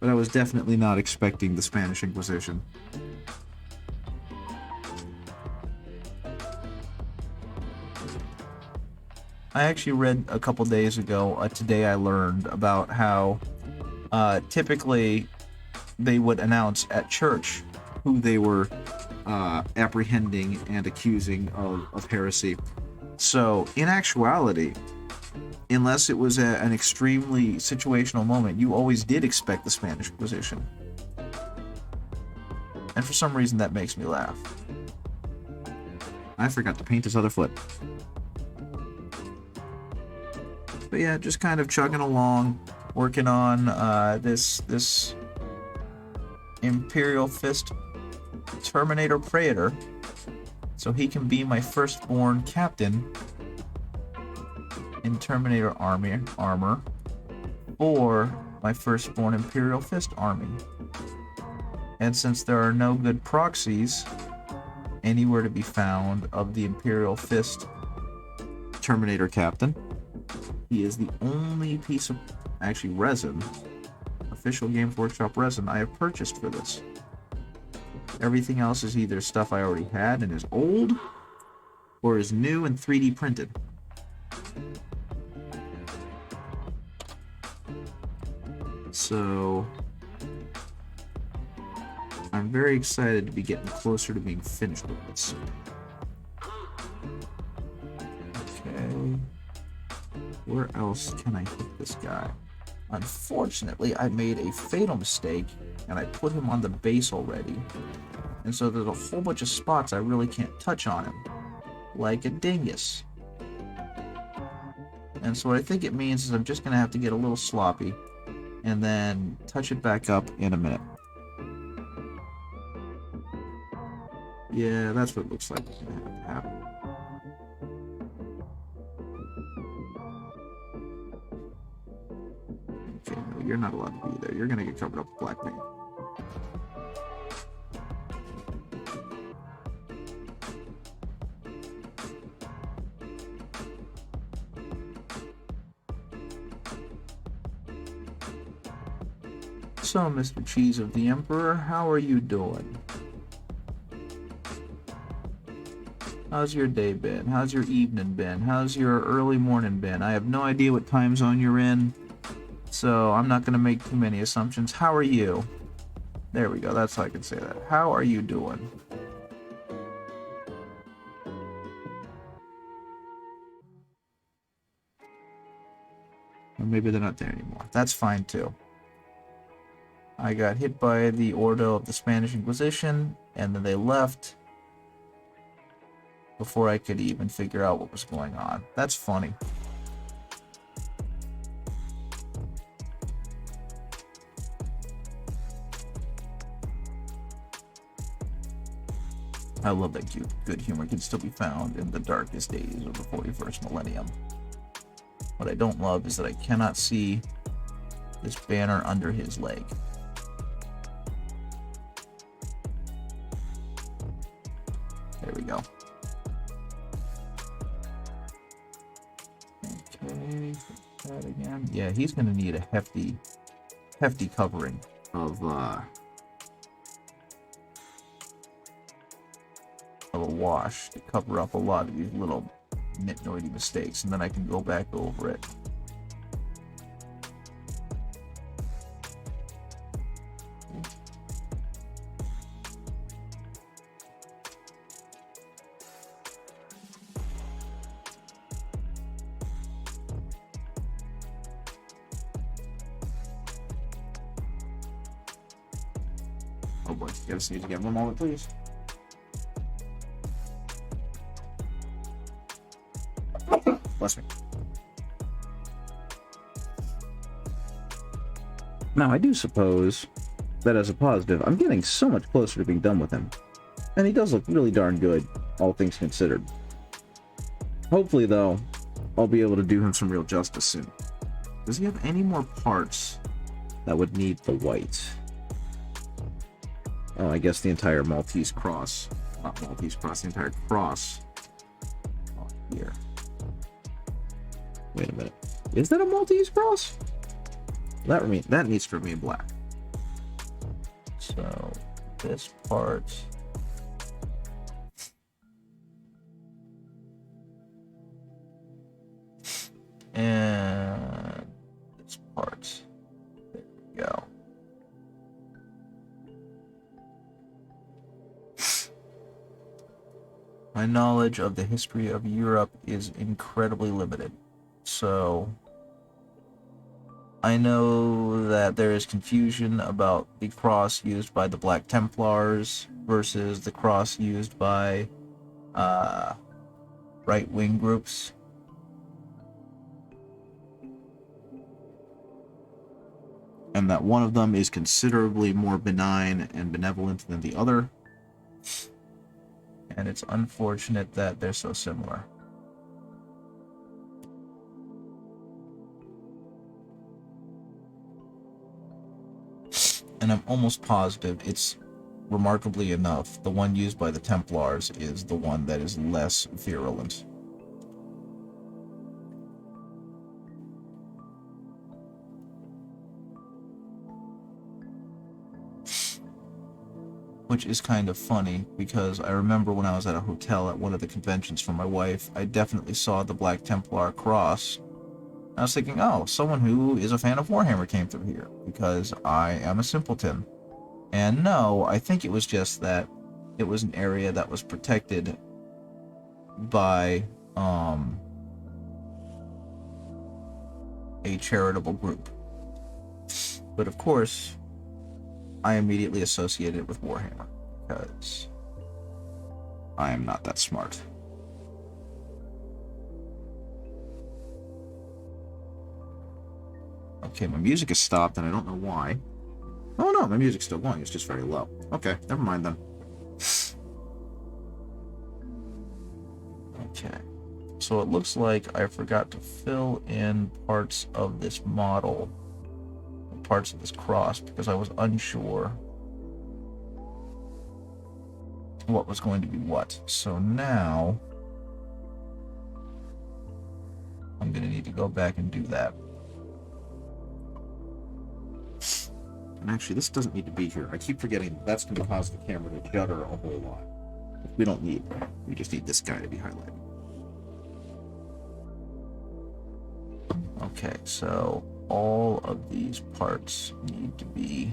A: But I was definitely not expecting the Spanish Inquisition. I actually read a couple days ago, Today I Learned, about how typically they would announce at church who they were apprehending and accusing of heresy. So, in actuality, unless it was an extremely situational moment, you always did expect the Spanish Inquisition. And for some reason that makes me laugh. I forgot to paint his other foot. But yeah, just kind of chugging along, working on this Imperial Fist Terminator Praetor, so he can be my firstborn captain in Terminator armor for my firstborn Imperial Fist army. And since there are no good proxies anywhere to be found of the Imperial Fist Terminator captain, he is the only piece of, actually, resin, official Games Workshop resin, I have purchased for this. Everything else is either stuff I already had and is old, or is new and 3D printed. So, I'm very excited to be getting closer to being finished with this. Okay. Where else can I hit this guy? Unfortunately, I made a fatal mistake, and I put him on the base already. And so there's a whole bunch of spots I really can't touch on him. Like a dingus. And so what I think it means is I'm just going to have to get a little sloppy, and then touch it back up in a minute. Yeah, that's what it looks like is going to have to happen.
B: you're not allowed to be there. You're gonna get covered up with black paint. So, Mr. Cheese of the Emperor, how are you doing? How's your day been? How's your evening been? How's your early morning been? I have no idea what time zone you're in, so I'm not going to make too many assumptions. How are you? There we go, that's how I can say that. How are you doing? Or maybe they're not there anymore. That's fine too. I got hit by the Ordo of the Spanish Inquisition, and then they left before I could even figure out what was going on. That's funny. I love that good humor can still be found in the darkest days of the 41st millennium. What I don't love is that I cannot see this banner under his leg. There we go. Okay, that again. Yeah, he's gonna need a hefty covering of a wash to cover up a lot of these little nitnoidy mistakes, and then I can go back over it. Oh boy, you just need to give him a moment, please. Bless me.
A: Now, I do suppose that as a positive, I'm getting so much closer to being done with him. And he does look really darn good, all things considered. Hopefully, though, I'll be able to do him some real justice soon.
B: Does he have any more parts
A: That would need the white. Oh, I guess the entire Maltese cross.
B: not Maltese cross, the entire cross here?
A: Wait a minute. Is that a Maltese cross?
B: That needs to remain black.
C: So this part and this part. There we go. My knowledge of the history of Europe is incredibly limited. So I know that there is confusion about the cross used by the Black Templars versus the cross used by right-wing groups.
B: And that one of them is considerably more benign and benevolent than the other.
C: And it's unfortunate that they're so similar. And I'm almost positive it's, remarkably enough, the one used by the Templars is the one that is less virulent. Which is kind of funny, because I remember when I was at a hotel at one of the conventions for my wife, I definitely saw the Black Templar cross. I was thinking, oh, someone who is a fan of Warhammer came through here, because I am a simpleton. And no, I think it was just that it was an area that was protected by a charitable group. But of course, I immediately associated it with Warhammer, because
B: I am not that smart. Okay, my music has stopped, and I don't know why. Oh no, my music's still going. It's just very low. Okay, never mind then.
C: okay. So it looks like I forgot to fill in parts of this model. parts of this cross because I was unsure what was going to be what. So now I'm going to need to go back and do that.
B: And actually, this doesn't need to be here. I keep forgetting that's going to cause the camera to judder a whole lot. We don't need. We just need this guy to be highlighted.
C: Okay, so all of these parts need to be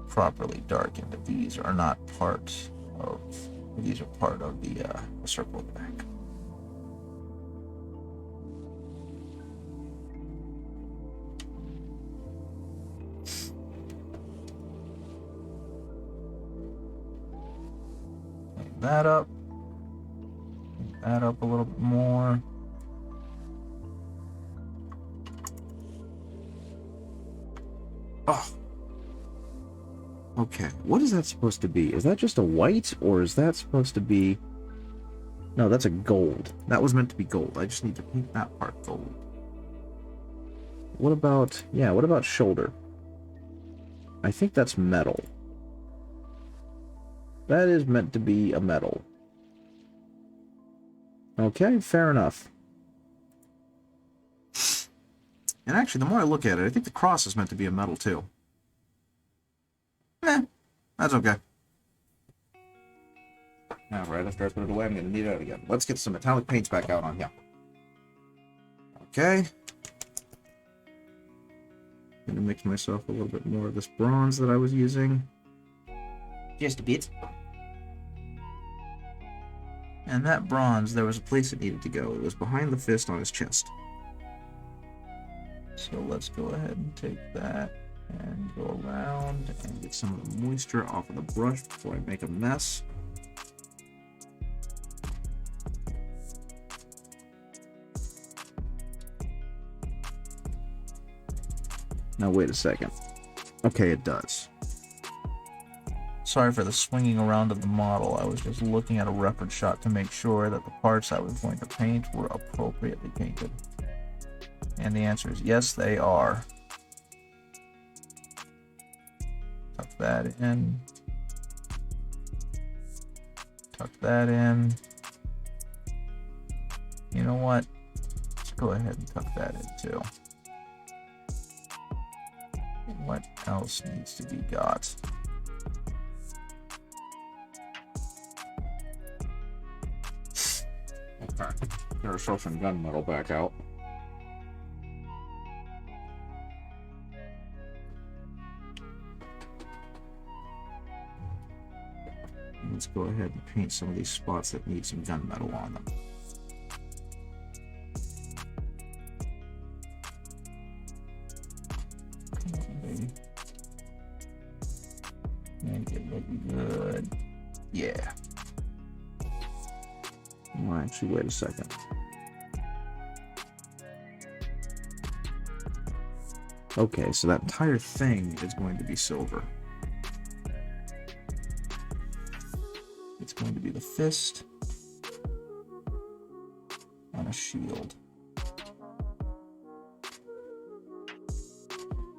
C: properly darkened. These are not part of. These are part of the circle at the back. Clean that up. Clean that up a little bit more.
B: Oh. Okay, what is that supposed to be? Is that just a white, or is that supposed to be... No, that's a gold. That was meant to be gold. I just need to paint that part gold. What about... Yeah, what about shoulder? I think that's metal. That is meant to be a metal. Okay, fair enough. And actually, the more I look at it, I think the cross is meant to be a metal, too. That's okay. Now, right after I put it away, I'm going to need it out again. Let's get some metallic paints back out on here. Okay. I'm going to mix myself a little bit more of this bronze that I was using. Just a bit. And that bronze, there was a place it needed to go. It was behind the fist on his chest.
C: So let's go ahead and take that and go around
B: And get some of the moisture off of the brush before I make a mess. Now wait a second. Okay, it does.
C: Sorry for the swinging around of the model. I was just looking at a reference shot to make sure that the parts I was going to paint were appropriately painted. And the answer is yes, they are. Tuck that in. Tuck that in. You know what? Let's go ahead and tuck that in too. What else needs to be got?
B: Okay. There's some gunmetal back out. Let's go ahead and paint some of these spots that need some gunmetal on them.
C: Make it look good. Yeah.
B: Well, actually, wait a second. Okay, so that entire thing is going to be silver. It's going to be the fist on a shield,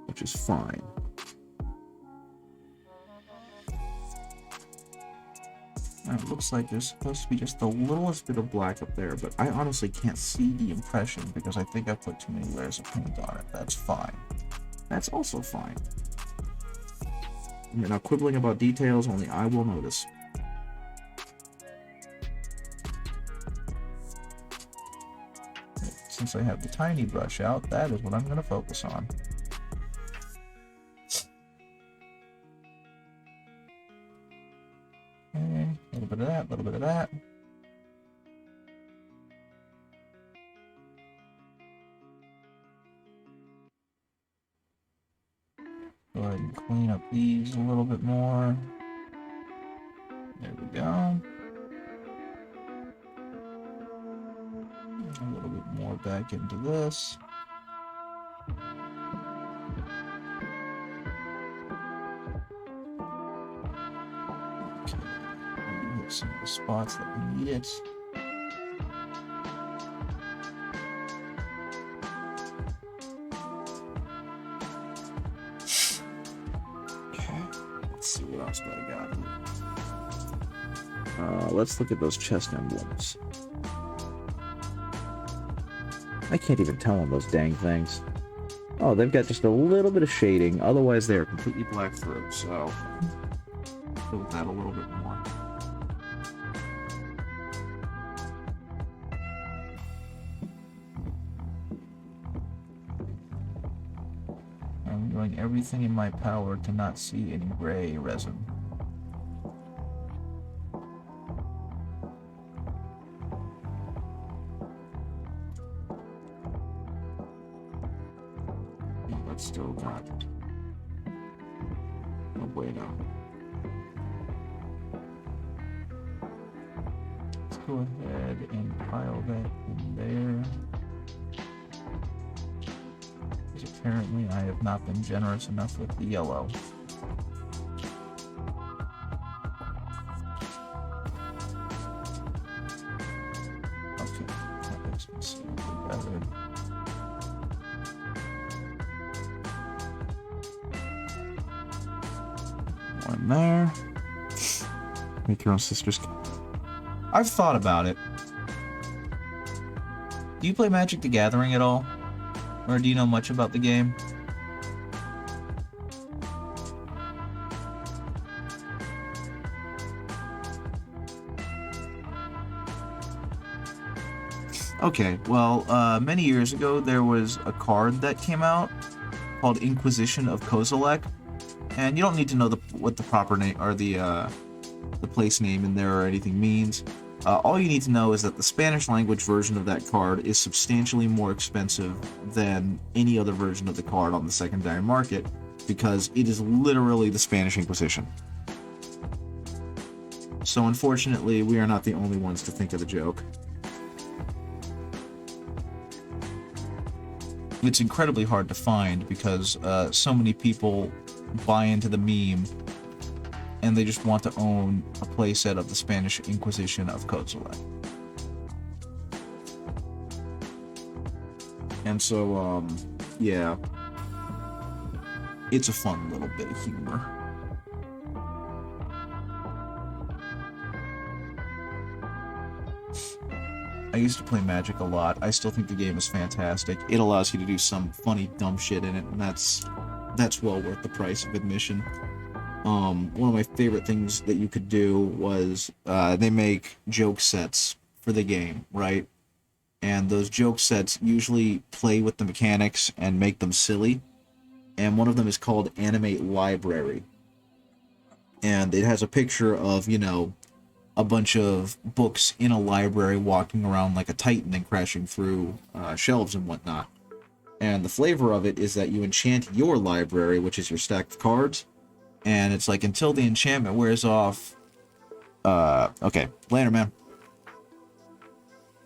B: which is fine. Now, it looks like there's supposed to be just the littlest bit of black up there, but I honestly can't see the impression because I think I put too many layers of paint on it. That's fine. That's also fine. You're not quibbling about details, only I will notice.
C: Since I have the tiny brush out, that is what I'm going to focus on. Okay, a little bit of that, a little bit of that. Go ahead and clean up these a little bit more. There we go. A little bit more back into this. Okay. Hit some of the spots that we need it.
B: Let's see what else do I got here. Let's look at those chest emblems. I can't even tell on those dang things. Oh, they've got just a little bit of shading. Otherwise, they are completely black through. So, go with that a little bit more.
C: I'm doing everything in my power to not see any gray resin.
B: But still got no bueno.
C: Let's go ahead and pile that in there. Because apparently I have not been generous enough with the yellow. Okay, that makes me see a little better.
B: One there. Make your own sister's.
C: I've thought about it. Do you play Magic the Gathering at all? Or do you know much about the game? Okay, well, many years ago there was a card that came out called Inquisition of Kozilek, and you don't need to know what the proper name or the place name in there or anything means. All you need to know is that the Spanish language version of that card is substantially more expensive than any other version of the card on the secondary market because it is literally the Spanish Inquisition. So unfortunately, we are not the only ones to think of the joke. It's incredibly hard to find because so many people buy into the meme and they just want to own a playset of the Spanish Inquisition of Kozilek.
B: And so, yeah. It's a fun little bit of humor.
C: I used to play Magic a lot. I still think the game is fantastic.
B: It allows you to do some funny, dumb shit in it, and that's well worth the price of admission. One of my favorite things that you could do was they make joke sets for the game, right? And those joke sets usually play with the mechanics and make them silly. And one of them is called Animate Library. And it has a picture of, a bunch of books in a library walking around like a titan and crashing through shelves and whatnot. And the flavor of it is that you enchant your library, which is your stack of cards, and it's like until the enchantment wears off. Okay, later, man.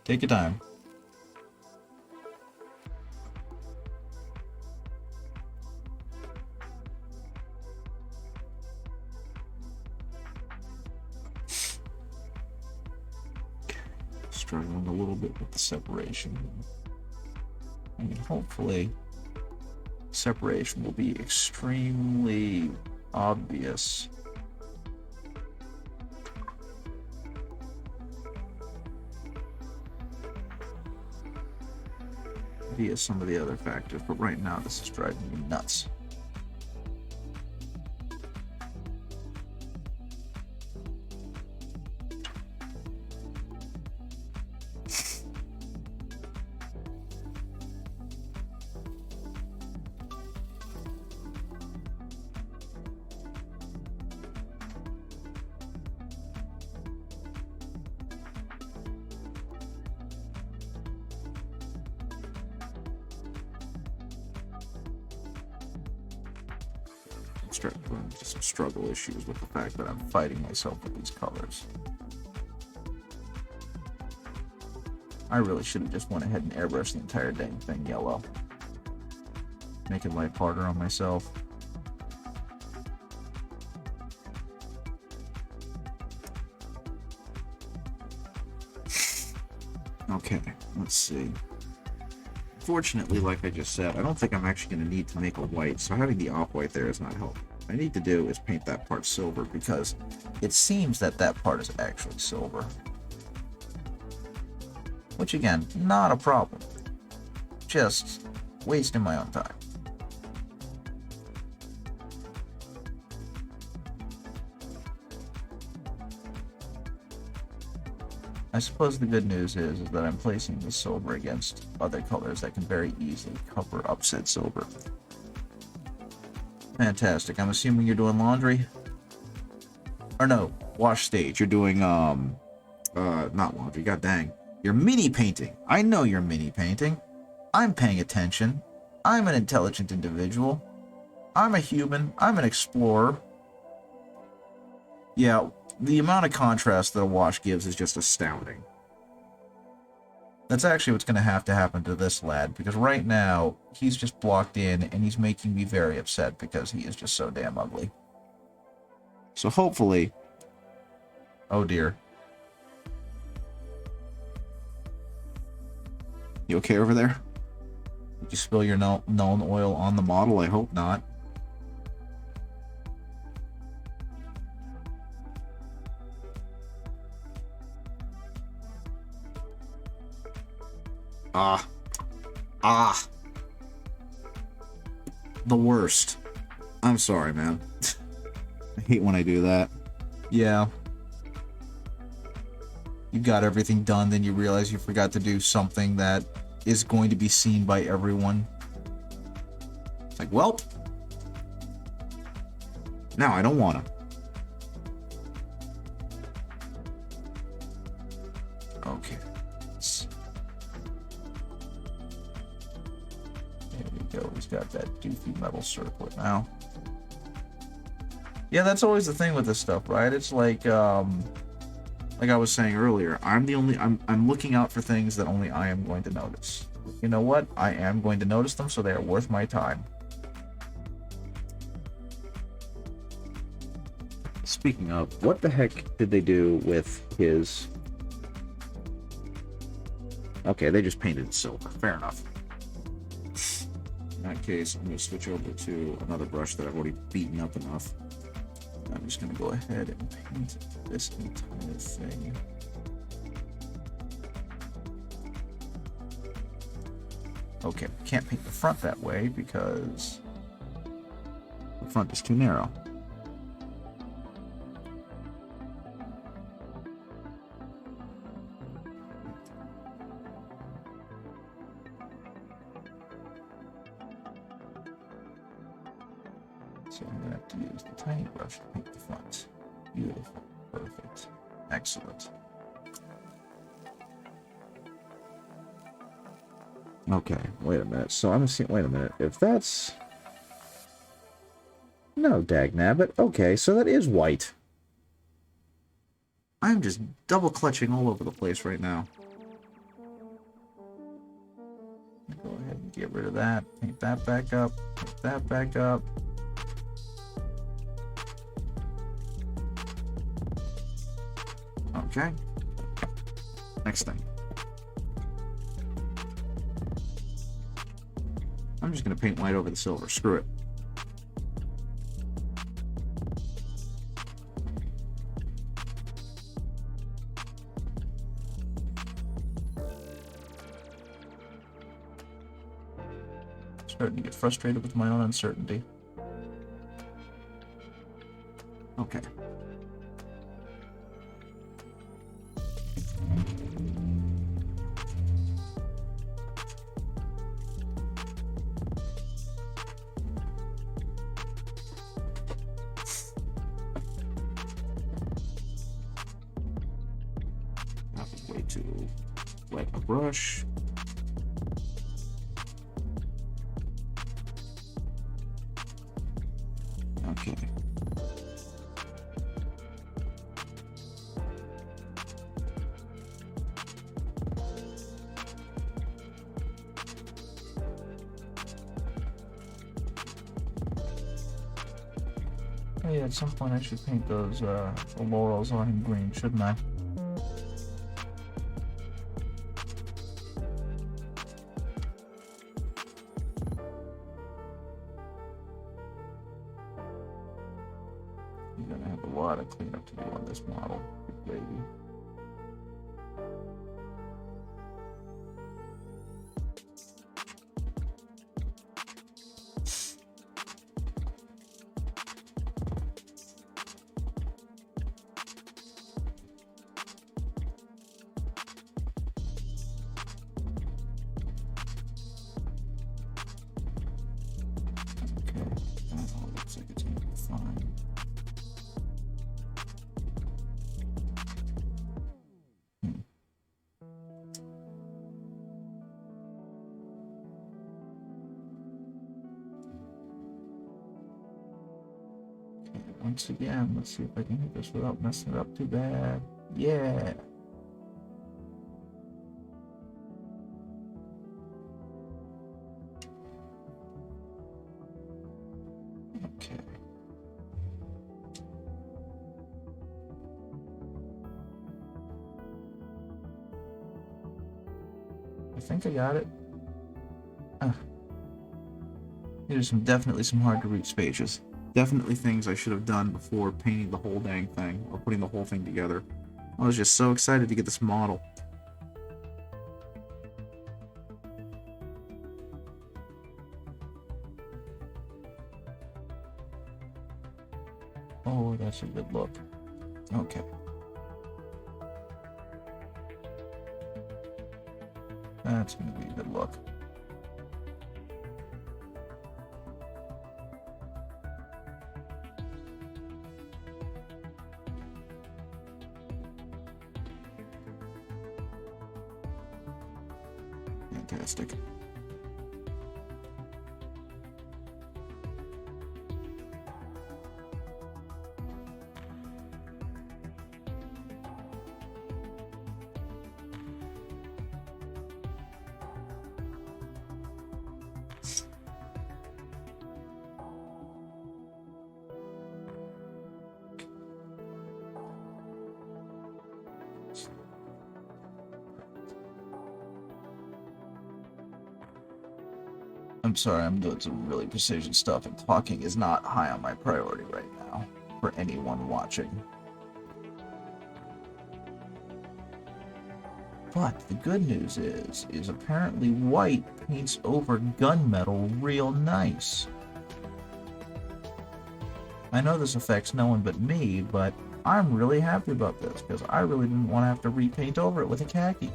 C: Take your time.
B: Struggling a little bit with the separation.
C: I mean, hopefully, separation will be extremely obvious. Via some of the other factors, but right now this is driving me nuts.
B: Starting to run into some struggle issues with the fact that I'm
C: Fighting myself with these colors. I really should have just went ahead and airbrushed the entire dang thing yellow. Making life harder on myself.
B: Okay, let's see. Fortunately, like I just said, I don't think I'm actually going to need to make a white, so having the off-white there is not helpful. I need to do is paint that part silver because
C: It seems that that part is actually silver. Which again, not a problem. Just wasting my own time. I suppose the good news is that I'm placing the silver against other colors that can very easily cover up said silver. Fantastic. I'm assuming you're doing laundry? Or no, wash stage.
B: you're doing not laundry. God dang, you're mini painting.
C: I know you're mini painting. I'm paying attention. I'm an intelligent individual. I'm a human. I'm an explorer.
B: Yeah, the amount of contrast that a wash gives is just astounding.
C: That's actually what's going to happen to this lad, because right now, he's just blocked in, and he's making me very upset because he is just so damn ugly.
B: So hopefully,
C: Oh dear.
B: you okay over there?
C: Did you spill your Nuln oil on the
B: Model, I hope not. Ah. The worst. I'm sorry, man. I hate when I do that.
C: Yeah. You got everything done, then you realize you forgot to do something that is going to be seen by everyone.
B: It's like, well, now I don't want to.
C: Okay. There we go. He's got that doofy metal circlet now. Yeah, that's always the thing with this stuff, right? It's like I was saying earlier, I'm looking out for things that only I am going to notice. You know what? I am going to notice them, so they are worth my time.
A: Speaking of, what the heck did they do with his... Okay, they just painted it silver. Fair enough.
B: In that case, I'm going to switch over to another brush that I've already beaten up enough.
C: I'm just going to go ahead and paint this entire thing. Okay, can't paint the front that way because
B: The front is too narrow.
C: so I'm going to have to use the tiny brush to paint the front. Beautiful. Perfect. Excellent.
A: Okay, wait a minute. So I'm seeing. Wait a minute. If that's no dagnabbit. Okay, so that is white.
B: I'm just double clutching all over the place right now.
C: Go ahead and get rid of that. Paint that back up. Paint that back up.
B: Okay. Next thing. I'm just going to paint white over the silver. Screw it.
C: Starting to get frustrated with my own uncertainty.
B: Okay. That was way too wet a brush. Okay.
C: Oh yeah, at some point I should paint those the laurels on in green, shouldn't I? gonna have a lot of cleanup to do on this model, baby. Looks like it's gonna be fine. Okay, once again, let's see if I can hit this without messing it up too bad. Yeah. Okay. I think I got it. There's definitely some hard to reach pages. Definitely things I should have done before painting the whole dang thing, or putting the whole thing together. I was just so excited to get this model. Oh, that's a good look. Okay. That's gonna be a good look. Fantastic. I'm sorry, I'm doing some really precision stuff, and talking is not high on my priority right now for anyone watching. But the good news is apparently white paints over gunmetal real nice. I know this affects no one but me, but I'm really happy about this because I really didn't want to have to repaint over it with a khaki.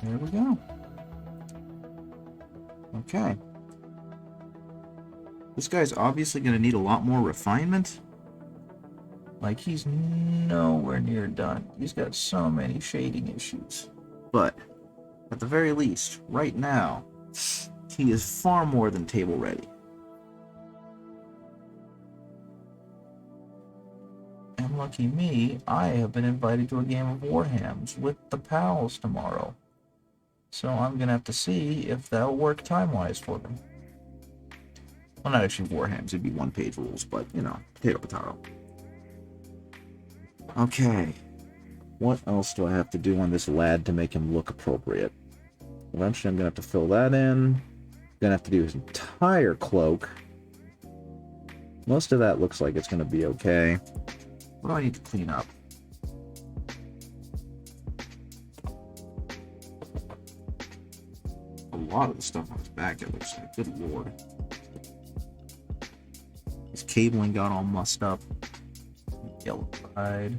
C: There we go. Okay. This guy's obviously going to need a lot more refinement. Like, he's nowhere near done. He's got so many shading issues. But, at the very least, right now, he is far more than table ready. And lucky me, I have been invited to a game of Warhams with the pals tomorrow. So I'm going to have to see if that'll work time-wise for them. Well, not actually Warhams, it'd be one-page rules, but, you know, potato. Okay. What else do I have to do on this lad to make him look appropriate? Eventually I'm going to have to fill that in. Going to have to do his entire cloak. Most of that looks like it's going to be okay. What do I need to clean up? A lot of the stuff on his back, it looks like. Good lord. His cabling got all mussed up. Yellow side.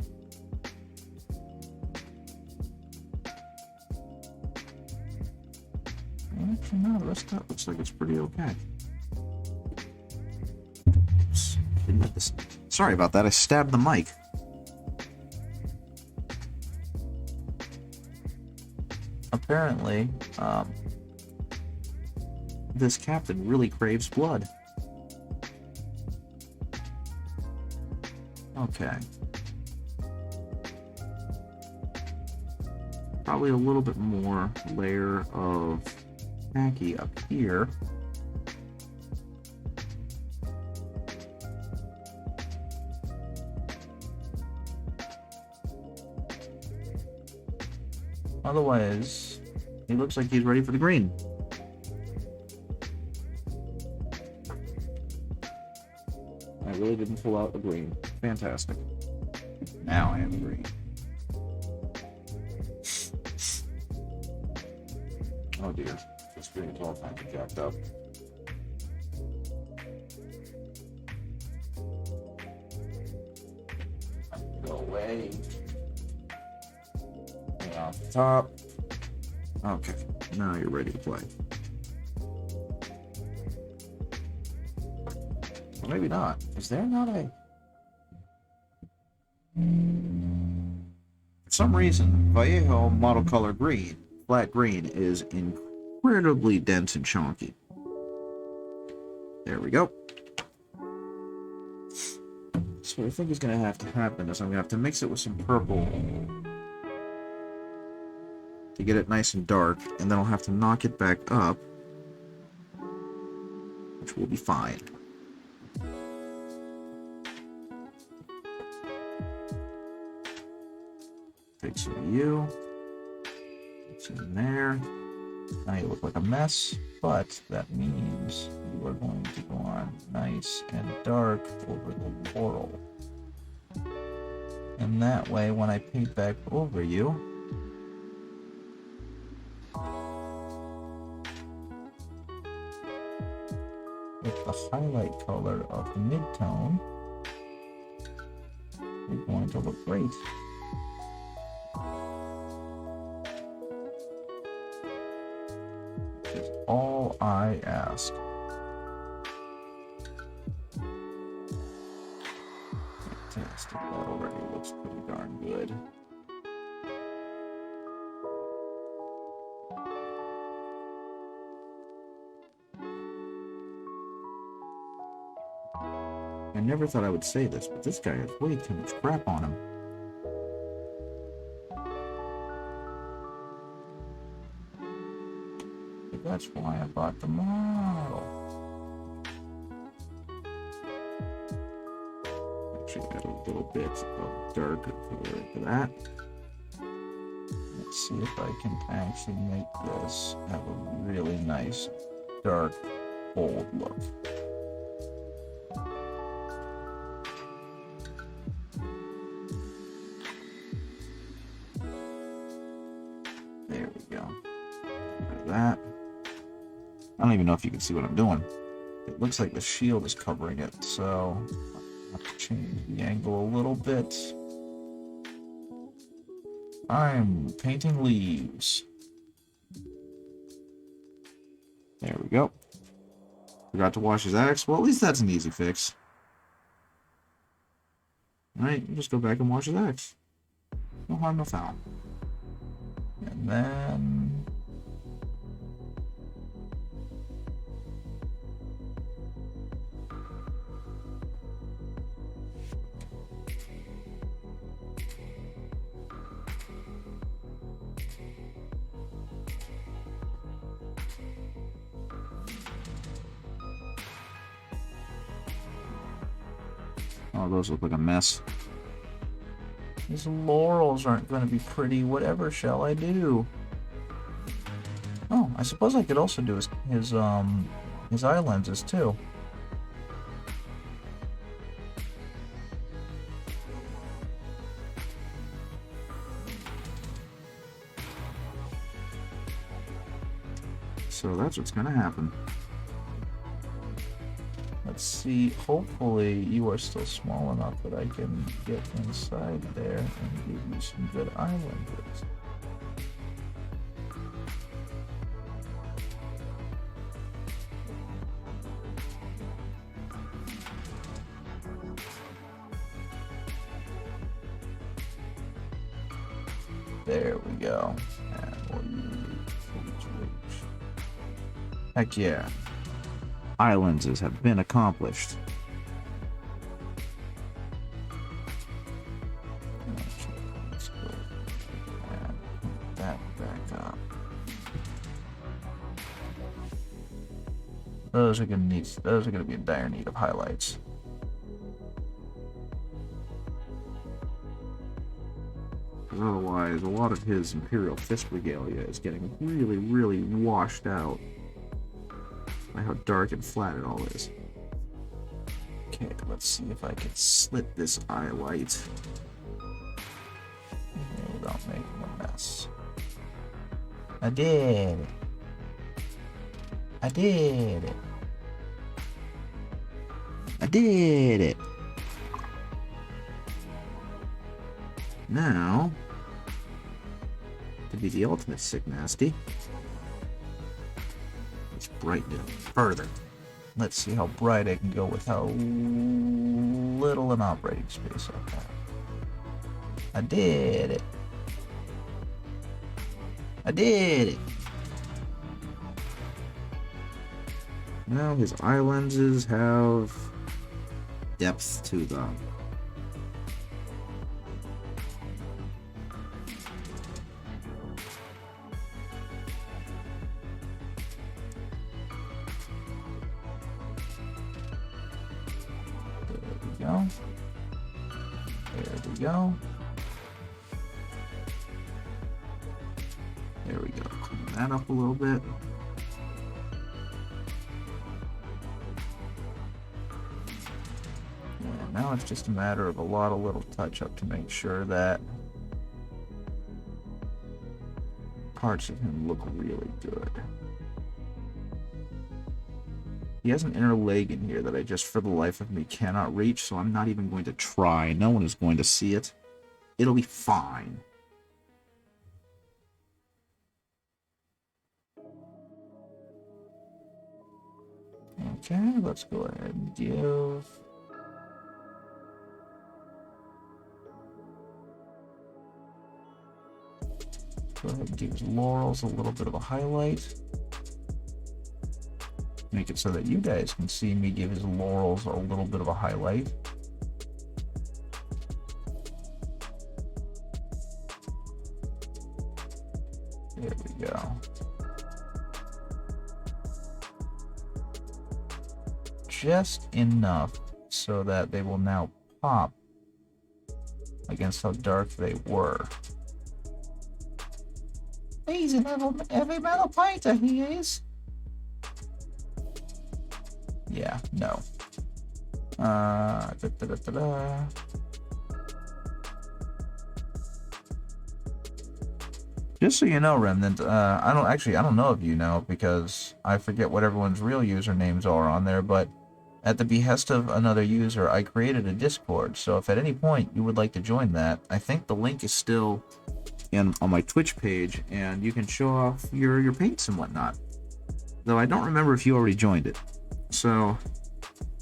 C: Actually, no, the rest of that looks like it's pretty okay. Oops. Didn't hit this. Sorry about that, I stabbed the mic. Apparently, this captain really craves blood. Okay. Probably a little bit more layer of khaki up here. Otherwise,
A: He looks like he's ready for the green. I really didn't pull out the green. Fantastic. Now I have green. Oh dear. The screen is all kinds of jacked up. Go away. Hang off the top. Okay, now you're ready to play. Or maybe not. Is there not a... For some reason, Vallejo Model Color Green, flat green, is incredibly dense and chunky. There we go. So what I think is going to have to happen is I'm going to have to mix it with some purple to get it nice and dark, and then I'll have to knock it back up, which will be fine. Take some of you, put some in there.
C: now you look like a mess, but that means you are going to go on nice and dark over the laurel. And that way, when I paint back over you, with the highlight color of the mid-tone, you're going to look great. Which is all I ask. Fantastic. That already looks pretty darn good.
A: I never thought I would say this, but this guy has way too much crap on him.
C: But that's why I bought the model.
A: Actually, add a little bit of darker color to that.
C: Let's see if I can actually make this have a really nice, dark, bold look. There we go.
A: Like that. I don't even know if you can see what I'm doing.
C: It looks like the shield is covering it, so I have to change the angle a little bit. I'm painting leaves.
A: There we go. Forgot to wash his axe. Well, at least that's an easy fix. Alright, you just go back and wash his axe. No harm, no foul.
C: And then
A: Oh, those look like a mess.
C: these laurels aren't going to be pretty. Whatever shall I do? Oh, I suppose I could also do his eye lenses too.
A: So that's what's gonna happen.
C: Let's see. Hopefully, you are still small enough that I can get inside there and give you some good eye lenses. There we go. And we'll use reach.
A: Heck yeah. Eye lenses have been accomplished.
C: Actually, let's go and put that back up. Those are gonna be in dire need of highlights.
B: 'Cause otherwise, a lot of his Imperial Fist regalia is getting really, really washed out by how dark and flat it all is. Okay, let's see if I can slit this eye light without making a mess. I did it. I did it. I did it. Now, to be the ultimate sick nasty, let's brighten it further. Let's see how bright I can go with how little an operating space I have. I did it. I did it. Now his eye lenses have depth to them. There we go. There we go. There we go. Clean that up a little bit. And now it's just a matter of a lot of little touch-up to make sure that parts of him look really good. He has an inner leg in here that I just, for the life of me, cannot reach, so I'm not even going to try. No one is going to see it. It'll be fine. Okay, let's go ahead and give... Go ahead and give his laurels a little bit of a highlight. Make it so that you guys can see me give his laurels a little bit of a highlight. There we go. Just enough so that they will now pop against how dark they were. He's an heavy metal fighter, he is. Yeah, no. Just so you know, Remnant, I don't know if you know, because I forget what everyone's real usernames are on there, but at the behest of another user, I created a Discord, so if at any point you would like to join that, I think the link is still on my Twitch page, and you can show off your paints and whatnot. Though I don't remember if you already joined it. So,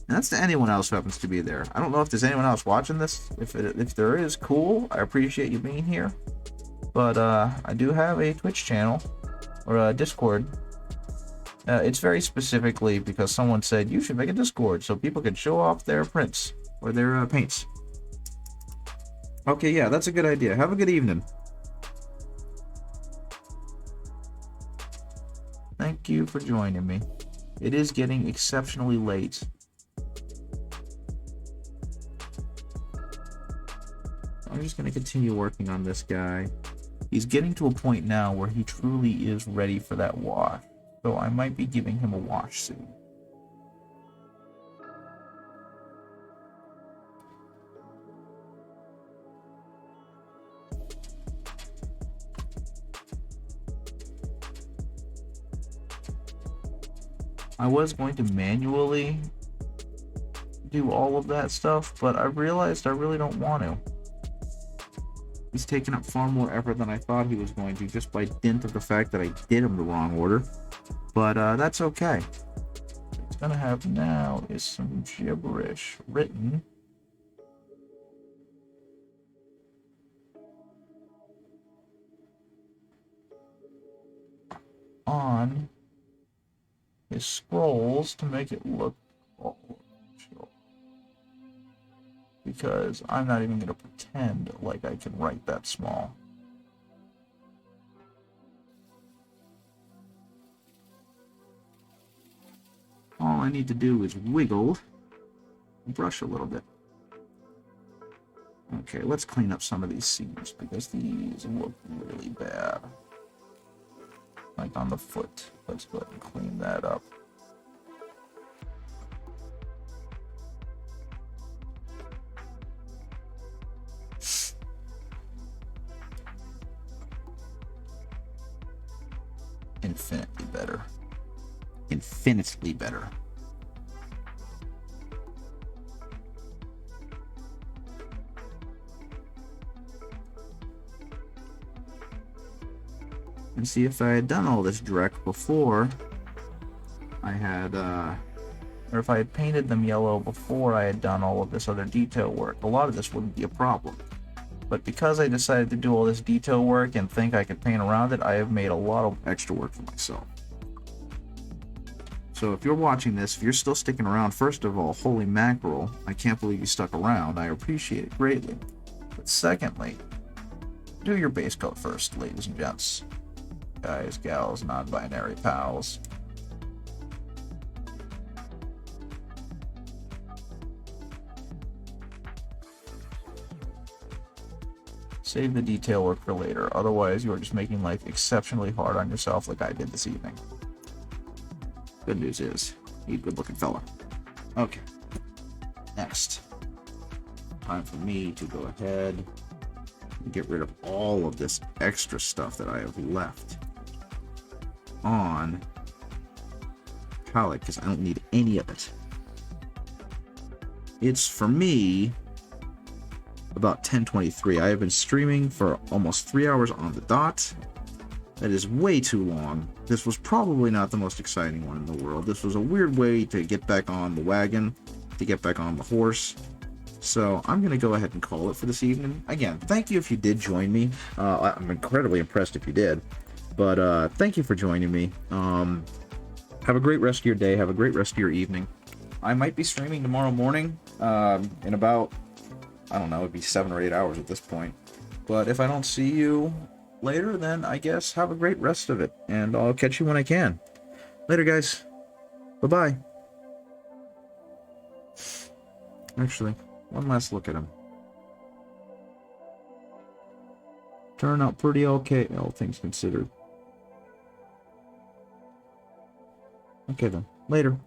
B: and that's to anyone else who happens to be there. I don't know if there's anyone else watching this. If there is, cool. I appreciate you being here. But I do have a Twitch channel, or a Discord. It's very specifically because someone said you should make a Discord so people can show off their prints or their paints. Okay, yeah, that's a good idea. Have a good evening. Thank you for joining me. It is getting exceptionally late. I'm just going to continue working on this guy. He's getting to a point now where he truly is ready for that wash. So I might be giving him a wash soon. I was going to manually do all of that stuff, but I realized I really don't want to. He's taken up far more effort than I thought he was going to, just by dint of the fact that I did him the wrong order. But that's okay. What it's gonna have now is some gibberish written on his scrolls to make it look all chill. Because I'm not even gonna pretend like I can write that small. All I need to do is wiggle and brush a little bit. Okay, let's clean up some of these seams because these look really bad. Like on the foot. Let's go ahead and clean that up. Infinitely better. Infinitely better. And see, if I had done all this direct before I had, or if I had painted them yellow before I had done all of this other detail work, a lot of this wouldn't be a problem. But because I decided to do all this detail work and think I could paint around it, I have made a lot of extra work for myself. So if you're watching this, if you're still sticking around, first of all, holy mackerel, I can't believe you stuck around. I appreciate it greatly. But secondly, do your base coat first, ladies and gents. Guys, gals, non-binary pals. Save the detail work for later, otherwise you are just making life exceptionally hard on yourself like I did this evening. Good news is, he's a good-looking fella. Okay. Next. Time for me to go ahead and get rid of all of this extra stuff that I have left on palette, because I don't need any of it. It's, for me, about 10:23. I have been streaming for almost 3 hours on the dot. That is way too long. This was probably not the most exciting one in the world. This was a weird way to get back on the wagon, to get back on the horse. So I'm going to go ahead and call it for this evening. Again, thank you if you did join me. I'm incredibly impressed if you did. But thank you for joining me. Have a great rest of your day. Have a great rest of your evening. I might be streaming tomorrow morning in about, I don't know, it'd be 7 or 8 hours at this point. But if I don't see you later, then I guess have a great rest of it. And I'll catch you when I can. Later, guys. Bye-bye. Actually, one last look at him. Turn out pretty okay, all things considered. Okay then. Later.